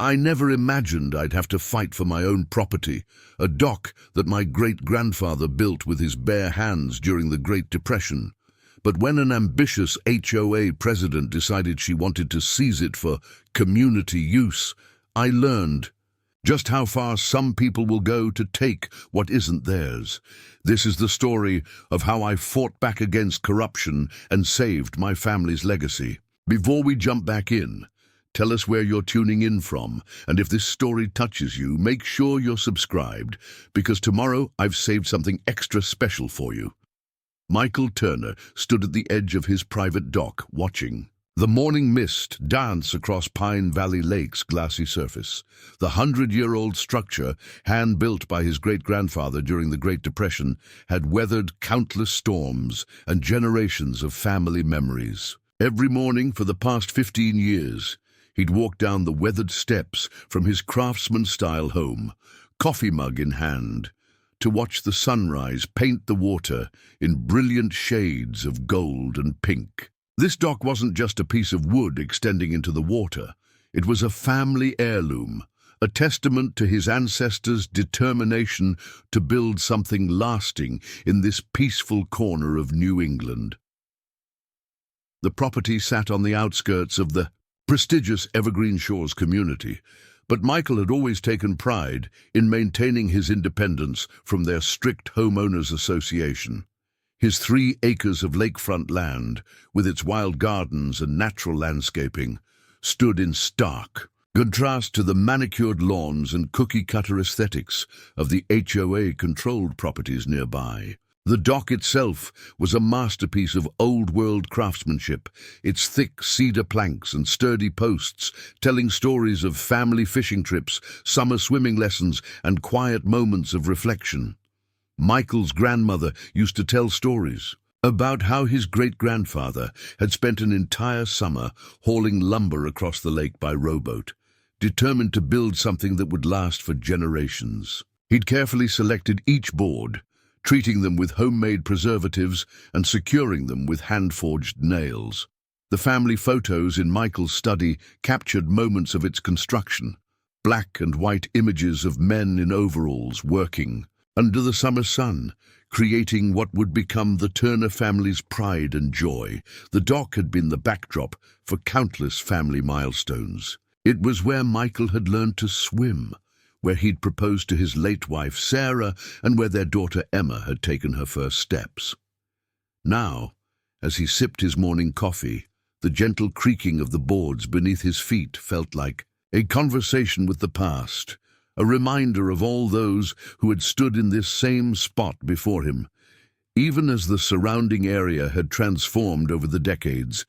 I never imagined I'd have to fight for my own property, a dock that my great-grandfather built with his bare hands during the Great Depression. But when an ambitious HOA president decided she wanted to seize it for community use, I learned just how far some people will go to take what isn't theirs. This is the story of how I fought back against corruption and saved my family's legacy. Before we jump back in, tell us where you're tuning in from, and if this story touches you, make sure you're subscribed, because tomorrow I've saved something extra special for you. Michael Turner stood at the edge of his private dock, watching the morning mist dance across Pine Valley Lake's glassy surface. The 100-year-old structure, hand-built by his great-grandfather during the Great Depression, had weathered countless storms and generations of family memories. Every morning for the past 15 years, he'd walk down the weathered steps from his craftsman-style home, coffee mug in hand, to watch the sunrise paint the water in brilliant shades of gold and pink. This dock wasn't just a piece of wood extending into the water. It was a family heirloom, a testament to his ancestors' determination to build something lasting in this peaceful corner of New England. The property sat on the outskirts of the prestigious Evergreen Shores community, but Michael had always taken pride in maintaining his independence from their strict homeowners association. His 3 acres of lakefront land, with its wild gardens and natural landscaping, stood in stark contrast to the manicured lawns and cookie-cutter aesthetics of the HOA-controlled properties nearby. The dock itself was a masterpiece of old-world craftsmanship, its thick cedar planks and sturdy posts telling stories of family fishing trips, summer swimming lessons, and quiet moments of reflection. Michael's grandmother used to tell stories about how his great-grandfather had spent an entire summer hauling lumber across the lake by rowboat, determined to build something that would last for generations. He'd carefully selected each board, treating them with homemade preservatives and securing them with hand-forged nails. The family photos in Michael's study captured moments of its construction, black and white images of men in overalls working under the summer sun, creating what would become the Turner family's pride and joy. The dock had been the backdrop for countless family milestones. It was where Michael had learned to swim, where he'd proposed to his late wife Sarah, and where their daughter Emma had taken her first steps. Now, as he sipped his morning coffee, the gentle creaking of the boards beneath his feet felt like a conversation with the past, a reminder of all those who had stood in this same spot before him. Even as the surrounding area had transformed over the decades,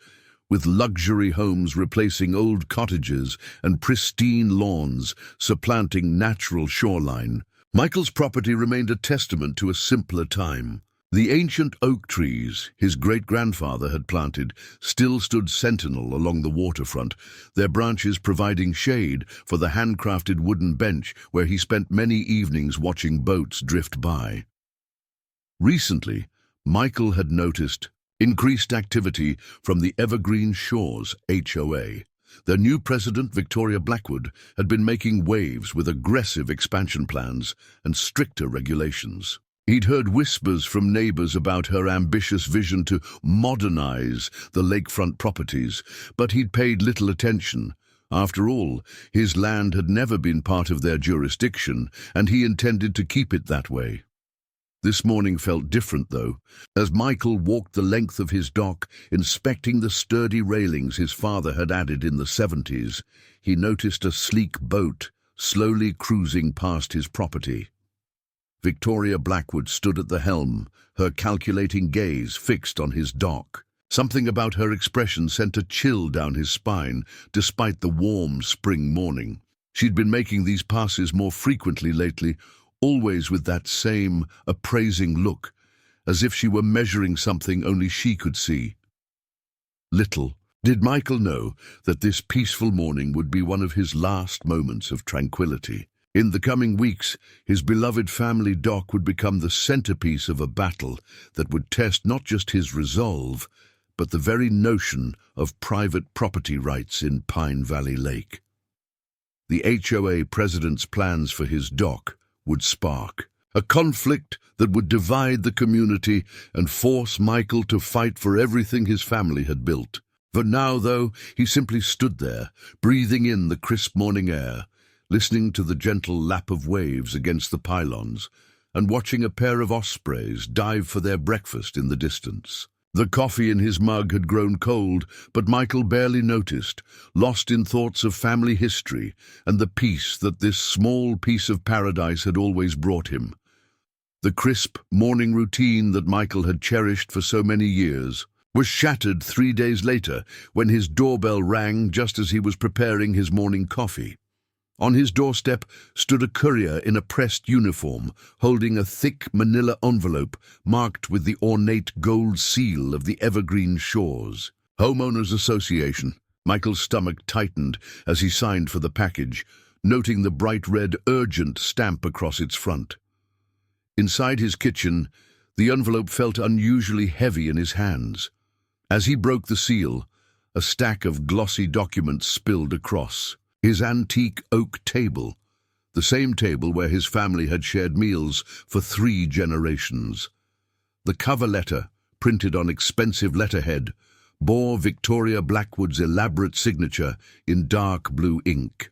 with luxury homes replacing old cottages and pristine lawns supplanting natural shoreline, Michael's property remained a testament to a simpler time. The ancient oak trees his great-grandfather had planted still stood sentinel along the waterfront, their branches providing shade for the handcrafted wooden bench where he spent many evenings watching boats drift by. Recently, Michael had noticed increased activity from the Evergreen Shores HOA. Their new president, Victoria Blackwood, had been making waves with aggressive expansion plans and stricter regulations. He'd heard whispers from neighbors about her ambitious vision to modernize the lakefront properties, but he'd paid little attention. After all, his land had never been part of their jurisdiction, and he intended to keep it that way. This morning felt different, though. As Michael walked the length of his dock, inspecting the sturdy railings his father had added in the 70s, he noticed a sleek boat slowly cruising past his property. Victoria Blackwood stood at the helm, her calculating gaze fixed on his dock. Something about her expression sent a chill down his spine, despite the warm spring morning. She'd been making these passes more frequently lately, always with that same appraising look, as if she were measuring something only she could see. Little did Michael know that this peaceful morning would be one of his last moments of tranquility. In the coming weeks, his beloved family dock would become the centerpiece of a battle that would test not just his resolve, but the very notion of private property rights in Pine Valley Lake. the HOA president's plans for his dock would spark a conflict that would divide the community and force Michael to fight for everything his family had built. For now, though, he simply stood there, breathing in the crisp morning air, listening to the gentle lap of waves against the pylons, and watching a pair of ospreys dive for their breakfast in the distance. The coffee in his mug had grown cold, but Michael barely noticed, lost in thoughts of family history and the peace that this small piece of paradise had always brought him. The crisp morning routine that Michael had cherished for so many years was shattered 3 days later when his doorbell rang just as he was preparing his morning coffee. On his doorstep stood a courier in a pressed uniform, holding a thick manila envelope marked with the ornate gold seal of the Evergreen Shores Homeowners Association. Michael's stomach tightened as he signed for the package, noting the bright red urgent stamp across its front. Inside his kitchen, the envelope felt unusually heavy in his hands. As he broke the seal, a stack of glossy documents spilled across. His antique oak table, the same table where his family had shared meals for 3 generations. The cover letter, printed on expensive letterhead, bore Victoria Blackwood's elaborate signature in dark blue ink.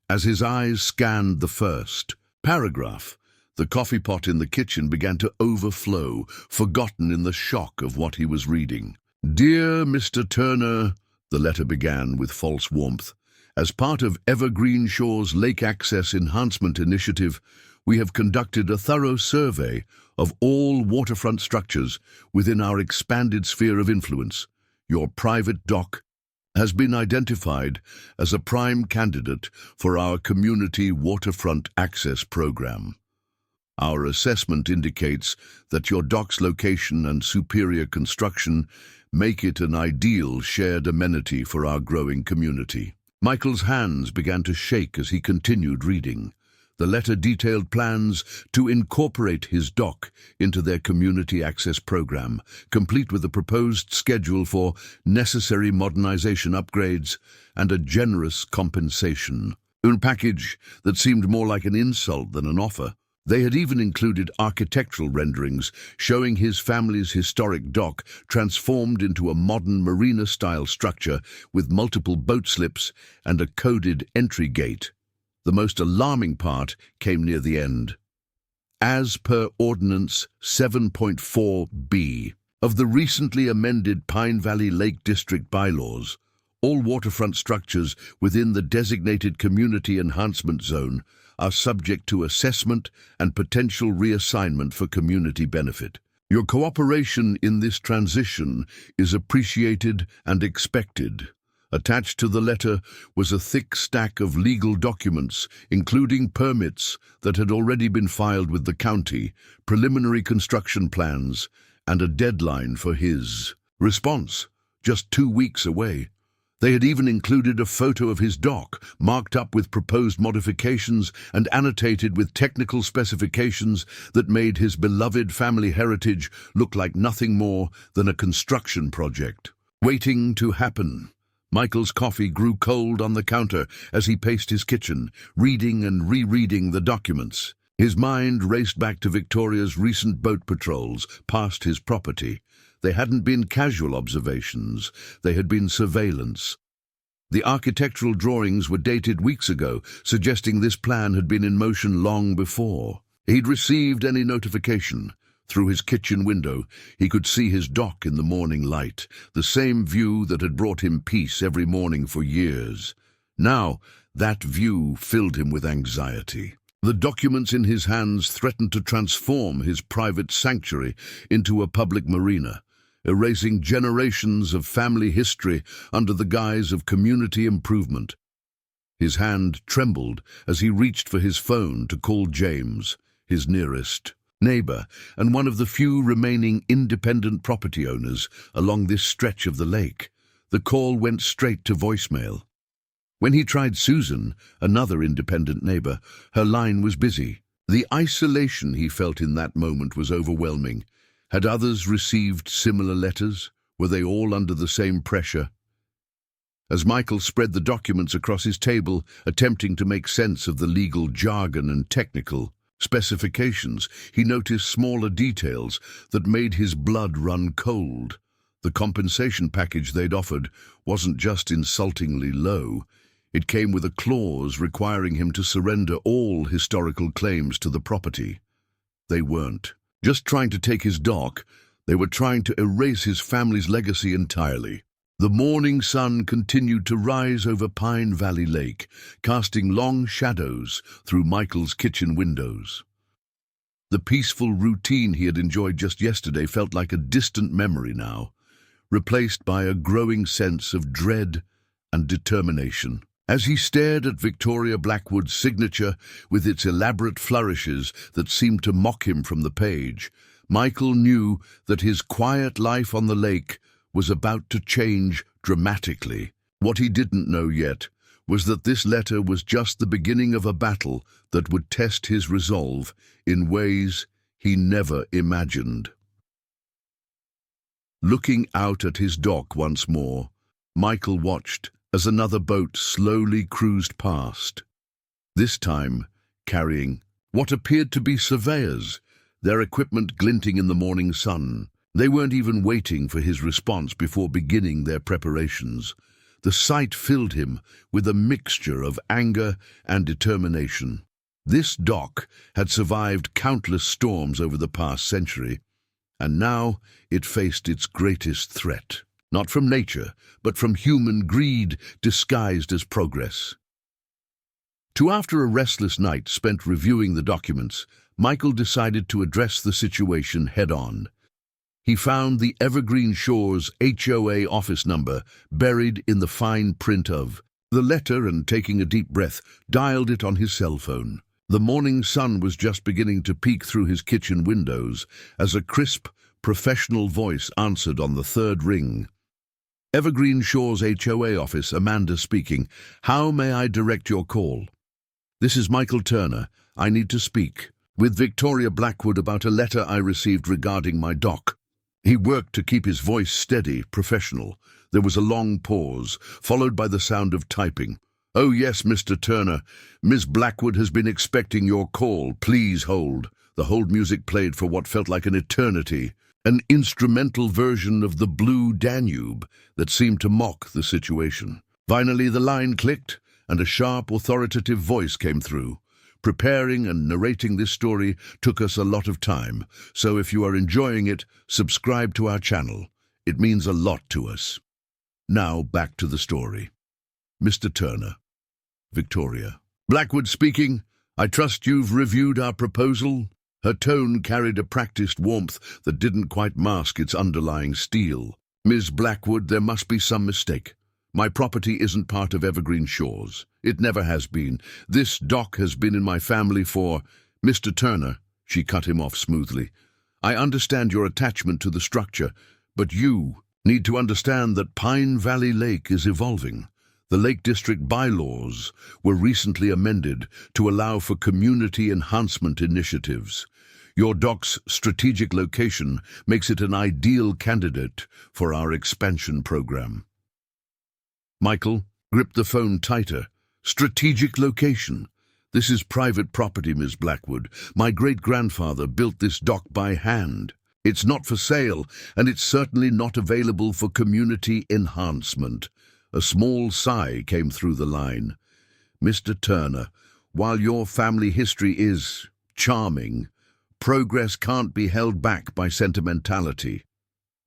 As his eyes scanned the first paragraph, the coffee pot in the kitchen began to overflow, forgotten in the shock of what he was reading. "Dear Mr. Turner," the letter began with false warmth, "as part of Evergreen Shores Lake Access Enhancement Initiative, we have conducted a thorough survey of all waterfront structures within our expanded sphere of influence. Your private dock has been identified as a prime candidate for our Community Waterfront Access Program. Our assessment indicates that your dock's location and superior construction make it an ideal shared amenity for our growing community." Michael's hands began to shake as he continued reading. The letter detailed plans to incorporate his dock into their community access program, complete with a proposed schedule for necessary modernization upgrades and a generous compensation. A package that seemed more like an insult than an offer. They had even included architectural renderings showing his family's historic dock transformed into a modern marina-style structure with multiple boat slips and a coded entry gate. The most alarming part came near the end. As per Ordinance 7.4b of the recently amended Pine Valley Lake District bylaws, all waterfront structures within the designated Community Enhancement Zone are subject to assessment and potential reassignment for community benefit. Your cooperation in this transition is appreciated and expected. Attached to the letter was a thick stack of legal documents, including permits that had already been filed with the county, preliminary construction plans, and a deadline for his response, just 2 weeks away. They had even included a photo of his dock, marked up with proposed modifications and annotated with technical specifications that made his beloved family heritage look like nothing more than a construction project waiting to happen. Michael's coffee grew cold on the counter as he paced his kitchen, reading and rereading the documents. His mind raced back to Victoria's recent boat patrols past his property. They hadn't been casual observations, they had been surveillance. The architectural drawings were dated weeks ago, suggesting this plan had been in motion long before. He'd received any notification. Through his kitchen window, he could see his dock in the morning light, the same view that had brought him peace every morning for years. Now, that view filled him with anxiety. The documents in his hands threatened to transform his private sanctuary into a public marina, erasing generations of family history under the guise of community improvement. His hand trembled as he reached for his phone to call James, his nearest neighbor and one of the few remaining independent property owners along this stretch of the lake. The call went straight to voicemail. When he tried Susan, another independent neighbor, her line was busy. The isolation he felt in that moment was overwhelming. Had others received similar letters? Were they all under the same pressure? As Michael spread the documents across his table, attempting to make sense of the legal jargon and technical specifications, he noticed smaller details that made his blood run cold. The compensation package they'd offered wasn't just insultingly low. It came with a clause requiring him to surrender all historical claims to the property. They weren't just trying to take his dock, they were trying to erase his family's legacy entirely. The morning sun continued to rise over Pine Valley Lake, casting long shadows through Michael's kitchen windows. The peaceful routine he had enjoyed just yesterday felt like a distant memory now, replaced by a growing sense of dread and determination. As he stared at Victoria Blackwood's signature with its elaborate flourishes that seemed to mock him from the page, Michael knew that his quiet life on the lake was about to change dramatically. What he didn't know yet was that this letter was just the beginning of a battle that would test his resolve in ways he never imagined. Looking out at his dock once more, Michael watched as another boat slowly cruised past, this time carrying what appeared to be surveyors, their equipment glinting in the morning sun. They weren't even waiting for his response before beginning their preparations. The sight filled him with a mixture of anger and determination. This dock had survived countless storms over the past century, and now it faced its greatest threat. Not from nature, but from human greed disguised as progress. After a restless night spent reviewing the documents, Michael decided to address the situation head-on. He found the Evergreen Shores HOA office number buried in the fine print of the letter and, taking a deep breath, dialed it on his cell phone. The morning sun was just beginning to peek through his kitchen windows as a crisp, professional voice answered on the third ring. Evergreen Shores HOA office, Amanda speaking. How may I direct your call? This is Michael Turner. I need to speak with Victoria Blackwood about a letter I received regarding my dock. He worked to keep his voice steady, professional. There was a long pause, followed by the sound of typing. Oh yes, Mr. Turner. Miss Blackwood has been expecting your call. Please hold. The hold music played for what felt like an eternity. An instrumental version of the Blue Danube that seemed to mock the situation. Finally, the line clicked, and a sharp, authoritative voice came through. Preparing and narrating this story took us a lot of time, so if you are enjoying it, subscribe to our channel. It means a lot to us. Now, back to the story. Mr. Turner. Victoria. Blackwood speaking. I trust you've reviewed our proposal? Her tone carried a practiced warmth that didn't quite mask its underlying steel. Ms. Blackwood, there must be some mistake. My property isn't part of Evergreen Shores. It never has been. This dock has been in my family for... Mr. Turner, she cut him off smoothly. I understand your attachment to the structure, but you need to understand that Pine Valley Lake is evolving. The Lake District bylaws were recently amended to allow for community enhancement initiatives. Your dock's strategic location makes it an ideal candidate for our expansion program. Michael gripped the phone tighter. Strategic location. This is private property, Ms. Blackwood. My great-grandfather built this dock by hand. It's not for sale, and it's certainly not available for community enhancement. A small sigh came through the line. Mr. Turner, while your family history is charming, progress can't be held back by sentimentality.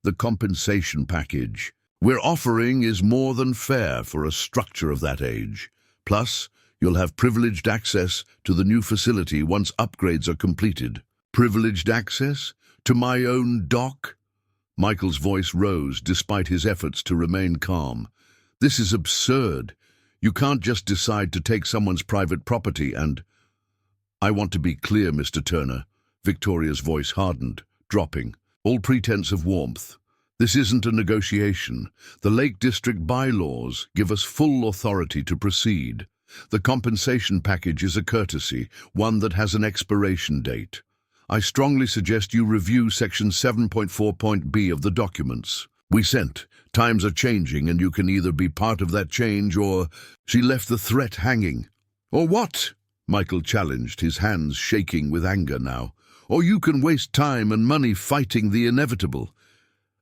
The compensation package we're offering is more than fair for a structure of that age. Plus, you'll have privileged access to the new facility once upgrades are completed. Privileged access? To my own dock? Michael's voice rose despite his efforts to remain calm. This is absurd. You can't just decide to take someone's private property and... I want to be clear, Mr. Turner. Victoria's voice hardened, dropping. All pretense of warmth. This isn't a negotiation. The Lake District bylaws give us full authority to proceed. The compensation package is a courtesy, one that has an expiration date. I strongly suggest you review Section 7.4.b of the documents we sent Times are changing, and you can either be part of that change or—" She left the threat hanging. "Or what?" Michael challenged, his hands shaking with anger now. "Or you can waste time and money fighting the inevitable.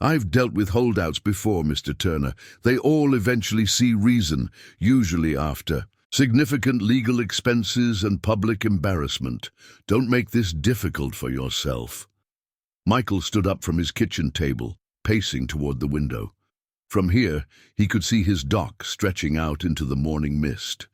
I've dealt with holdouts before, Mr. Turner. They all eventually see reason, usually after significant legal expenses and public embarrassment. Don't make this difficult for yourself." Michael stood up from his kitchen table, pacing toward the window. From here, he could see his dock stretching out into the morning mist.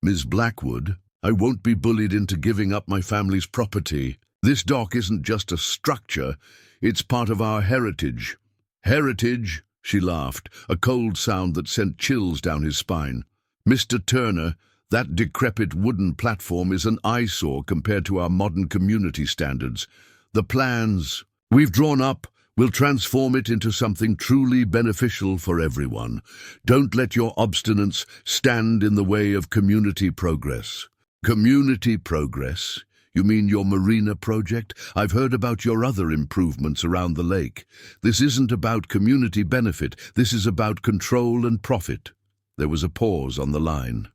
"Ms. Blackwood, I won't be bullied into giving up my family's property. This dock isn't just a structure, it's part of our heritage." "Heritage?" she laughed, a cold sound that sent chills down his spine. "Mr. Turner, that decrepit wooden platform is an eyesore compared to our modern community standards. The plans we've drawn up will transform it into something truly beneficial for everyone. Don't let your obstinance stand in the way of community progress." "Community progress? You mean your marina project? I've heard about your other improvements around the lake. This isn't about community benefit. This is about control and profit." There was a pause on the line.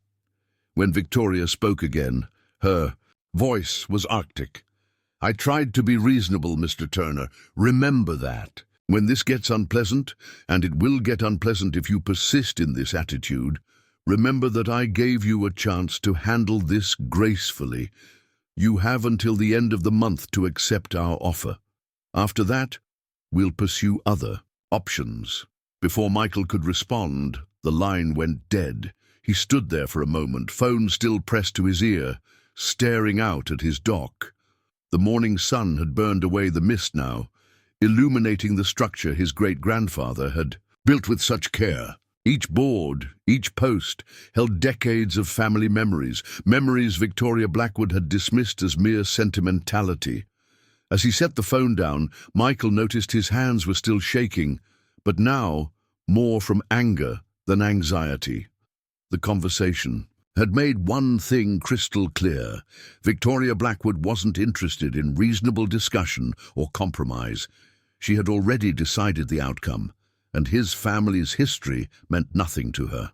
When Victoria spoke again, her voice was arctic. "I tried to be reasonable, Mr. Turner. Remember that. When this gets unpleasant, and it will get unpleasant if you persist in this attitude, remember that I gave you a chance to handle this gracefully. You have until the end of the month to accept our offer. After that, we'll pursue other options." Before Michael could respond, the line went dead. He stood there for a moment, phone still pressed to his ear, staring out at his dock. The morning sun had burned away the mist now, illuminating the structure his great-grandfather had built with such care. Each board, each post, held decades of family memories, memories Victoria Blackwood had dismissed as mere sentimentality. As he set the phone down, Michael noticed his hands were still shaking, but now more from anger than anxiety. The conversation had made one thing crystal clear. Victoria Blackwood wasn't interested in reasonable discussion or compromise. She had already decided the outcome, and his family's history meant nothing to her.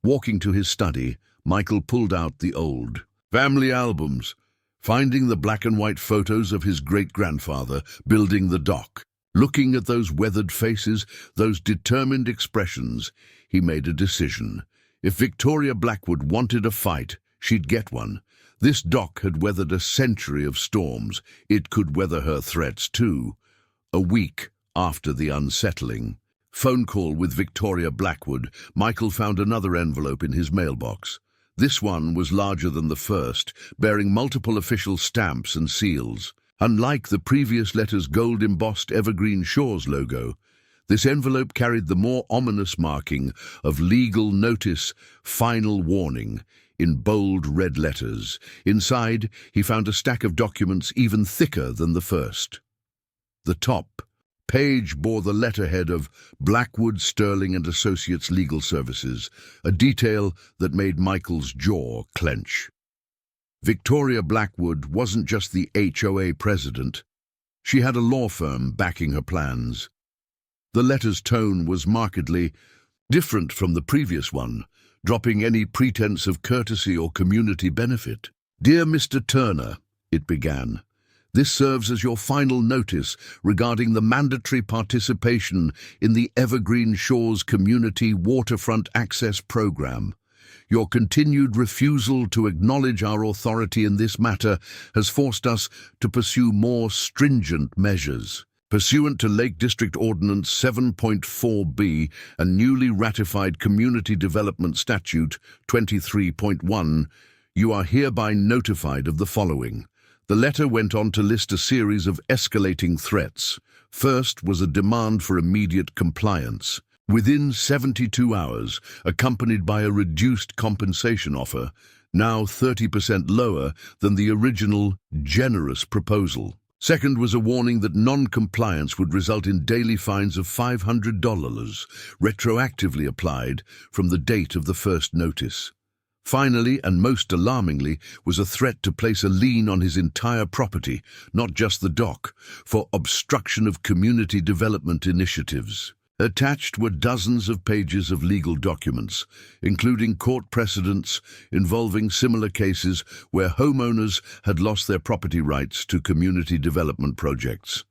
Walking to his study, Michael pulled out the old family albums, finding the black and white photos of his great-grandfather building the dock. Looking at those weathered faces, those determined expressions, he made a decision. If Victoria Blackwood wanted a fight, she'd get one. This dock had weathered a century of storms. It could weather her threats too. A week after the unsettling phone call with Victoria Blackwood, Michael found another envelope in his mailbox. This one was larger than the first, bearing multiple official stamps and seals. Unlike the previous letter's gold-embossed Evergreen Shores logo, this envelope carried the more ominous marking of legal notice, final warning, in bold red letters. Inside, he found a stack of documents even thicker than the first. The top page bore the letterhead of Blackwood, Sterling and Associates Legal Services, a detail that made Michael's jaw clench. Victoria Blackwood wasn't just the HOA president. She had a law firm backing her plans. The letter's tone was markedly different from the previous one, dropping any pretense of courtesy or community benefit. "Dear Mr. Turner," it began, "this serves as your final notice regarding the mandatory participation in the Evergreen Shores Community Waterfront Access Program. Your continued refusal to acknowledge our authority in this matter has forced us to pursue more stringent measures. Pursuant to Lake District Ordinance 7.4b and newly ratified Community Development Statute 23.1, you are hereby notified of the following." The letter went on to list a series of escalating threats. First was a demand for immediate compliance. Within 72 hours, accompanied by a reduced compensation offer, now 30% lower than the original generous proposal. Second was a warning that non-compliance would result in daily fines of $500, retroactively applied from the date of the first notice. Finally, and most alarmingly, was a threat to place a lien on his entire property, not just the dock, for obstruction of community development initiatives. Attached were dozens of pages of legal documents, including court precedents involving similar cases where homeowners had lost their property rights to community development projects.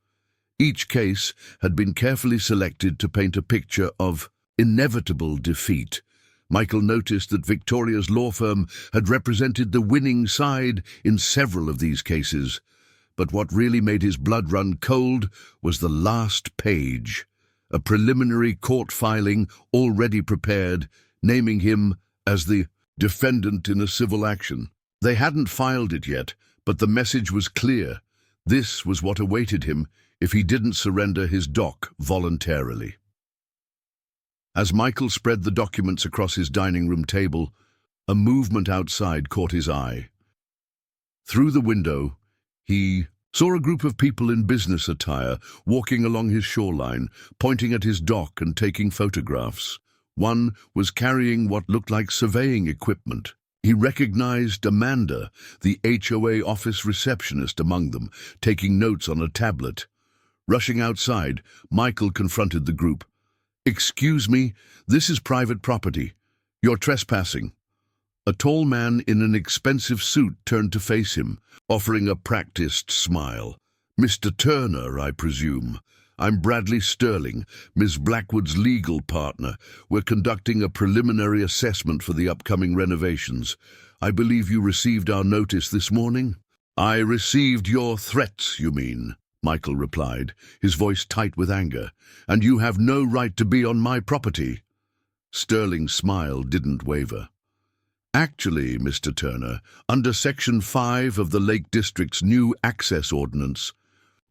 Each case had been carefully selected to paint a picture of inevitable defeat. Michael noticed that Victoria's law firm had represented the winning side in several of these cases, but what really made his blood run cold was the last page. A preliminary court filing already prepared, naming him as the defendant in a civil action. They hadn't filed it yet, but the message was clear. This was what awaited him if he didn't surrender his dock voluntarily. As Michael spread the documents across his dining room table, a movement outside caught his eye. Through the window, he saw a group of people in business attire walking along his shoreline, pointing at his dock and taking photographs. One was carrying what looked like surveying equipment. He recognized Amanda, the HOA office receptionist, among them, taking notes on a tablet. Rushing outside, Michael confronted the group. "Excuse me, this is private property. You're trespassing." A tall man in an expensive suit turned to face him, offering a practiced smile. "Mr. Turner, I presume. I'm Bradley Sterling, Ms. Blackwood's legal partner. We're conducting a preliminary assessment for the upcoming renovations. I believe you received our notice this morning?" "I received your threats, you mean," Michael replied, his voice tight with anger. "And you have no right to be on my property." Sterling's smile didn't waver. "Actually, Mr. Turner, under Section 5 of the Lake District's new access ordinance,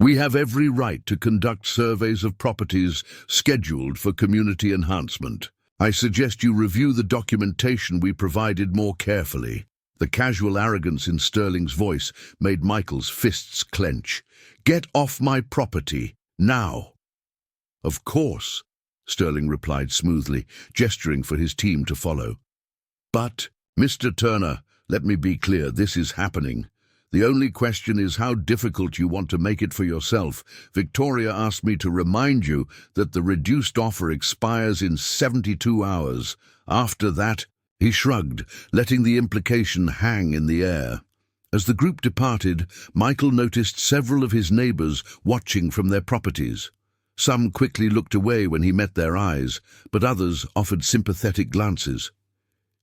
we have every right to conduct surveys of properties scheduled for community enhancement. I suggest you review the documentation we provided more carefully." The casual arrogance in Sterling's voice made Michael's fists clench. "Get off my property, now." "Of course," Sterling replied smoothly, gesturing for his team to follow. "But, Mr. Turner, let me be clear, this is happening. The only question is how difficult you want to make it for yourself. Victoria asked me to remind you that the reduced offer expires in 72 hours. After that—" He shrugged, letting the implication hang in the air. As the group departed, Michael noticed several of his neighbors watching from their properties. Some quickly looked away when he met their eyes, but others offered sympathetic glances.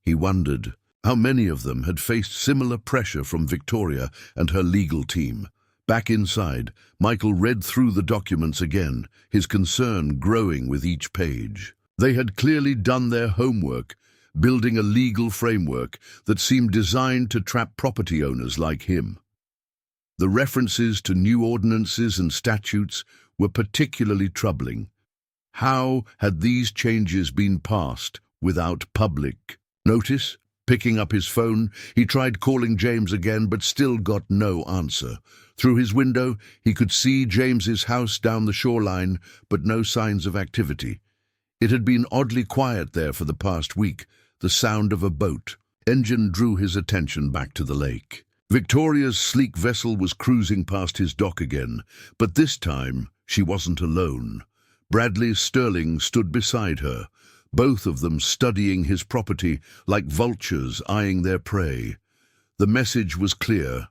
He wondered how many of them had faced similar pressure from Victoria and her legal team. Back inside, Michael read through the documents again, his concern growing with each page. They had clearly done their homework, building a legal framework that seemed designed to trap property owners like him. The references to new ordinances and statutes were particularly troubling. How had these changes been passed without public notice? Picking up his phone, he tried calling James again, but still got no answer. Through his window, he could see James's house down the shoreline, but no signs of activity. It had been oddly quiet there for the past week. The sound of a boat engine drew his attention back to the lake. Victoria's sleek vessel was cruising past his dock again, but this time she wasn't alone. Bradley Sterling stood beside her, both of them studying his property like vultures eyeing their prey. The message was clear.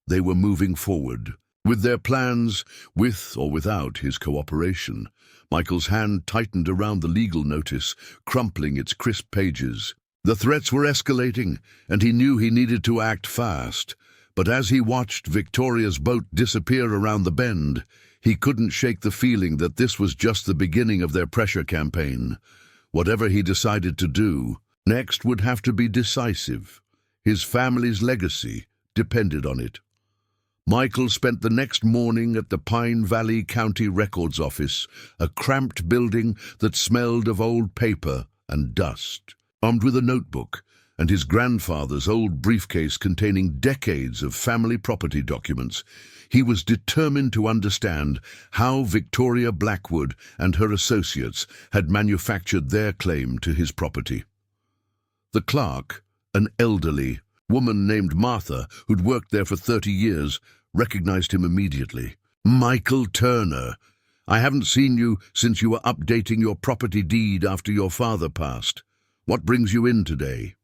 They were moving forward, with their plans, with or without his cooperation. Michael's hand tightened around the legal notice, crumpling its crisp pages. The threats were escalating, and he knew he needed to act fast. But as he watched Victoria's boat disappear around the bend, he couldn't shake the feeling that this was just the beginning of their pressure campaign. Whatever he decided to do, next would have to be decisive. His family's legacy depended on it. Michael spent the next morning at the Pine Valley County Records Office, a cramped building that smelled of old paper and dust. Armed with a notebook and his grandfather's old briefcase containing decades of family property documents, he was determined to understand how Victoria Blackwood and her associates had manufactured their claim to his property. The clerk, an elderly woman named Martha, who'd worked there for 30 years, recognized him immediately. "Michael Turner, I haven't seen you since you were updating your property deed after your father passed. What brings you in today?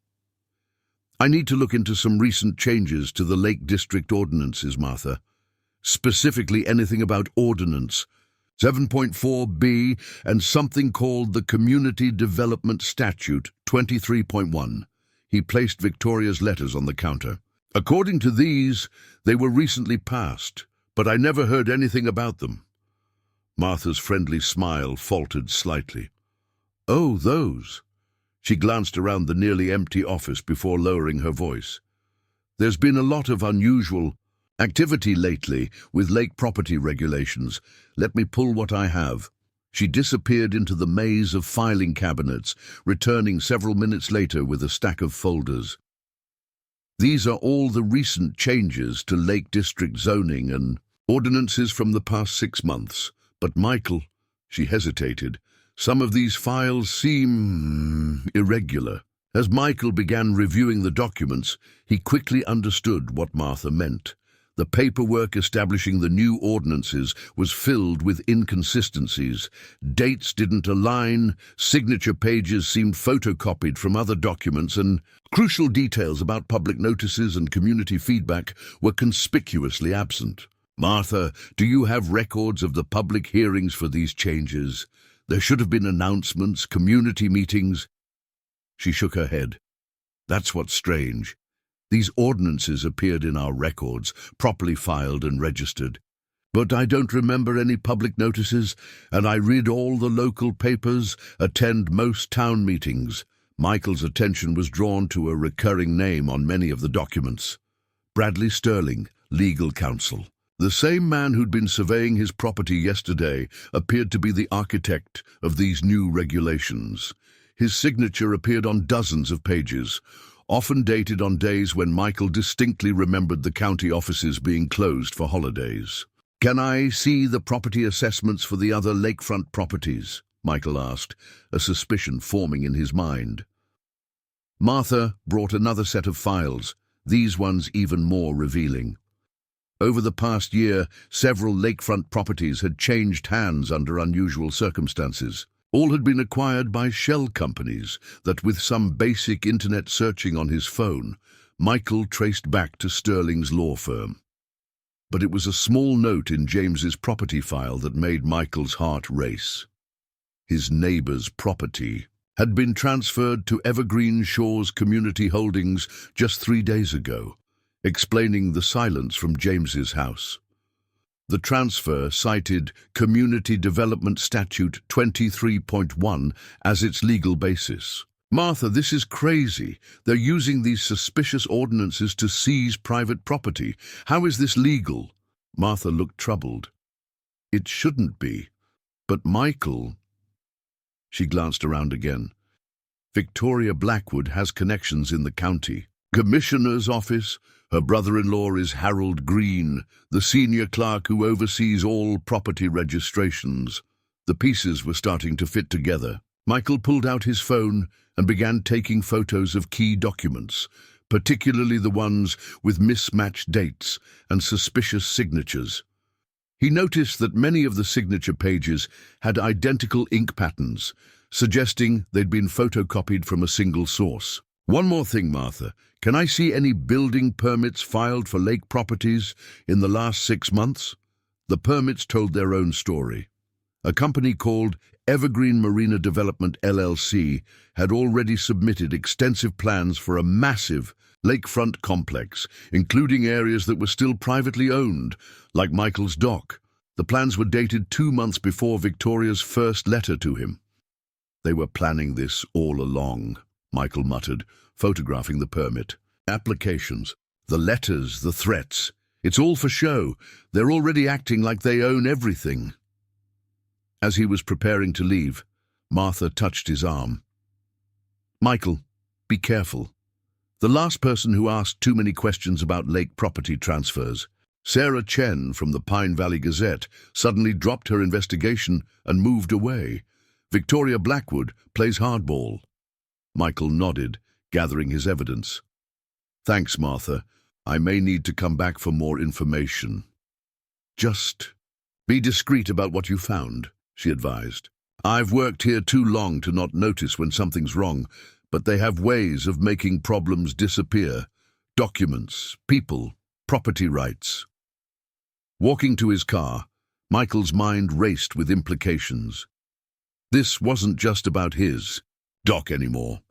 I need to look into some recent changes to the Lake District ordinances, Martha. Specifically anything about Ordinance 7.4b and something called the Community Development Statute 23.1. He placed Victoria's letters on the counter. According to these, they were recently passed, but I never heard anything about them. Martha's friendly smile faltered slightly. Oh, those. She glanced around the nearly empty office before lowering her voice. There's been a lot of unusual activity lately with lake property regulations. Let me pull what I have. She disappeared into the maze of filing cabinets, returning several minutes later with a stack of folders. These are all the recent changes to Lake District zoning and ordinances from the past 6 months. But Michael, she hesitated, some of these files seem irregular. As Michael began reviewing the documents, he quickly understood what Martha meant. The paperwork establishing the new ordinances was filled with inconsistencies. Dates didn't align, signature pages seemed photocopied from other documents, and crucial details about public notices and community feedback were conspicuously absent. Martha, do you have records of the public hearings for these changes? There should have been announcements, community meetings. She shook her head. That's what's strange. These ordinances appeared in our records, properly filed and registered. But I don't remember any public notices, and I read all the local papers, attend most town meetings. Michael's attention was drawn to a recurring name on many of the documents. Bradley Sterling, legal counsel. The same man who'd been surveying his property yesterday appeared to be the architect of these new regulations. His signature appeared on dozens of pages, often dated on days when Michael distinctly remembered the county offices being closed for holidays. Can I see the property assessments for the other lakefront properties? Michael asked, a suspicion forming in his mind. Martha brought another set of files, these ones even more revealing. Over the past year, several lakefront properties had changed hands under unusual circumstances. All had been acquired by shell companies that, with some basic internet searching on his phone, Michael traced back to Sterling's law firm. But it was a small note in James's property file that made Michael's heart race. His neighbor's property had been transferred to Evergreen Shores Community Holdings just 3 days ago, explaining the silence from James's house. The transfer cited Community Development Statute 23.1 as its legal basis. Martha, this is crazy. They're using these suspicious ordinances to seize private property. How is this legal? Martha looked troubled. It shouldn't be. But Michael... She glanced around again. Victoria Blackwood has connections in the county. Commissioner's office. Her brother-in-law is Harold Green, the senior clerk who oversees all property registrations. The pieces were starting to fit together. Michael pulled out his phone and began taking photos of key documents, particularly the ones with mismatched dates and suspicious signatures. He noticed that many of the signature pages had identical ink patterns, suggesting they'd been photocopied from a single source. One more thing, Martha. Can I see any building permits filed for lake properties in the last 6 months? The permits told their own story. A company called Evergreen Marina Development LLC had already submitted extensive plans for a massive lakefront complex, including areas that were still privately owned, like Michael's dock. The plans were dated 2 months before Victoria's first letter to him. They were planning this all along, Michael muttered, photographing the permit. Applications, the letters, the threats. It's all for show. They're already acting like they own everything. As he was preparing to leave, Martha touched his arm. Michael, be careful. The last person who asked too many questions about lake property transfers, Sarah Chen from the Pine Valley Gazette, suddenly dropped her investigation and moved away. Victoria Blackwood plays hardball. Michael nodded, gathering his evidence. Thanks, Martha. I may need to come back for more information. Just Be discreet about what you found, she advised. I've worked here too long to not notice when something's wrong, but they have ways of making problems disappear. Documents, people, property rights. Walking to his car, Michael's mind raced with implications. This wasn't just about his dock anymore.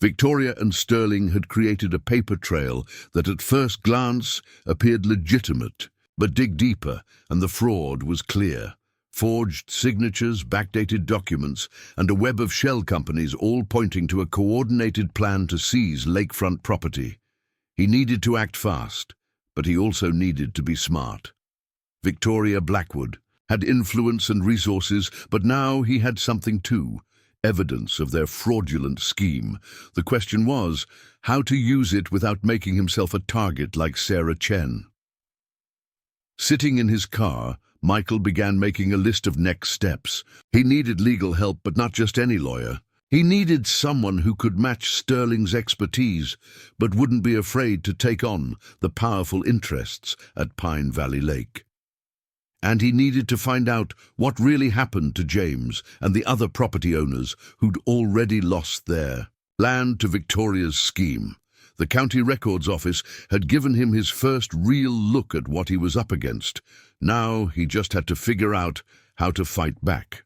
Victoria and Sterling had created a paper trail that at first glance appeared legitimate, but dig deeper and the fraud was clear. Forged signatures, backdated documents, and a web of shell companies all pointing to a coordinated plan to seize lakefront property. He needed to act fast, but he also needed to be smart. Victoria Blackwood had influence and resources, but now he had something too, evidence of their fraudulent scheme. The question was, how to use it without making himself a target like Sarah Chen. Sitting in his car, Michael began making a list of next steps. He needed legal help, but not just any lawyer. He needed someone who could match Sterling's expertise, but wouldn't be afraid to take on the powerful interests at Pine Valley Lake. And he needed to find out what really happened to James and the other property owners who'd already lost their land to Victoria's scheme. The county records office had given him his first real look at what he was up against. Now he just had to figure out how to fight back.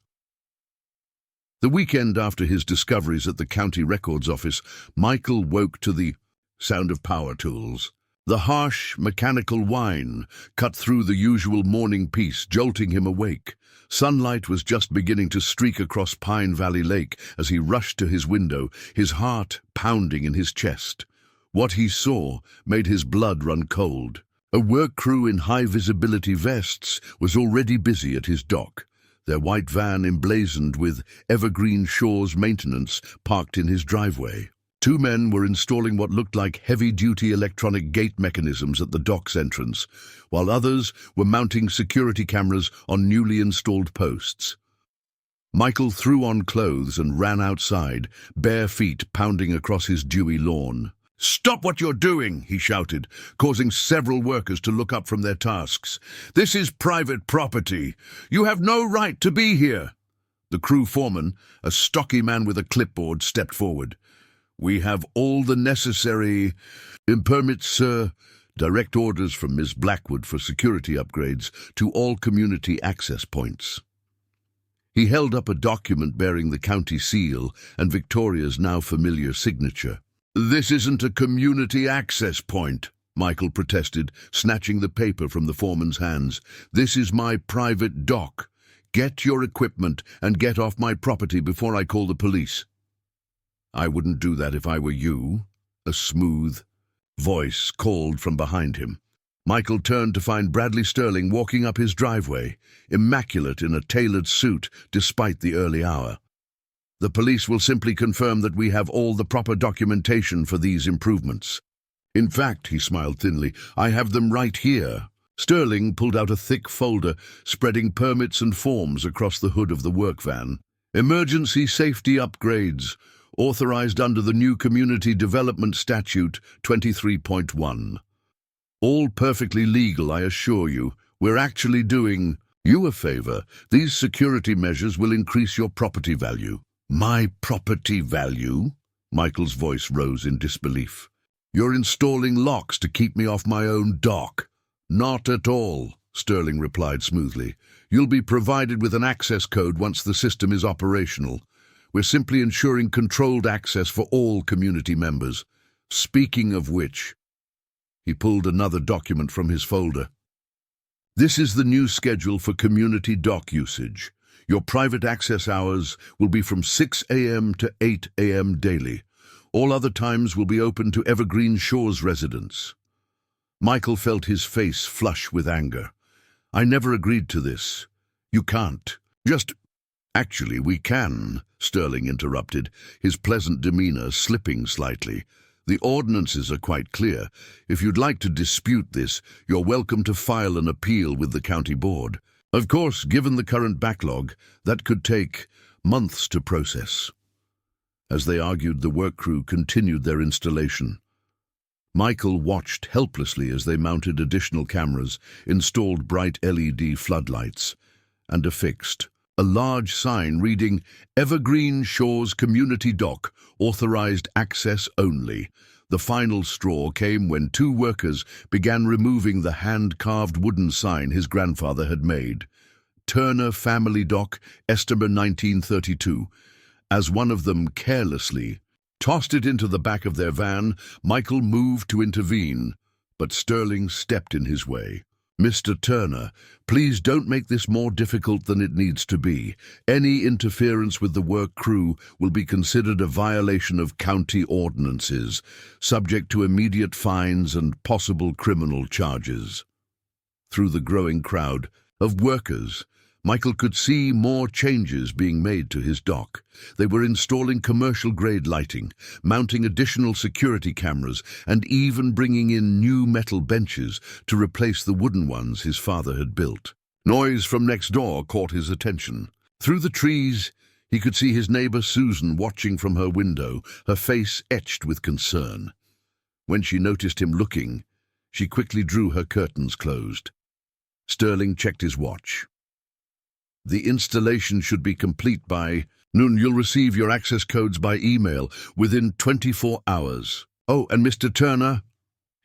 The weekend after his discoveries at the county records office, Michael woke to the sound of power tools. The harsh, mechanical whine cut through the usual morning peace, jolting him awake. Sunlight was just beginning to streak across Pine Valley Lake as he rushed to his window, his heart pounding in his chest. What he saw made his blood run cold. A work crew in high-visibility vests was already busy at his dock, their white van emblazoned with Evergreen Shores maintenance parked in his driveway. Two men were installing what looked like heavy-duty electronic gate mechanisms at the dock's entrance, while others were mounting security cameras on newly installed posts. Michael threw on clothes and ran outside, bare feet pounding across his dewy lawn. "Stop what you're doing," he shouted, causing several workers to look up from their tasks. "This is private property. You have no right to be here." The crew foreman, a stocky man with a clipboard, stepped forward. "We have all the necessary permits, sir. Direct orders from Ms. Blackwood for security upgrades to all community access points." He held up a document bearing the county seal and Victoria's now familiar signature. "This isn't a community access point," Michael protested, snatching the paper from the foreman's hands. "This is my private dock. Get your equipment and get off my property before I call the police." "I wouldn't do that if I were you," a smooth voice called from behind him. Michael turned to find Bradley Sterling walking up his driveway, immaculate in a tailored suit despite the early hour. "The police will simply confirm that we have all the proper documentation for these improvements. In fact," he smiled thinly, "I have them right here." Sterling pulled out a thick folder, spreading permits and forms across the hood of the work van. "Emergency safety upgrades, authorized under the new Community Development Statute 23.1. All perfectly legal, I assure you. We're actually doing you a favor. These security measures will increase your property value." "My property value?" Michael's voice rose in disbelief. "You're installing locks to keep me off my own dock." "Not at all," Sterling replied smoothly. "You'll be provided with an access code once the system is operational. We're simply ensuring controlled access for all community members. Speaking of which," he pulled another document from his folder. "This is the new schedule for community dock usage. Your private access hours will be from 6 a.m. to 8 a.m. daily. All other times will be open to Evergreen Shores residents." Michael felt his face flush with anger. "I never agreed to this. You can't. Just—" "Actually, we can," Sterling interrupted, his pleasant demeanor slipping slightly. "The ordinances are quite clear. If you'd like to dispute this, you're welcome to file an appeal with the county board. Of course, given the current backlog, that could take months to process." As they argued, the work crew continued their installation. Michael watched helplessly as they mounted additional cameras, installed bright LED floodlights, and affixed. A large sign reading, "Evergreen Shores Community Dock, authorized access only." The final straw came when 2 workers began removing the hand-carved wooden sign his grandfather had made. Turner Family Dock, Estimate 1932. As one of them carelessly tossed it into the back of their van, Michael moved to intervene, but Sterling stepped in his way. "Mr. Turner, please don't make this more difficult than it needs to be. Any interference with the work crew will be considered a violation of county ordinances, subject to immediate fines and possible criminal charges." Through the growing crowd of workers, Michael could see more changes being made to his dock. They were installing commercial-grade lighting, mounting additional security cameras, and even bringing in new metal benches to replace the wooden ones his father had built. Noise from next door caught his attention. Through the trees, he could see his neighbor Susan watching from her window, her face etched with concern. When she noticed him looking, she quickly drew her curtains closed. Sterling checked his watch. "The installation should be complete by noon. You'll receive your access codes by email within 24 hours. Oh, and Mr. Turner,"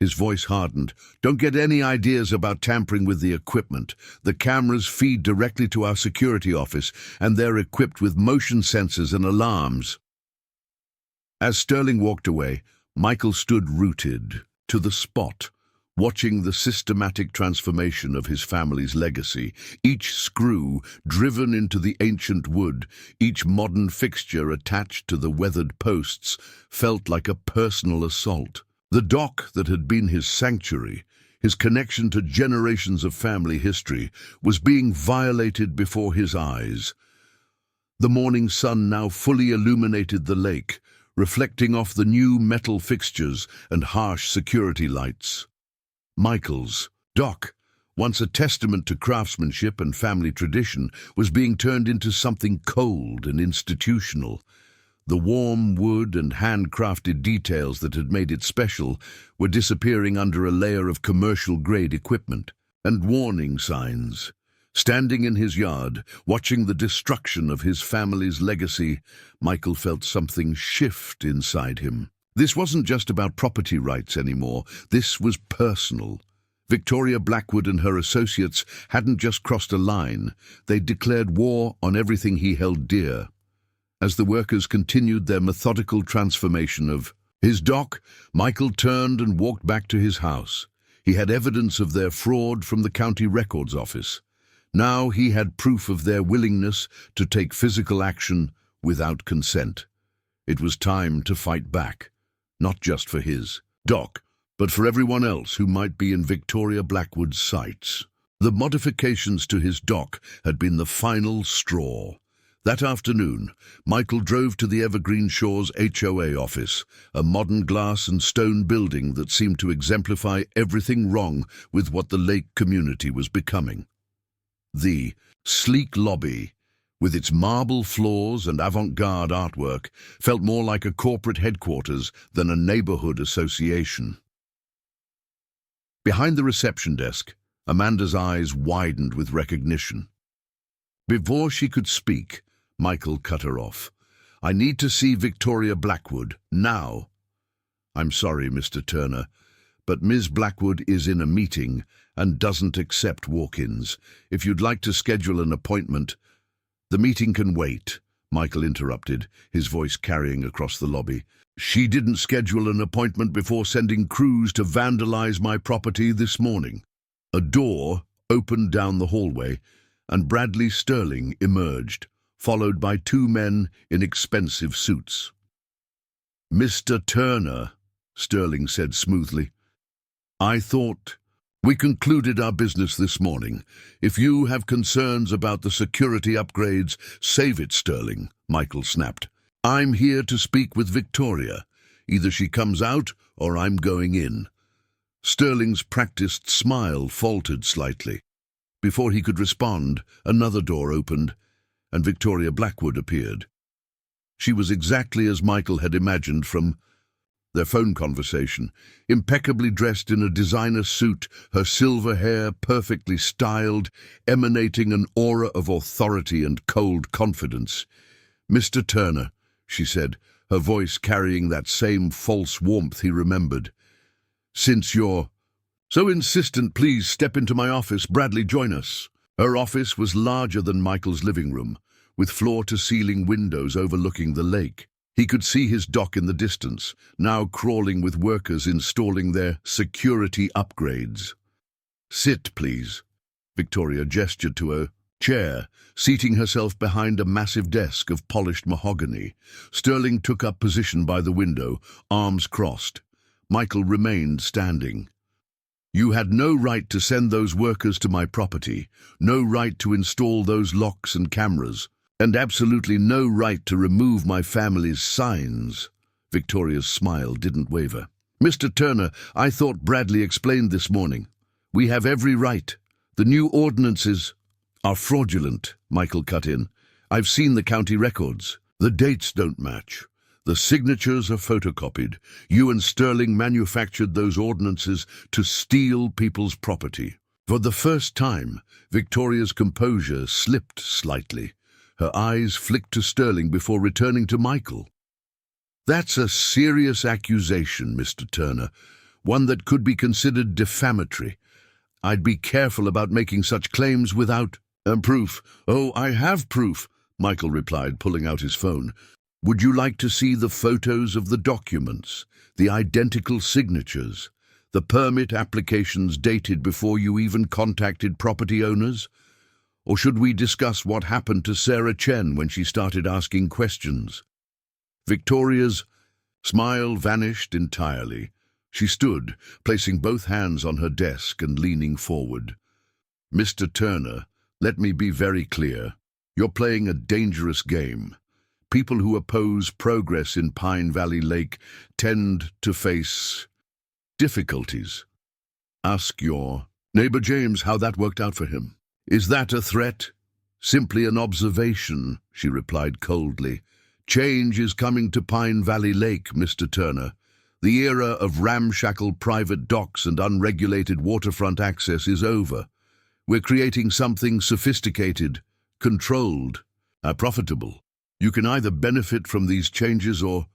his voice hardened, "don't get any ideas about tampering with the equipment. The cameras feed directly to our security office, and they're equipped with motion sensors and alarms." As Sterling walked away, Michael stood rooted to the spot, watching the systematic transformation of his family's legacy. Each screw driven into the ancient wood, each modern fixture attached to the weathered posts, felt like a personal assault. The dock that had been his sanctuary, his connection to generations of family history, was being violated before his eyes. The morning sun now fully illuminated the lake, reflecting off the new metal fixtures and harsh security lights. Michael's dock, once a testament to craftsmanship and family tradition, was being turned into something cold and institutional. The warm wood and handcrafted details that had made it special were disappearing under a layer of commercial-grade equipment and warning signs. Standing in his yard, watching the destruction of his family's legacy, Michael felt something shift inside him. This wasn't just about property rights anymore. This was personal. Victoria Blackwood and her associates hadn't just crossed a line. They'd declared war on everything he held dear. As the workers continued their methodical transformation of his dock, Michael turned and walked back to his house. He had evidence of their fraud from the county records office. Now he had proof of their willingness to take physical action without consent. It was time to fight back. Not just for his dock, but for everyone else who might be in Victoria Blackwood's sights. The modifications to his dock had been the final straw. That afternoon, Michael drove to the Evergreen Shores HOA office, a modern glass and stone building that seemed to exemplify everything wrong with what the lake community was becoming. The sleek lobby, with its marble floors and avant-garde artwork, felt more like a corporate headquarters than a neighborhood association. Behind the reception desk, Amanda's eyes widened with recognition. Before she could speak, Michael cut her off. "I need to see Victoria Blackwood, now." "I'm sorry, Mr. Turner, but Ms. Blackwood is in a meeting and doesn't accept walk-ins. If you'd like to schedule an appointment—" "The meeting can wait," Michael interrupted, his voice carrying across the lobby. "She didn't schedule an appointment before sending crews to vandalize my property this morning." A door opened down the hallway, and Bradley Sterling emerged, followed by 2 men in expensive suits. "Mr. Turner," Sterling said smoothly, "I thought we concluded our business this morning. If you have concerns about the security upgrades, save it, Sterling," Michael snapped. "I'm here to speak with Victoria. Either she comes out or I'm going in." Sterling's practiced smile faltered slightly. Before he could respond, another door opened, and Victoria Blackwood appeared. She was exactly as Michael had imagined from Their phone conversation, impeccably dressed in a designer suit, her silver hair perfectly styled, emanating an aura of authority and cold confidence. "Mr. Turner," she said, her voice carrying that same false warmth he remembered. "Since you're so insistent, please step into my office. Bradley, join us." Her office was larger than Michael's living room, with floor-to-ceiling windows overlooking the lake. He could see his dock in the distance, now crawling with workers installing their security upgrades. "Sit, please." Victoria gestured to a chair, seating herself behind a massive desk of polished mahogany. Sterling took up position by the window, arms crossed. Michael remained standing. "You had no right to send those workers to my property, no right to install those locks and cameras, and absolutely no right to remove my family's signs." Victoria's smile didn't waver. "Mr. Turner, I thought Bradley explained this morning. We have every right. The new ordinances are fraudulent," Michael cut in. "I've seen the county records. The dates don't match. The signatures are photocopied. You and Sterling manufactured those ordinances to steal people's property." For the first time, Victoria's composure slipped slightly. Her eyes flicked to Sterling before returning to Michael. "That's a serious accusation, Mr. Turner, one that could be considered defamatory. I'd be careful about making such claims without proof." "Oh, I have proof," Michael replied, pulling out his phone. "Would you like to see the photos of the documents, the identical signatures, the permit applications dated before you even contacted property owners? Or should we discuss what happened to Sarah Chen when she started asking questions?" Victoria's smile vanished entirely. She stood, placing both hands on her desk and leaning forward. "Mr. Turner, let me be very clear. You're playing a dangerous game. People who oppose progress in Pine Valley Lake tend to face difficulties. Ask your neighbor James how that worked out for him." "Is that a threat?" "Simply an observation," she replied coldly. "Change is coming to Pine Valley Lake, Mr. Turner. The era of ramshackle private docks and unregulated waterfront access is over. We're creating something sophisticated, controlled, profitable. You can either benefit from these changes or—"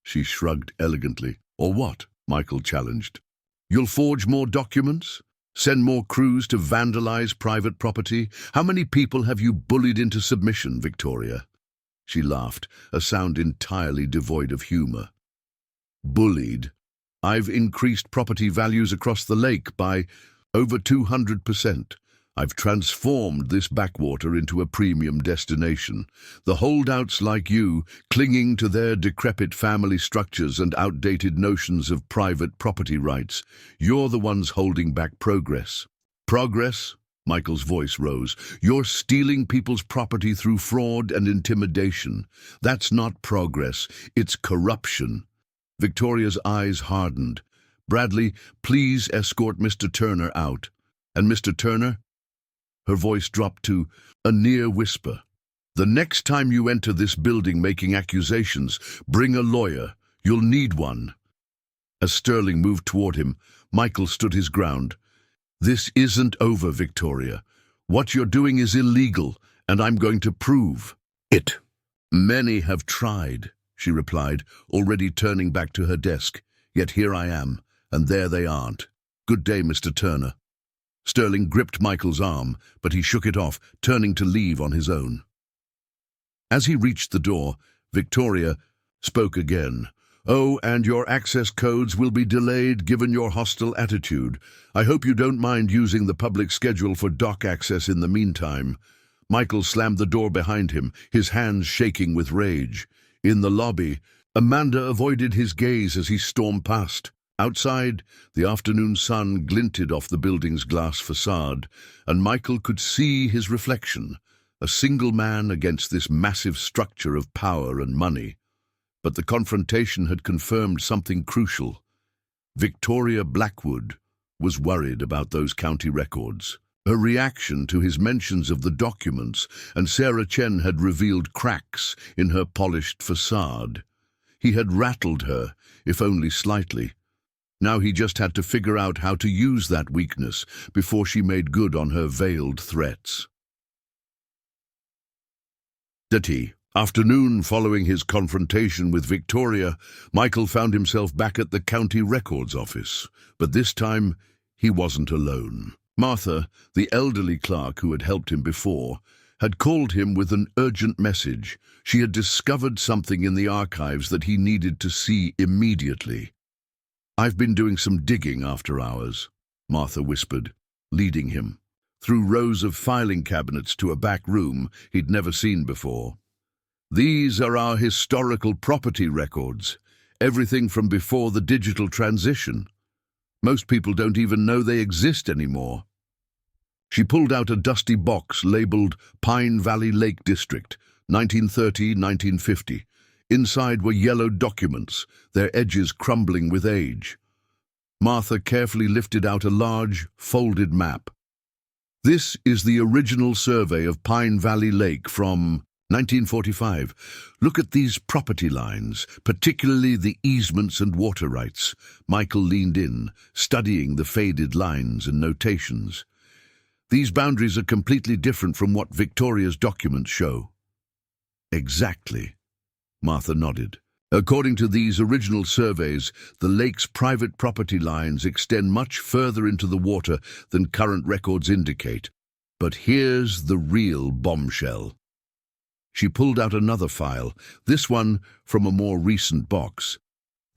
She shrugged elegantly. "Or what?" Michael challenged. "You'll forge more documents? Send more crews to vandalize private property? How many people have you bullied into submission, Victoria?" She laughed, a sound entirely devoid of humor. "Bullied? I've increased property values across the lake by over 200%. I've transformed this backwater into a premium destination. The holdouts like you, clinging to their decrepit family structures and outdated notions of private property rights, you're the ones holding back progress." "Progress?" Michael's voice rose. "You're stealing people's property through fraud and intimidation. That's not progress, it's corruption." Victoria's eyes hardened. "Bradley, please escort Mr. Turner out. And Mr. Turner?" Her voice dropped to a near whisper. "The next time you enter this building making accusations, bring a lawyer. You'll need one." As Sterling moved toward him, Michael stood his ground. "This isn't over, Victoria. What you're doing is illegal, and I'm going to prove it." "Many have tried," she replied, already turning back to her desk. "Yet here I am, and there they aren't. Good day, Mr. Turner." Sterling gripped Michael's arm, but he shook it off, turning to leave on his own. As he reached the door, Victoria spoke again. "Oh, and your access codes will be delayed given your hostile attitude. I hope you don't mind using the public schedule for dock access in the meantime." Michael slammed the door behind him, his hands shaking with rage. In the lobby, Amanda avoided his gaze as he stormed past. Outside, the afternoon sun glinted off the building's glass facade, and Michael could see his reflection, a single man against this massive structure of power and money. But the confrontation had confirmed something crucial. Victoria Blackwood was worried about those county records. Her reaction to his mentions of the documents and Sarah Chen had revealed cracks in her polished facade. He had rattled her, if only slightly. Now he just had to figure out how to use that weakness before she made good on her veiled threats. That afternoon following his confrontation with Victoria, Michael found himself back at the county records office. But this time, he wasn't alone. Martha, the elderly clerk who had helped him before, had called him with an urgent message. She had discovered something in the archives that he needed to see immediately. "I've been doing some digging after hours," Martha whispered, leading him through rows of filing cabinets to a back room he'd never seen before. "These are our historical property records, everything from before the digital transition. Most people don't even know they exist anymore." She pulled out a dusty box labeled Pine Valley Lake District, 1930-1950. Inside were yellow documents, their edges crumbling with age. Martha carefully lifted out a large, folded map. "This is the original survey of Pine Valley Lake from 1945. Look at these property lines, particularly the easements and water rights." Michael leaned in, studying the faded lines and notations. "These boundaries are completely different from what Victoria's documents show." "Exactly," Martha nodded. "According to these original surveys, the lake's private property lines extend much further into the water than current records indicate. But here's the real bombshell." She pulled out another file, this one from a more recent box.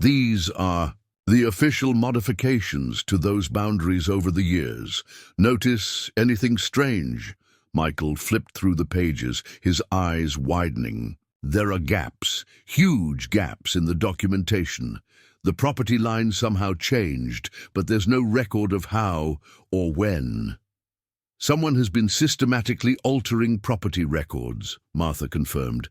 "These are the official modifications to those boundaries over the years. Notice anything strange?" Michael flipped through the pages, his eyes widening. "There are gaps, huge gaps in the documentation. The property line somehow changed, but there's no record of how or when." "Someone has been systematically altering property records," Martha confirmed.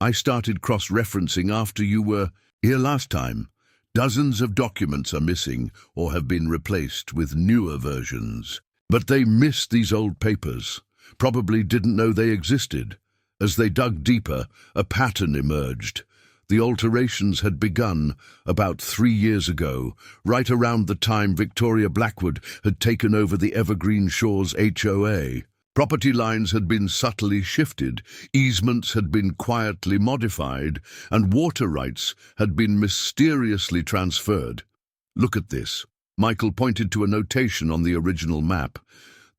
"I started cross-referencing after you were here last time. Dozens of documents are missing or have been replaced with newer versions. But they missed these old papers, probably didn't know they existed. As they dug deeper, a pattern emerged. The alterations had begun about 3 years ago, right around the time Victoria Blackwood had taken over the Evergreen Shores HOA. Property lines had been subtly shifted, easements had been quietly modified, and water rights had been mysteriously transferred. "Look at this." Michael pointed to a notation on the original map.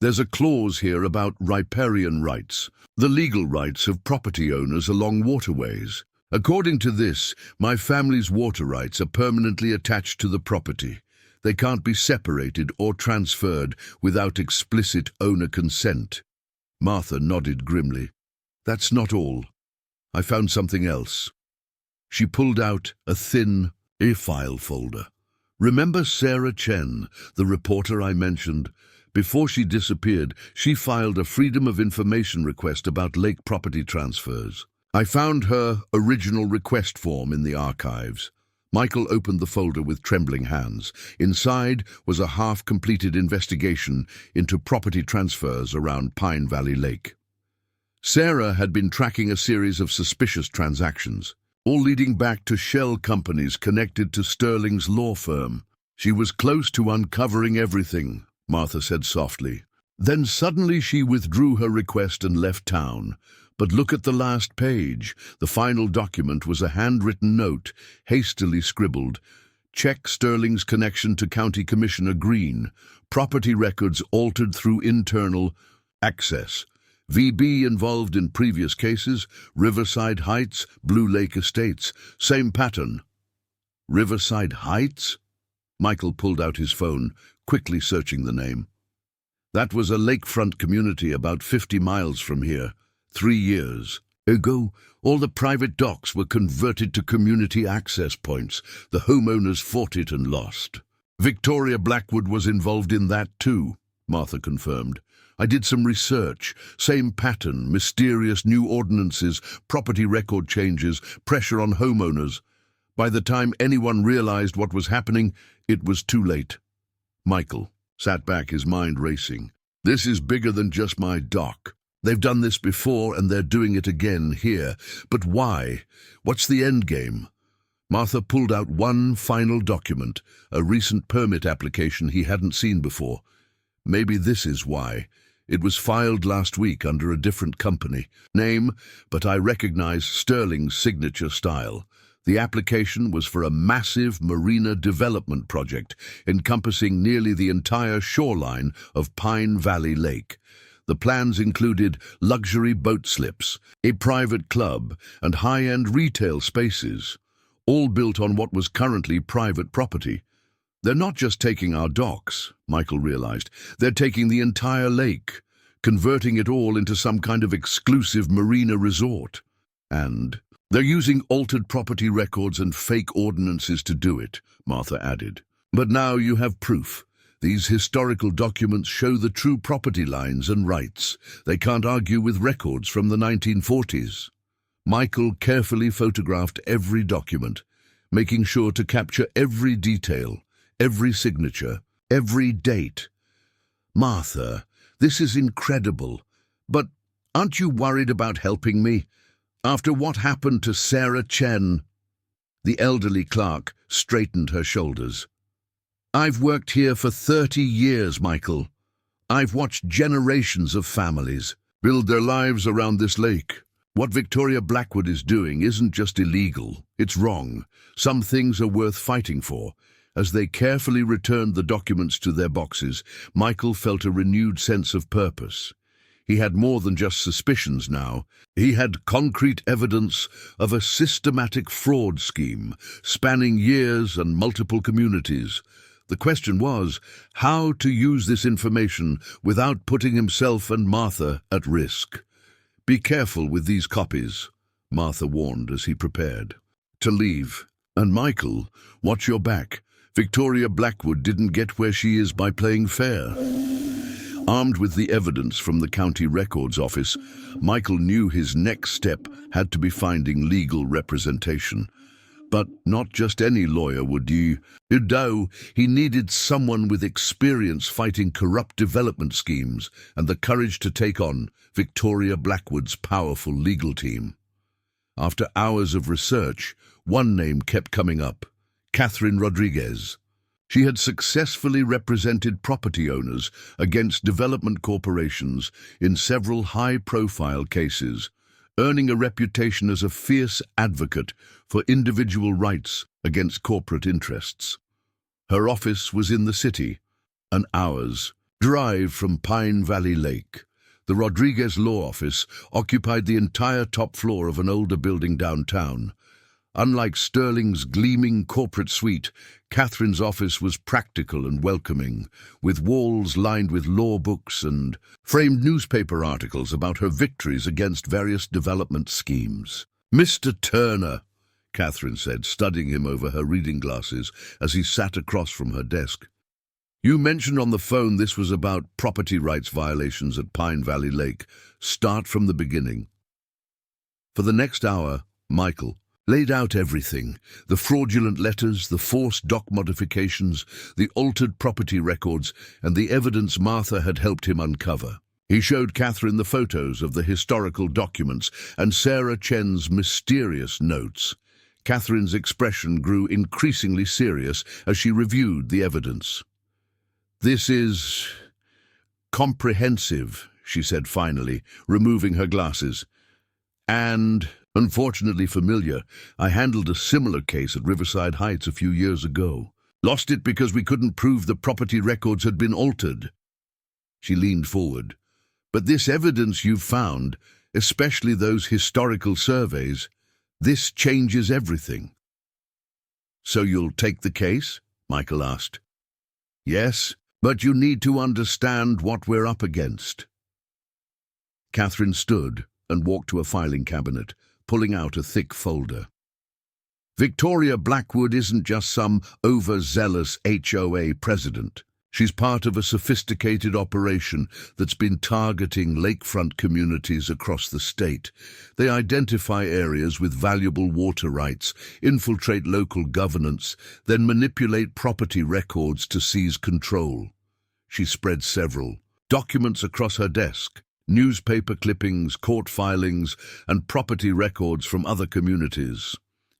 "There's a clause here about riparian rights, the legal rights of property owners along waterways. According to this, my family's water rights are permanently attached to the property. They can't be separated or transferred without explicit owner consent." Martha nodded grimly. "That's not all. I found something else." She pulled out a thin file folder. "Remember Sarah Chen, the reporter I mentioned? Before she disappeared, she filed a Freedom of Information request about lake property transfers. I found her original request form in the archives." Michael opened the folder with trembling hands. Inside was a half-completed investigation into property transfers around Pine Valley Lake. Sarah had been tracking a series of suspicious transactions, all leading back to shell companies connected to Sterling's law firm. "She was close to uncovering everything," Martha said softly. "Then suddenly she withdrew her request and left town. But look at the last page. The final document was a handwritten note, hastily scribbled. Check Sterling's connection to County Commissioner Green. Property records altered through internal access. VB involved in previous cases. Riverside Heights, Blue Lake Estates. Same pattern." "Riverside Heights?" Michael pulled out his phone, quickly searching the name. "That was a lakefront community about 50 miles from here. 3 years ago, all the private docks were converted to community access points. The homeowners fought it and lost." "Victoria Blackwood was involved in that too," Martha confirmed. "I did some research. Same pattern, mysterious new ordinances, property record changes, pressure on homeowners. By the time anyone realized what was happening, it was too late." Michael sat back, his mind racing. "This is bigger than just my dock. They've done this before and they're doing it again here. But why? What's the end game?" Martha pulled out one final document, a recent permit application he hadn't seen before. Maybe this is why. It was filed last week under a different company name, but I recognize Sterling's signature style. The application was for a massive marina development project encompassing nearly the entire shoreline of Pine Valley Lake. The plans included luxury boat slips, a private club, and high-end retail spaces, all built on what was currently private property. They're not just taking our docks, Michael realized. They're taking the entire lake, converting it all into some kind of exclusive marina resort. And they're using altered property records and fake ordinances to do it, Martha added. But now you have proof. These historical documents show the true property lines and rights. They can't argue with records from the 1940s. Michael carefully photographed every document, making sure to capture every detail, every signature, every date. Martha, this is incredible, but aren't you worried about helping me? After what happened to Sarah Chen? The elderly clerk straightened her shoulders. I've worked here for 30 years, Michael. I've watched generations of families build their lives around this lake. What Victoria Blackwood is doing isn't just illegal, it's wrong. Some things are worth fighting for. As they carefully returned the documents to their boxes, Michael felt a renewed sense of purpose. He had more than just suspicions now. He had concrete evidence of a systematic fraud scheme spanning years and multiple communities. The question was how to use this information without putting himself and Martha at risk. Be careful with these copies, Martha warned as he prepared to leave. And Michael, watch your back. Victoria Blackwood didn't get where she is by playing fair. Armed with the evidence from the county records office, Michael knew his next step had to be finding legal representation. But not just any lawyer would do. He needed someone with experience fighting corrupt development schemes and the courage to take on Victoria Blackwood's powerful legal team. After hours of research, one name kept coming up: Catherine Rodriguez. She had successfully represented property owners against development corporations in several high-profile cases, earning a reputation as a fierce advocate for individual rights against corporate interests. Her office was in the city, an hour's drive from Pine Valley Lake. The Rodriguez law office occupied the entire top floor of an older building downtown. Unlike Sterling's gleaming corporate suite, Catherine's office was practical and welcoming, with walls lined with law books and framed newspaper articles about her victories against various development schemes. "Mr. Turner," Catherine said, studying him over her reading glasses as he sat across from her desk. "You mentioned on the phone this was about property rights violations at Pine Valley Lake. Start from the beginning." For the next hour, Michael laid out everything: the fraudulent letters, the forced dock modifications, the altered property records, and the evidence Martha had helped him uncover. He showed Catherine the photos of the historical documents and Sarah Chen's mysterious notes. Catherine's expression grew increasingly serious as she reviewed the evidence. "This is comprehensive," she said finally, removing her glasses. "And unfortunately familiar. I handled a similar case at Riverside Heights a few years ago. Lost it because we couldn't prove the property records had been altered." She leaned forward. "But this evidence you've found, especially those historical surveys, this changes everything." "So you'll take the case?" Michael asked. "Yes, but you need to understand what we're up against." Catherine stood and walked to a filing cabinet, pulling out a thick folder. "Victoria Blackwood isn't just some overzealous HOA president. She's part of a sophisticated operation that's been targeting lakefront communities across the state. They identify areas with valuable water rights, infiltrate local governance, then manipulate property records to seize control." She spread several documents across her desk: newspaper clippings, court filings, and property records from other communities.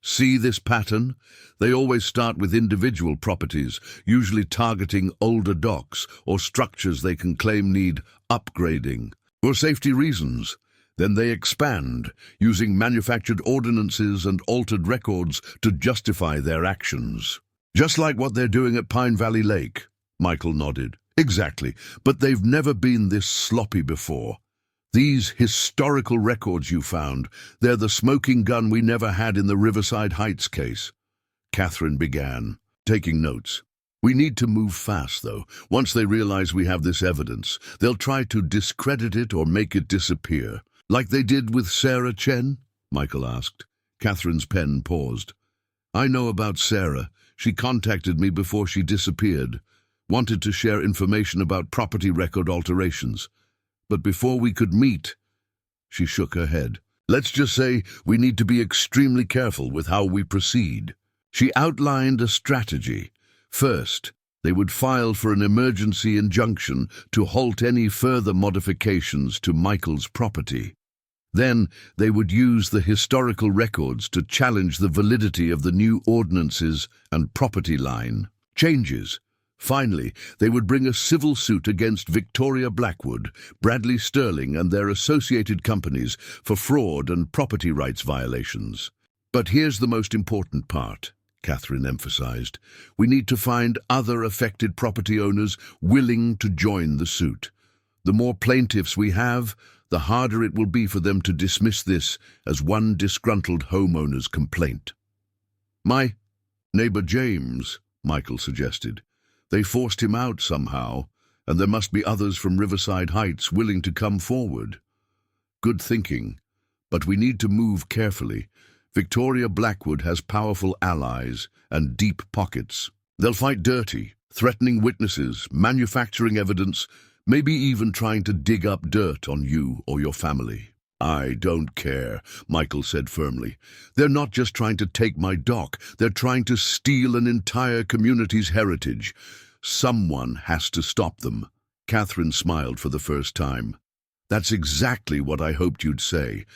See this pattern? They always start with individual properties, usually targeting older docks or structures they can claim need upgrading for safety reasons. Then they expand, using manufactured ordinances and altered records to justify their actions. Just like what they're doing at Pine Valley Lake, Michael nodded. Exactly, but they've never been this sloppy before. These historical records you found, they're the smoking gun we never had in the Riverside Heights case. Catherine began, taking notes. We need to move fast, though. Once they realize we have this evidence, they'll try to discredit it or make it disappear. Like they did with Sarah Chen? Michael asked. Catherine's pen paused. I know about Sarah. She contacted me before she disappeared. Wanted to share information about property record alterations. But before we could meet, she shook her head. Let's just say we need to be extremely careful with how we proceed. She outlined a strategy. First, they would file for an emergency injunction to halt any further modifications to Michael's property. Then they would use the historical records to challenge the validity of the new ordinances and property line changes. Finally, they would bring a civil suit against Victoria Blackwood, Bradley Sterling and their associated companies for fraud and property rights violations. But here's the most important part, Catherine emphasized. We need to find other affected property owners willing to join the suit. The more plaintiffs we have, the harder it will be for them to dismiss this as one disgruntled homeowner's complaint. My neighbor James, Michael suggested. They forced him out somehow, and there must be others from Riverside Heights willing to come forward. Good thinking, but we need to move carefully. Victoria Blackwood has powerful allies and deep pockets. They'll fight dirty, threatening witnesses, manufacturing evidence, maybe even trying to dig up dirt on you or your family. I don't care, Michael said firmly. They're not just trying to take my dock, they're trying to steal an entire community's heritage. Someone has to stop them. Catherine smiled for the first time. That's exactly what I hoped you'd say.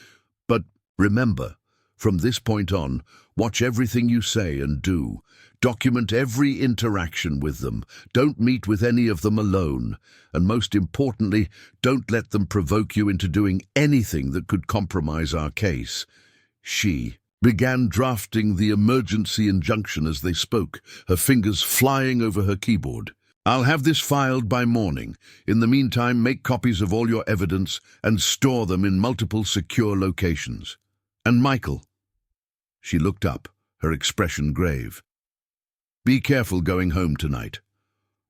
But remember, from this point on, watch everything you say and do. Document every interaction with them. Don't meet with any of them alone. And most importantly, don't let them provoke you into doing anything that could compromise our case. She began drafting the emergency injunction as they spoke, her fingers flying over her keyboard. I'll have this filed by morning. In the meantime, make copies of all your evidence and store them in multiple secure locations. And Michael. She looked up, her expression grave. Be careful going home tonight.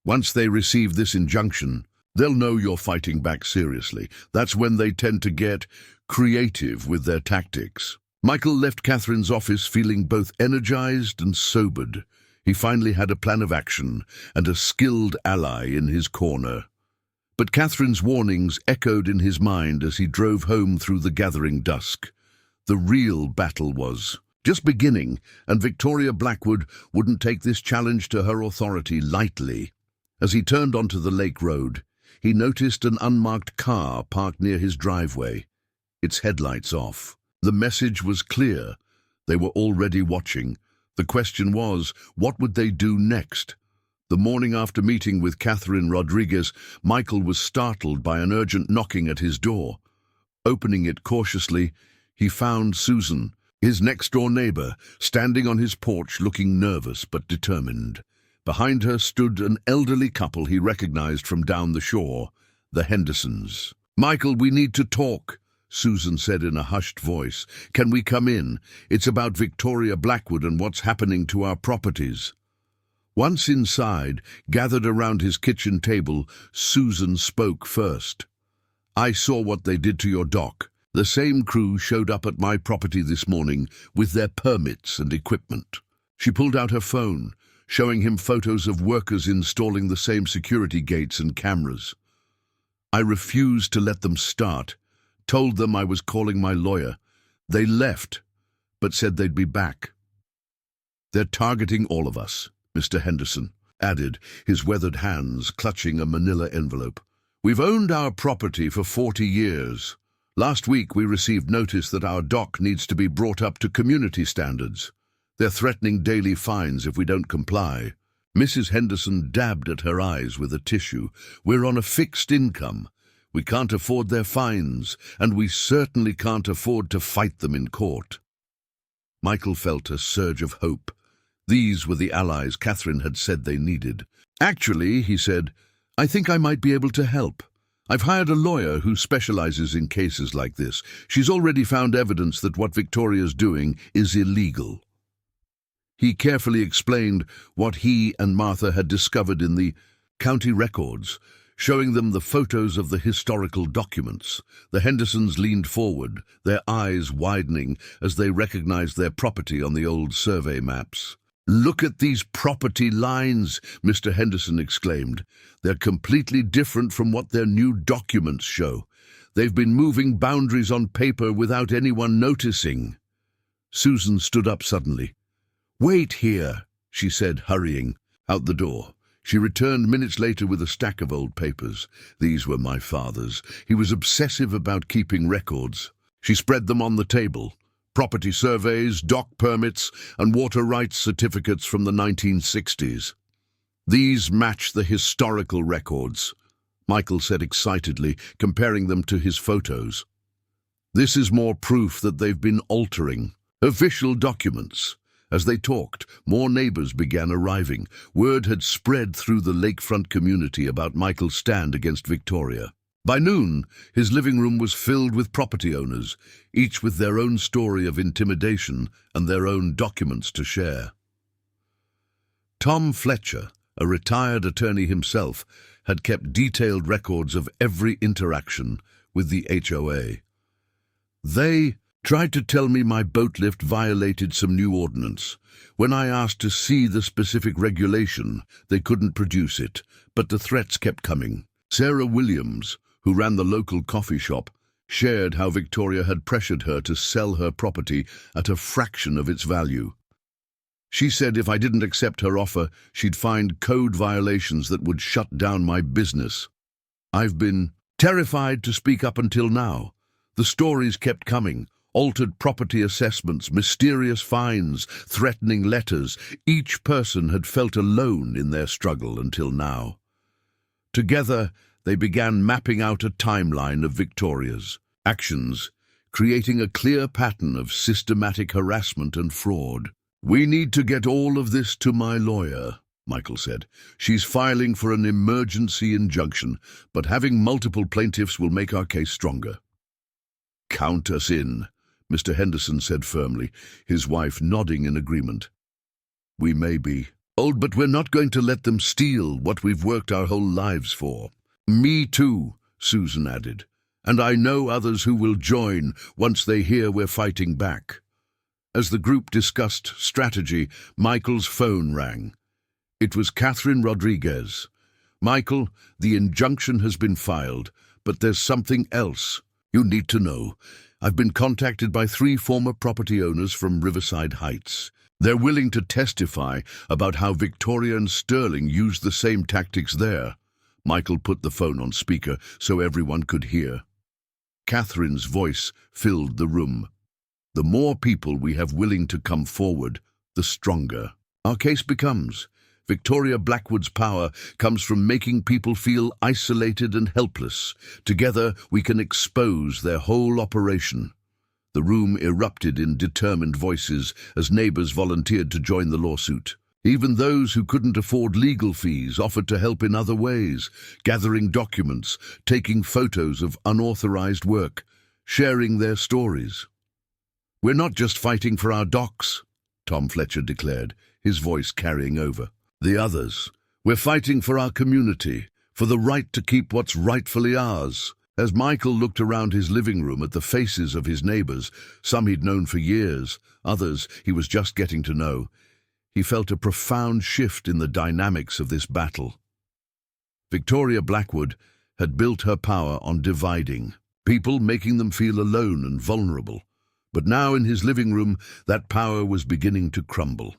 Once they receive this injunction, they'll know you're fighting back seriously. That's when they tend to get creative with their tactics. Michael left Catherine's office feeling both energized and sobered. He finally had a plan of action and a skilled ally in his corner. But Catherine's warnings echoed in his mind as he drove home through the gathering dusk. The real battle was just beginning, and Victoria Blackwood wouldn't take this challenge to her authority lightly. As he turned onto the lake road, he noticed an unmarked car parked near his driveway, its headlights off. The message was clear. They were already watching. The question was, what would they do next? The morning after meeting with Catherine Rodriguez, Michael was startled by an urgent knocking at his door. Opening it cautiously, he found Susan, his next-door neighbor, standing on his porch looking nervous but determined. Behind her stood an elderly couple he recognized from down the shore, the Hendersons. Michael, we need to talk, Susan said in a hushed voice. Can we come in? It's about Victoria Blackwood and what's happening to our properties. Once inside, gathered around his kitchen table, Susan spoke first. I saw what they did to your dock. The same crew showed up at my property this morning with their permits and equipment. She pulled out her phone, showing him photos of workers installing the same security gates and cameras. I refused to let them start, told them I was calling my lawyer. They left, but said they'd be back. They're targeting all of us, Mr. Henderson added, his weathered hands clutching a manila envelope. We've owned our property for 40 years. Last week we received notice that our dock needs to be brought up to community standards. They're threatening daily fines if we don't comply. Mrs. Henderson dabbed at her eyes with a tissue. We're on a fixed income. We can't afford their fines, and we certainly can't afford to fight them in court. Michael felt a surge of hope. These were the allies Catherine had said they needed. Actually, he said, I think I might be able to help. I've hired a lawyer who specializes in cases like this. She's already found evidence that what Victoria's doing is illegal. He carefully explained what he and Martha had discovered in the county records, showing them the photos of the historical documents. The Hendersons leaned forward, their eyes widening as they recognized their property on the old survey maps. Look at these property lines, Mr. Henderson exclaimed. They're completely different from what their new documents show. They've been moving boundaries on paper without anyone noticing. Susan stood up suddenly. Wait here, she said, hurrying out the door. She returned minutes later with a stack of old papers. These were my father's. He was obsessive about keeping records. She spread them on the table. Property surveys, dock permits, and water rights certificates from the 1960s. These match the historical records, Michael said excitedly, comparing them to his photos. This is more proof that they've been altering official documents. As they talked, more neighbors began arriving. Word had spread through the lakefront community about Michael's stand against Victoria. By noon, his living room was filled with property owners, each with their own story of intimidation and their own documents to share. Tom Fletcher, a retired attorney himself, had kept detailed records of every interaction with the HOA. They tried to tell me my boat lift violated some new ordinance. When I asked to see the specific regulation, they couldn't produce it, but the threats kept coming. Sarah Williams, who ran the local coffee shop, shared how Victoria had pressured her to sell her property at a fraction of its value. She said if I didn't accept her offer, she'd find code violations that would shut down my business. I've been terrified to speak up until now. The stories kept coming. Altered property assessments, mysterious fines, threatening letters. Each person had felt alone in their struggle until now. Together, they began mapping out a timeline of Victoria's actions, creating a clear pattern of systematic harassment and fraud. We need to get all of this to my lawyer, Michael said. She's filing for an emergency injunction, but having multiple plaintiffs will make our case stronger. Count us in, Mr. Henderson said firmly, his wife nodding in agreement. We may be old, but we're not going to let them steal what we've worked our whole lives for. Me too, Susan added, and I know others who will join once they hear we're fighting back. As the group discussed strategy, Michael's phone rang. It was Catherine Rodriguez. Michael, the injunction has been filed, but there's something else you need to know. I've been contacted by 3 former property owners from Riverside Heights. They're willing to testify about how Victoria and Sterling used the same tactics there. Michael put the phone on speaker so everyone could hear. Catherine's voice filled the room. The more people we have willing to come forward, the stronger our case becomes. Victoria Blackwood's power comes from making people feel isolated and helpless. Together, we can expose their whole operation. The room erupted in determined voices as neighbors volunteered to join the lawsuit. Even those who couldn't afford legal fees offered to help in other ways, gathering documents, taking photos of unauthorized work, sharing their stories. We're not just fighting for our docks, Tom Fletcher declared, his voice carrying over. The others. We're fighting for our community, for the right to keep what's rightfully ours. As Michael looked around his living room at the faces of his neighbors, some he'd known for years, others he was just getting to know, he felt a profound shift in the dynamics of this battle. Victoria Blackwood had built her power on dividing people, making them feel alone and vulnerable. But now in his living room, that power was beginning to crumble.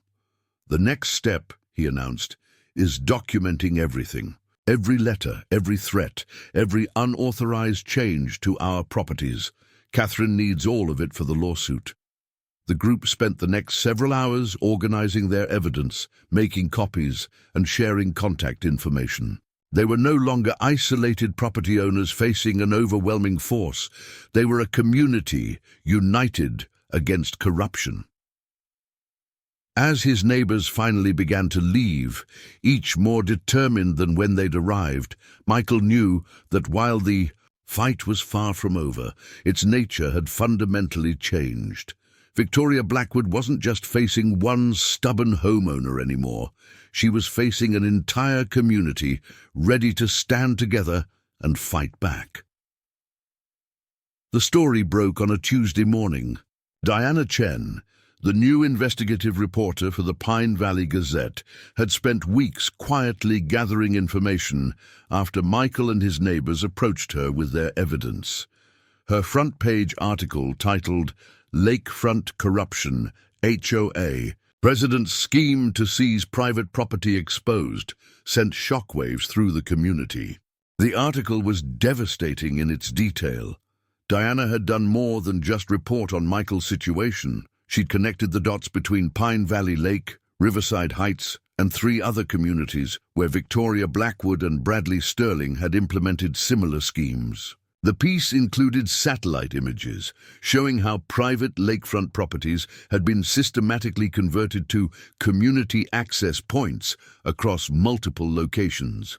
The next step, he announced, is documenting everything. Every letter, every threat, every unauthorized change to our properties. Catherine needs all of it for the lawsuit. The group spent the next several hours organizing their evidence, making copies, and sharing contact information. They were no longer isolated property owners facing an overwhelming force. They were a community united against corruption. As his neighbors finally began to leave, each more determined than when they'd arrived, Michael knew that while the fight was far from over, its nature had fundamentally changed. Victoria Blackwood wasn't just facing one stubborn homeowner anymore. She was facing an entire community ready to stand together and fight back. The story broke on a Tuesday morning. Diana Chen, the new investigative reporter for the Pine Valley Gazette, had spent weeks quietly gathering information after Michael and his neighbors approached her with their evidence. Her front-page article titled "Lakefront Corruption, HOA, President's Scheme to Seize Private Property Exposed" sent shockwaves through the community. The article was devastating in its detail. Diana had done more than just report on Michael's situation. She'd connected the dots between Pine Valley Lake, Riverside Heights, and 3 other communities where Victoria Blackwood and Bradley Sterling had implemented similar schemes. The piece included satellite images showing how private lakefront properties had been systematically converted to community access points across multiple locations.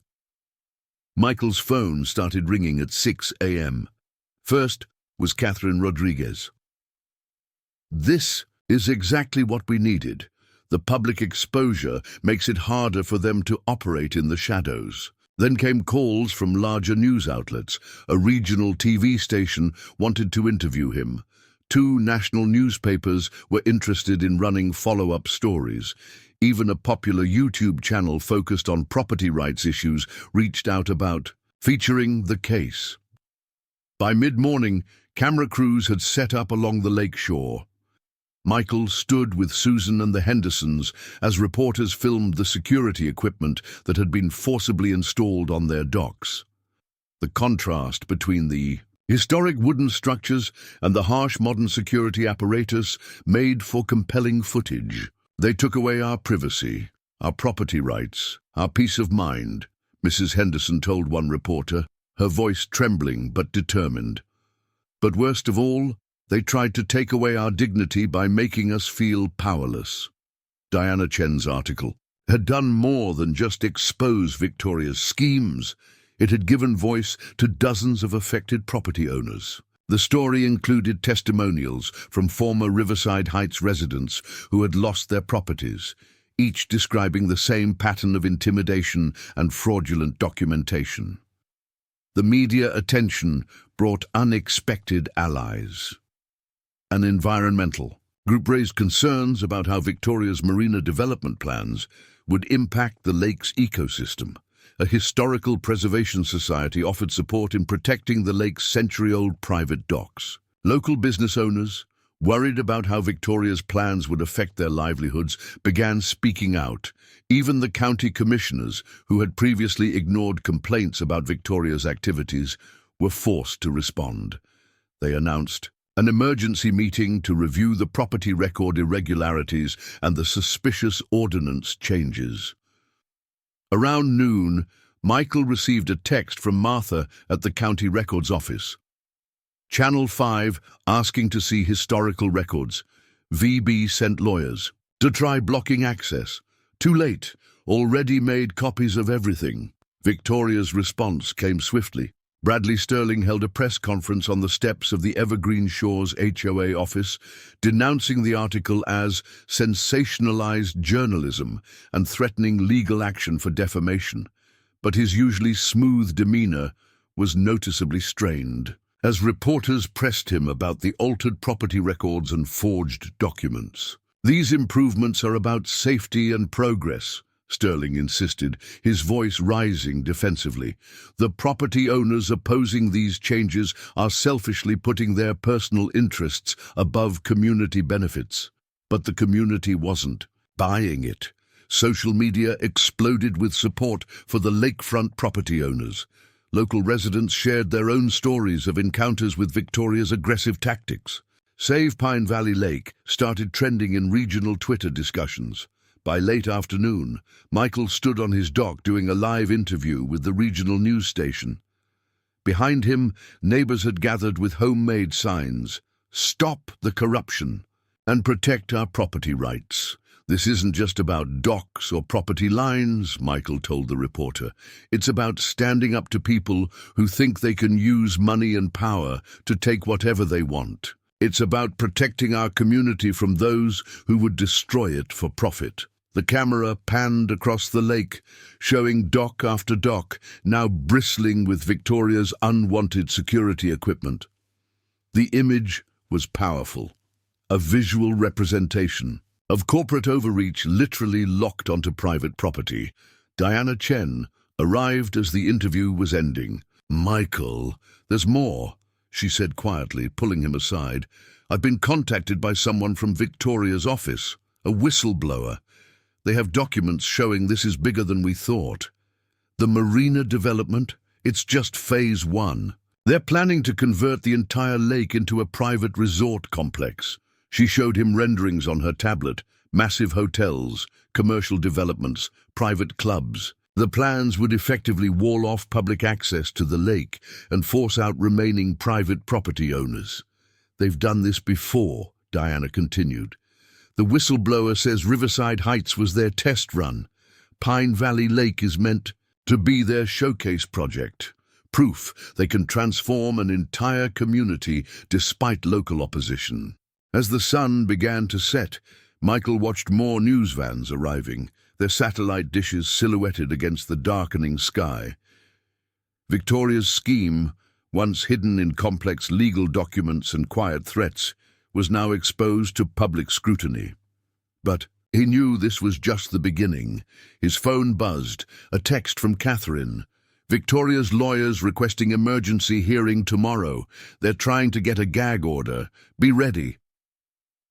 Michael's phone started ringing at 6 a.m. First was Catherine Rodriguez. "This is exactly what we needed. The public exposure makes it harder for them to operate in the shadows." Then came calls from larger news outlets. A regional TV station wanted to interview him. 2 national newspapers were interested in running follow-up stories. Even a popular YouTube channel focused on property rights issues reached out about featuring the case. By mid-morning, camera crews had set up along the lake shore. Michael stood with Susan and the Hendersons as reporters filmed the security equipment that had been forcibly installed on their docks. The contrast between the historic wooden structures and the harsh modern security apparatus made for compelling footage. "They took away our privacy, our property rights, our peace of mind," Mrs. Henderson told one reporter, her voice trembling but determined. "But worst of all, they tried to take away our dignity by making us feel powerless." Diana Chen's article had done more than just expose Victoria's schemes. It had given voice to dozens of affected property owners. The story included testimonials from former Riverside Heights residents who had lost their properties, each describing the same pattern of intimidation and fraudulent documentation. The media attention brought unexpected allies. An environmental group raised concerns about how Victoria's marina development plans would impact the lake's ecosystem. A historical preservation society offered support in protecting the lake's century-old private docks. Local business owners, worried about how Victoria's plans would affect their livelihoods, began speaking out. Even the county commissioners, who had previously ignored complaints about Victoria's activities, were forced to respond. They announced an emergency meeting to review the property record irregularities and the suspicious ordinance changes. Around noon, Michael received a text from Martha at the county records office. Channel 5 asking to see historical records. VB sent lawyers to try blocking access. Too late, already made copies of everything. Victoria's response came swiftly. Bradley Sterling held a press conference on the steps of the Evergreen Shores HOA office, denouncing the article as sensationalized journalism and threatening legal action for defamation. But his usually smooth demeanor was noticeably strained as reporters pressed him about the altered property records and forged documents. "These improvements are about safety and progress," Sterling insisted, his voice rising defensively. "The property owners opposing these changes are selfishly putting their personal interests above community benefits." But the community wasn't buying it. Social media exploded with support for the lakefront property owners. Local residents shared their own stories of encounters with Victoria's aggressive tactics. Save Pine Valley Lake started trending in regional Twitter discussions. By late afternoon, Michael stood on his dock doing a live interview with the regional news station. Behind him, neighbors had gathered with homemade signs, "Stop the corruption," and "Protect our property rights." "This isn't just about docks or property lines," Michael told the reporter. "It's about standing up to people who think they can use money and power to take whatever they want. It's about protecting our community from those who would destroy it for profit." The camera panned across the lake, showing dock after dock, now bristling with Victoria's unwanted security equipment. The image was powerful, a visual representation of corporate overreach literally locked onto private property. Diana Chen arrived as the interview was ending. "Michael, there's more," she said quietly, pulling him aside. "I've been contacted by someone from Victoria's office, a whistleblower. They have documents showing this is bigger than we thought. The marina development, it's just phase 1. They're planning to convert the entire lake into a private resort complex." She showed him renderings on her tablet, massive hotels, commercial developments, private clubs. The plans would effectively wall off public access to the lake and force out remaining private property owners. "They've done this before," Diana continued. "The whistleblower says Riverside Heights was their test run. Pine Valley Lake is meant to be their showcase project. Proof they can transform an entire community despite local opposition." As the sun began to set, Michael watched more news vans arriving, their satellite dishes silhouetted against the darkening sky. Victoria's scheme, once hidden in complex legal documents and quiet threats, was now exposed to public scrutiny. But he knew this was just the beginning. His phone buzzed, a text from Catherine. "Victoria's lawyers requesting emergency hearing tomorrow. They're trying to get a gag order. Be ready."